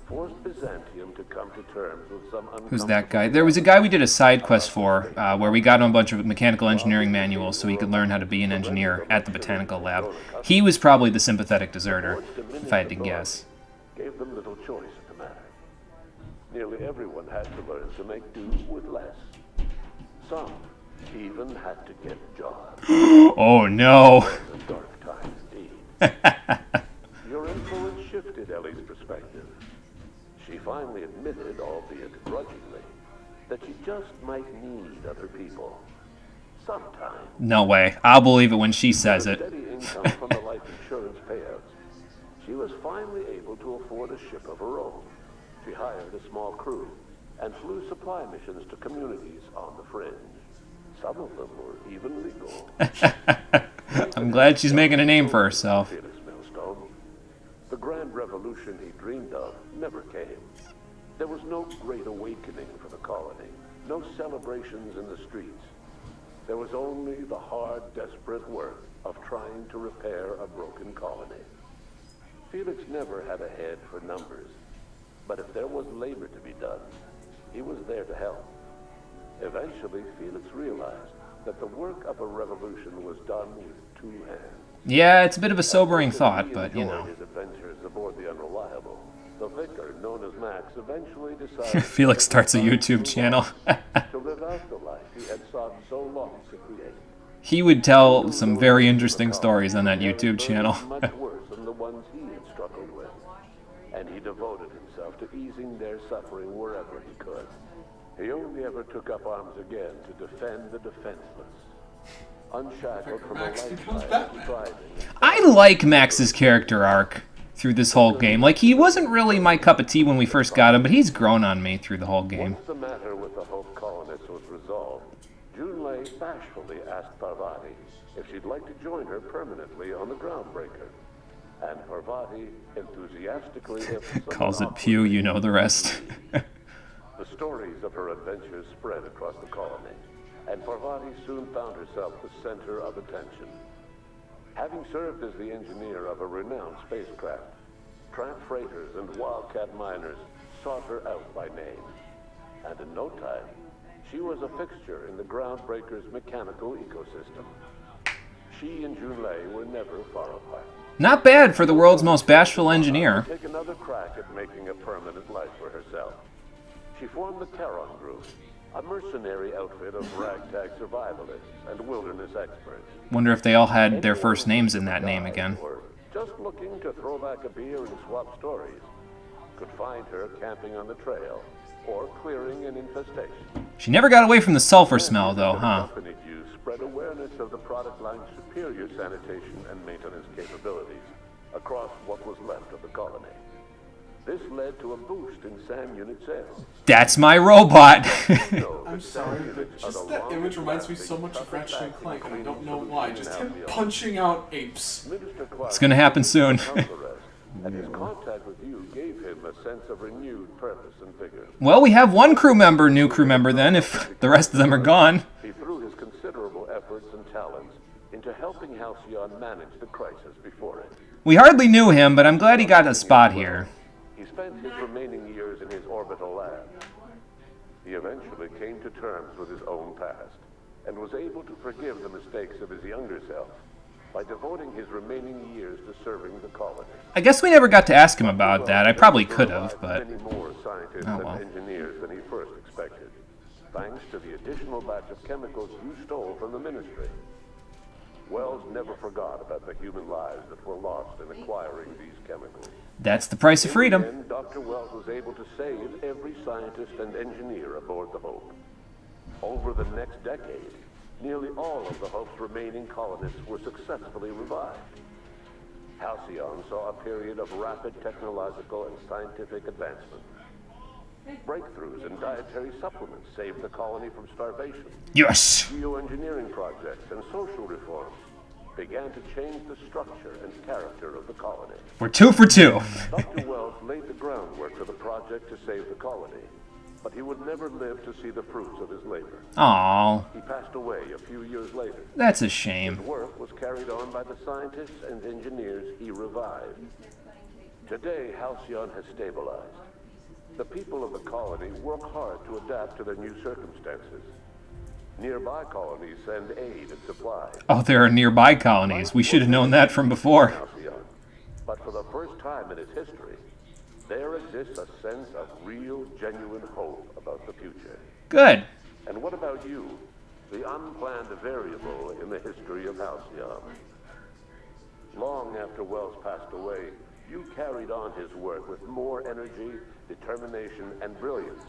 Speaker 17: forced Byzantium to come to terms with some
Speaker 1: Who's that guy? There was a guy we did a side quest for, where we got him a bunch of mechanical engineering manuals so he could learn how to be an engineer at the botanical lab. He was probably the sympathetic deserter, if I had to guess.
Speaker 17: Gave them little choice in the matter. Nearly everyone had to learn to make do with less. Some even had to get jobs.
Speaker 1: Oh no!
Speaker 17: A dark time indeed. Your influence shifted Ellie's perspective. She finally admitted, albeit grudgingly, that she just might need other people. Sometime.
Speaker 1: No way. I'll believe it when she says it.
Speaker 17: Steady income from the life insurance payouts, she was finally able to afford a ship of her own. She hired a small crew and flew supply missions to communities on the fringe. Some of them were even legal.
Speaker 1: I'm glad she's making a name for herself.
Speaker 17: The grand revolution he dreamed of never came. There was no great awakening for the colony, no celebrations in the streets. There was only the hard, desperate work of trying to repair a broken colony. Felix never had a head for numbers, but if there was labor to be done, he was there to help. Eventually, Felix realized that the work of a revolution was done with two hands.
Speaker 1: Yeah, it's a bit of a sobering thought, but you know.
Speaker 17: His adventures aboard the Unreliable, the vicar, known as Max, eventually decided
Speaker 1: Felix starts a YouTube channel.
Speaker 17: to live out the life he had sought so long to create.
Speaker 1: He would tell some very interesting stories on that YouTube channel.
Speaker 17: Much worse than the ones he had struggled with, and he devoted himself to easing their suffering wherever he could. He only ever took up arms again to defend the defenseless. Unshackled from a lifetime of striving.
Speaker 1: I like Max's character arc. through this whole game. Like, he wasn't really my cup of tea when we first got him, but he's grown on me through the whole game.
Speaker 17: Once the matter with the Hope colonists was resolved, Junlei bashfully asked Parvati if she'd like to join her permanently on the Groundbreaker. And Parvati enthusiastically
Speaker 1: calls it Pew, you know the rest.
Speaker 17: The stories of her adventures spread across the colony, and Parvati soon found herself the center of attention. Having served as the engineer of a renowned spacecraft, tramp freighters and wildcat miners sought her out by name. And in no time, she was a fixture in the Groundbreaker's mechanical ecosystem. She and Junlei were never far apart.
Speaker 1: Not bad for the world's most bashful engineer.
Speaker 17: Take another crack at making a permanent life for herself. She formed the Charon Group, a mercenary outfit of ragtag survivalists and wilderness experts.
Speaker 1: Wonder if they all had their first names in that name again.
Speaker 17: Or just looking to throw back a beer and swap stories could find her camping on the trail or clearing an infestation.
Speaker 1: She never got away from the sulfur smell, though, huh?
Speaker 17: Accompanied you spread awareness of the product line's superior sanitation and maintenance capabilities across what was left of the colony. This led to a boost in SAM unit sales.
Speaker 1: That's my robot!
Speaker 2: I'm sorry, but just that image reminds me so much of Ratchet and Clank, and I don't know why. Just him punching out apes.
Speaker 1: It's gonna happen soon.
Speaker 17: And his contact with you gave him a sense of renewed purpose and vigor.
Speaker 1: Well, we have one new crew member then, if the rest of them are gone.
Speaker 17: He threw his considerable efforts and talents into helping Halcyon manage the crisis before it.
Speaker 1: We hardly knew him, but I'm glad he got a spot here.
Speaker 17: He spent his remaining years in his orbital lab. He eventually came to terms with his own past and was able to forgive the mistakes of his younger self by devoting his remaining years to serving the colony.
Speaker 1: I guess we never got to ask him about that. I probably could have, but...
Speaker 17: Many more scientists and engineers than he first expected, thanks to the additional batch of chemicals you stole from the Ministry. Wells never forgot about the human lives that were lost in acquiring these chemicals.
Speaker 1: That's the price of freedom.
Speaker 17: In the end, Dr. Wells was able to save every scientist and engineer aboard the Hope. Over the next decade, nearly all of the Hope's remaining colonists were successfully revived. Halcyon saw a period of rapid technological and scientific advancement. Breakthroughs in dietary supplements saved the colony from starvation.
Speaker 1: Yes!
Speaker 17: Geoengineering projects and social reforms began to change the structure and character of the colony.
Speaker 1: We're 2 for 2.
Speaker 17: Dr. Wells laid the groundwork for the project to save the colony, but he would never live to see the fruits of his labor.
Speaker 1: Aww.
Speaker 17: He passed away a few years later.
Speaker 1: That's a shame.
Speaker 17: His work was carried on by the scientists and engineers he revived. Today, Halcyon has stabilized. The people of the colony work hard to adapt to their new circumstances. Nearby colonies send aid and supplies.
Speaker 1: Oh, there are nearby colonies. We should have known that from before.
Speaker 17: But for the first time in its history, there exists a sense of real, genuine hope about the future.
Speaker 1: Good.
Speaker 17: And what about you, the unplanned variable in the history of Halcyon? Long after Wells passed away, you carried on his work with more energy, determination, and brilliance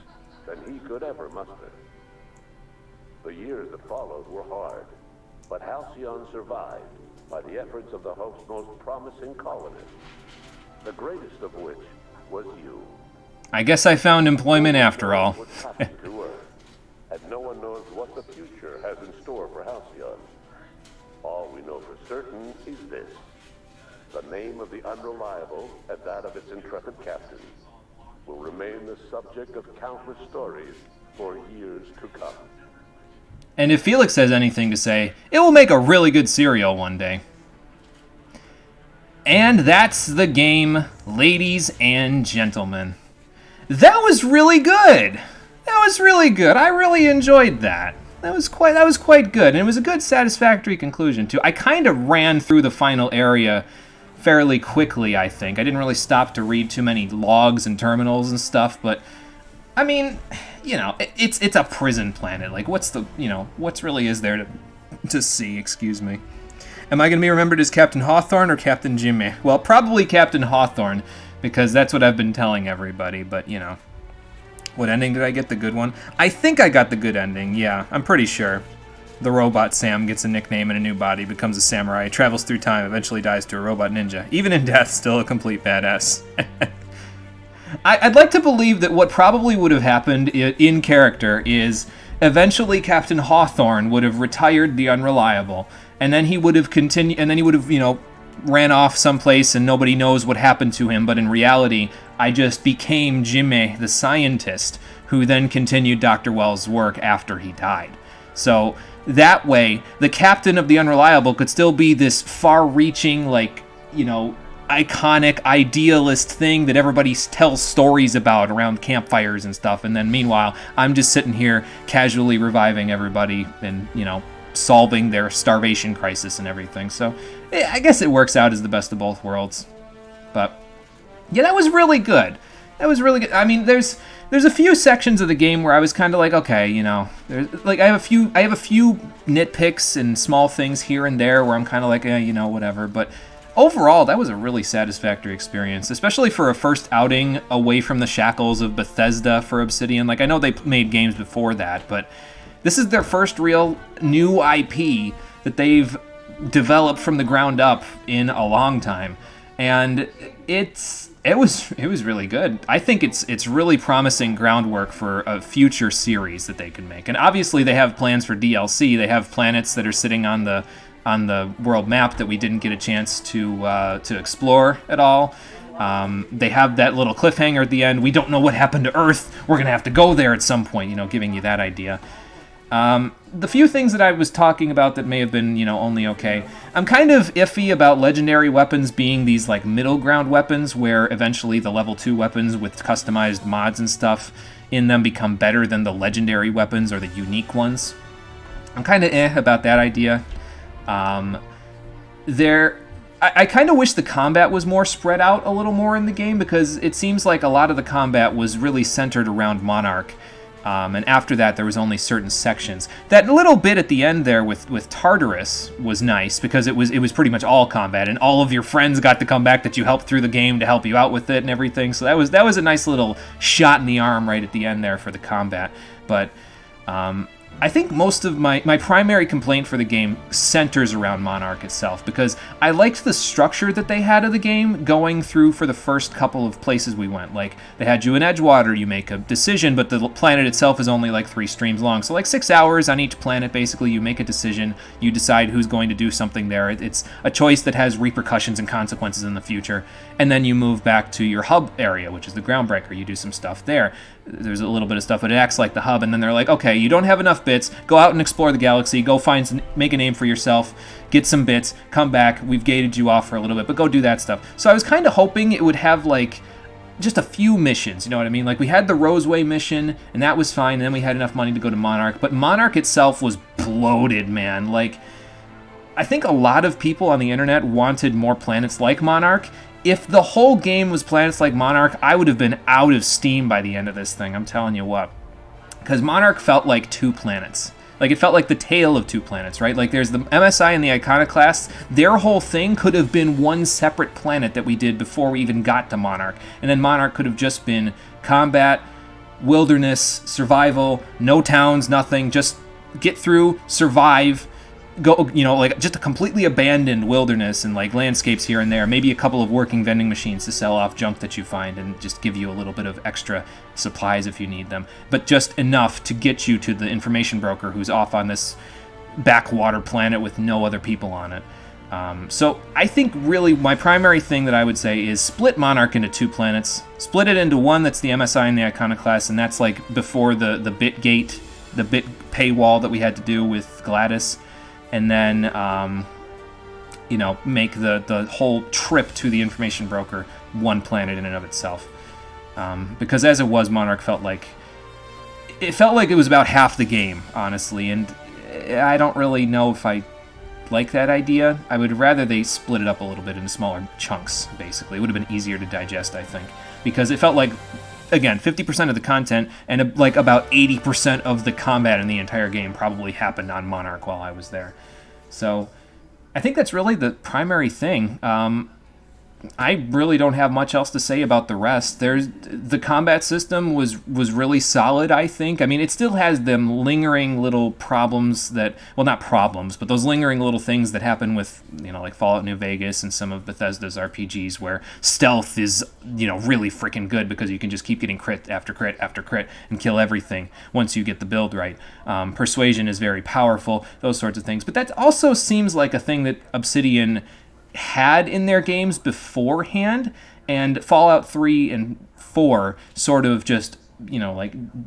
Speaker 17: than he could ever muster. The years that followed were hard, but Halcyon survived by the efforts of the Hope's most promising colonists, the greatest of which was you.
Speaker 1: I guess I found employment after all.
Speaker 17: To Earth, and no one knows what the future has in store for Halcyon. All we know for certain is this: the name of the Unreliable and that of its intrepid captain will remain the subject of countless stories for years to come.
Speaker 1: And if Felix has anything to say, it will make a really good serial one day. And that's the game, ladies and gentlemen. That was really good. That was really good. I really enjoyed that. That was quite good. And it was a good, satisfactory conclusion, too. I kind of ran through the final area fairly quickly, I think. I didn't really stop to read too many logs and terminals and stuff, but I mean, you know, it's a prison planet. Like, what's really is there to see, excuse me. Am I going to be remembered as Captain Hawthorne or Captain Jimmy? Well, probably Captain Hawthorne, because that's what I've been telling everybody, but, you know. What ending did I get? The good one? I think I got the good ending, yeah, I'm pretty sure. The robot Sam gets a nickname and a new body, becomes a samurai, travels through time, eventually dies to a robot ninja. Even in death, still a complete badass. I'd like to believe that what probably would have happened in character is eventually Captain Hawthorne would have retired the Unreliable, and then he would have continued, and then he would have, ran off someplace and nobody knows what happened to him, but in reality, I just became Jimmie, the scientist, who then continued Dr. Wells' work after he died. So that way, the captain of the Unreliable could still be this far-reaching, iconic, idealist thing that everybody tells stories about around campfires and stuff, and then meanwhile, I'm just sitting here casually reviving everybody and, solving their starvation crisis and everything. So I guess it works out as the best of both worlds. But yeah, that was really good. That was really good. I mean, there's a few sections of the game where I was kind of like, okay, there's I have a few nitpicks and small things here and there where I'm kind of like, whatever. But overall, that was a really satisfactory experience, especially for a first outing away from the shackles of Bethesda for Obsidian. I know they made games before that, but this is their first real new IP that they've developed from the ground up in a long time, and it was really good. I think it's really promising groundwork for a future series that they can make. And obviously they have plans for DLC. They have planets that are sitting on the world map that we didn't get a chance to explore at all. They have that little cliffhanger at the end. We don't know what happened to Earth. We're gonna have to go there at some point. Giving you that idea. The few things that I was talking about that may have been, only okay. I'm kind of iffy about legendary weapons being these, middle ground weapons where eventually the level 2 weapons with customized mods and stuff in them become better than the legendary weapons or the unique ones. I'm kind of about that idea. I kind of wish the combat was more spread out a little more in the game, because it seems like a lot of the combat was really centered around Monarch. And after that, there was only certain sections. That little bit at the end there with Tartarus was nice, because it was pretty much all combat, and all of your friends got to come back that you helped through the game to help you out with it and everything. So that was a nice little shot in the arm right at the end there for the combat. But I think most of my primary complaint for the game centers around Monarch itself, because I liked the structure that they had of the game going through for the first couple of places we went. They had you in Edgewater, you make a decision, but the planet itself is only 3 streams long. So 6 hours on each planet, basically, you make a decision, you decide who's going to do something there. It's a choice that has repercussions and consequences in the future. And then you move back to your hub area, which is the Groundbreaker. You do some stuff there. There's a little bit of stuff, but it acts like the hub, and then they're like, okay, you don't have enough bits, go out and explore the galaxy, go make a name for yourself, get some bits, come back, we've gated you off for a little bit, but go do that stuff. So I was kind of hoping it would have, just a few missions, you know what I mean? We had the Roseway mission, and that was fine, and then we had enough money to go to Monarch, but Monarch itself was bloated, man. I think a lot of people on the internet wanted more planets like Monarch. If the whole game was planets like Monarch, I would have been out of steam by the end of this thing, I'm telling you what. Because Monarch felt like 2 planets. It felt like the tale of 2 planets, right? There's the MSI and the Iconoclasts. Their whole thing could have been one separate planet that we did before we even got to Monarch. And then Monarch could have just been combat, wilderness, survival, no towns, nothing. Just get through, survive, go, just a completely abandoned wilderness and landscapes here and there, maybe a couple of working vending machines to sell off junk that you find and just give you a little bit of extra supplies if you need them, but just enough to get you to the information broker who's off on this backwater planet with no other people on it. So I think really my primary thing that I would say is split Monarch into 2 planets, split it into one that's the MSI and the Iconoclast, and that's before the bit gate, the bit paywall that we had to do with Gladys. And then, make the whole trip to the information broker one planet in and of itself. Because as it was, Monarch felt like it was about half the game, honestly. And I don't really know if I like that idea. I would rather they split it up a little bit into smaller chunks, basically. It would have been easier to digest, I think. Because it felt like, again, 50% of the content and about 80% of the combat in the entire game probably happened on Monarch while I was there. So I think that's really the primary thing. I really don't have much else to say about the rest. The combat system was really solid, I think. I mean, it still has them lingering little problems that, well, not problems, but those lingering little things that happen with, like Fallout New Vegas and some of Bethesda's RPGs where stealth is, really freaking good because you can just keep getting crit after crit after crit and kill everything once you get the build right. Persuasion is very powerful, those sorts of things. But that also seems like a thing that Obsidian had in their games beforehand, and Fallout 3 and 4 sort of just,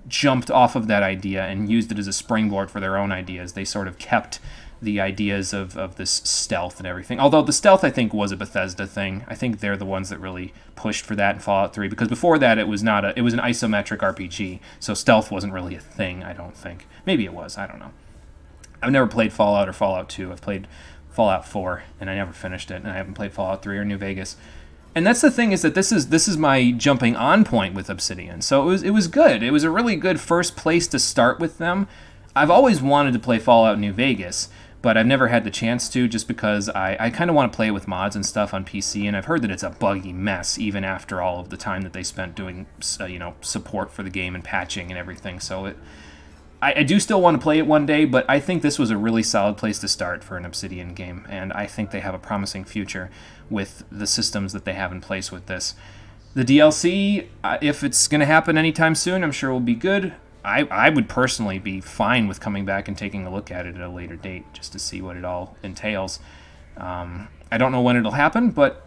Speaker 1: jumped off of that idea and used it as a springboard for their own ideas. They sort of kept the ideas of this stealth and everything. Although the stealth, I think, was a Bethesda thing. I think they're the ones that really pushed for that in Fallout 3, because before that it was an isometric RPG, so stealth wasn't really a thing, I don't think. Maybe it was, I don't know. I've never played Fallout or Fallout 2. I've played Fallout 4, and I never finished it, and I haven't played Fallout 3 or New Vegas. And that's the thing, is that this is my jumping on point with Obsidian. So it was good. It was a really good first place to start with them. I've always wanted to play Fallout New Vegas, but I've never had the chance to, just because I kind of want to play with mods and stuff on PC, and I've heard that it's a buggy mess, even after all of the time that they spent doing support for the game and patching and everything. So I do still want to play it one day, but I think this was a really solid place to start for an Obsidian game, and I think they have a promising future with the systems that they have in place with this. The DLC, if it's going to happen anytime soon, I'm sure will be good. I would personally be fine with coming back and taking a look at it at a later date, just to see what it all entails. I don't know when it'll happen, but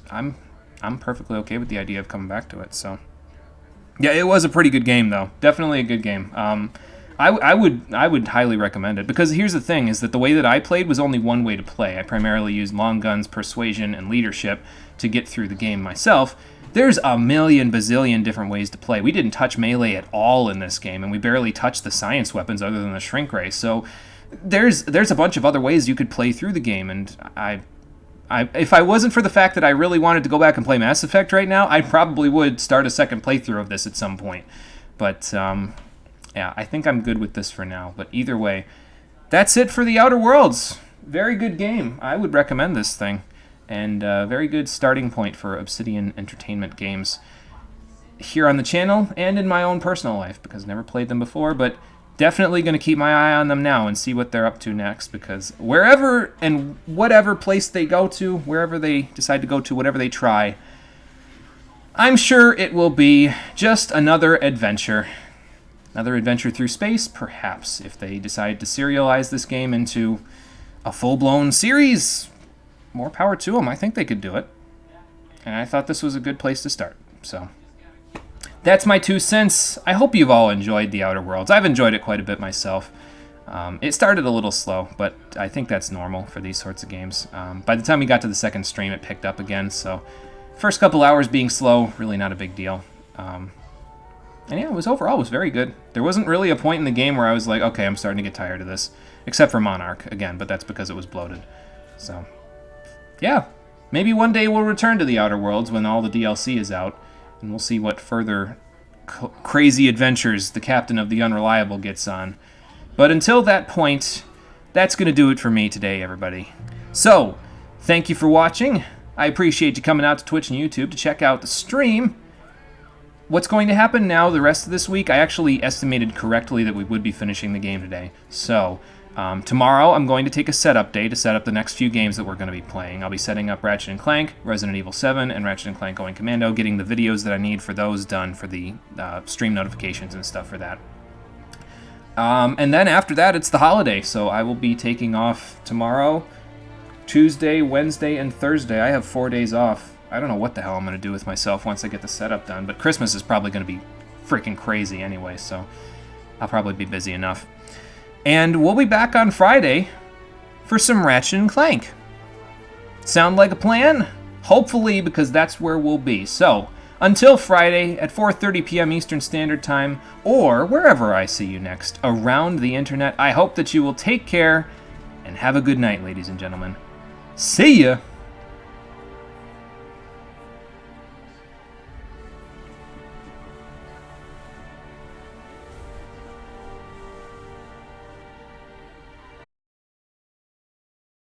Speaker 1: I'm perfectly okay with the idea of coming back to it. So yeah, it was a pretty good game, though. Definitely a good game. I would highly recommend it, because here's the thing, is that the way that I played was only one way to play. I primarily used long guns, persuasion, and leadership to get through the game myself. There's a million bazillion different ways to play. We didn't touch melee at all in this game, and we barely touched the science weapons other than the shrink ray. So there's a bunch of other ways you could play through the game, and if I wasn't for the fact that I really wanted to go back and play Mass Effect right now, I probably would start a second playthrough of this at some point. But yeah, I think I'm good with this for now. But either way, that's it for The Outer Worlds. Very good game. I would recommend this thing. And a very good starting point for Obsidian Entertainment games here on the channel and in my own personal life, because I've never played them before, but definitely going to keep my eye on them now and see what they're up to next, because wherever and whatever place they go to, wherever they decide to go to, whatever they try, I'm sure it will be just another adventure. Another adventure through space, perhaps, if they decide to serialize this game into a full-blown series. More power to them. I think they could do it. And I thought this was a good place to start. So that's my 2 cents. I hope you've all enjoyed The Outer Worlds. I've enjoyed it quite a bit myself. It started a little slow, but I think that's normal for these sorts of games. By the time we got to the second stream, it picked up again. So first couple hours being slow, really not a big deal. And yeah, overall was very good. There wasn't really a point in the game where I was like, okay, I'm starting to get tired of this. Except for Monarch, again, but that's because it was bloated. So yeah, maybe one day we'll return to The Outer Worlds when all the DLC is out, and we'll see what further crazy adventures the Captain of the Unreliable gets on. But until that point, that's going to do it for me today, everybody. So, thank you for watching. I appreciate you coming out to Twitch and YouTube to check out the stream. What's going to happen now the rest of this week, I actually estimated correctly that we would be finishing the game today. So tomorrow I'm going to take a setup day to set up the next few games that we're going to be playing. I'll be setting up Ratchet & Clank, Resident Evil 7, and Ratchet & Clank Going Commando, getting the videos that I need for those done for the stream notifications and stuff for that. And then after that, it's the holiday, so I will be taking off tomorrow, Tuesday, Wednesday, and Thursday. I have 4 days off. I don't know what the hell I'm going to do with myself once I get the setup done, but Christmas is probably going to be freaking crazy anyway, so I'll probably be busy enough. And we'll be back on Friday for some Ratchet & Clank. Sound like a plan? Hopefully, because that's where we'll be. So, until Friday at 4:30 p.m. Eastern Standard Time, or wherever I see you next around the internet, I hope that you will take care and have a good night, ladies and gentlemen. See ya!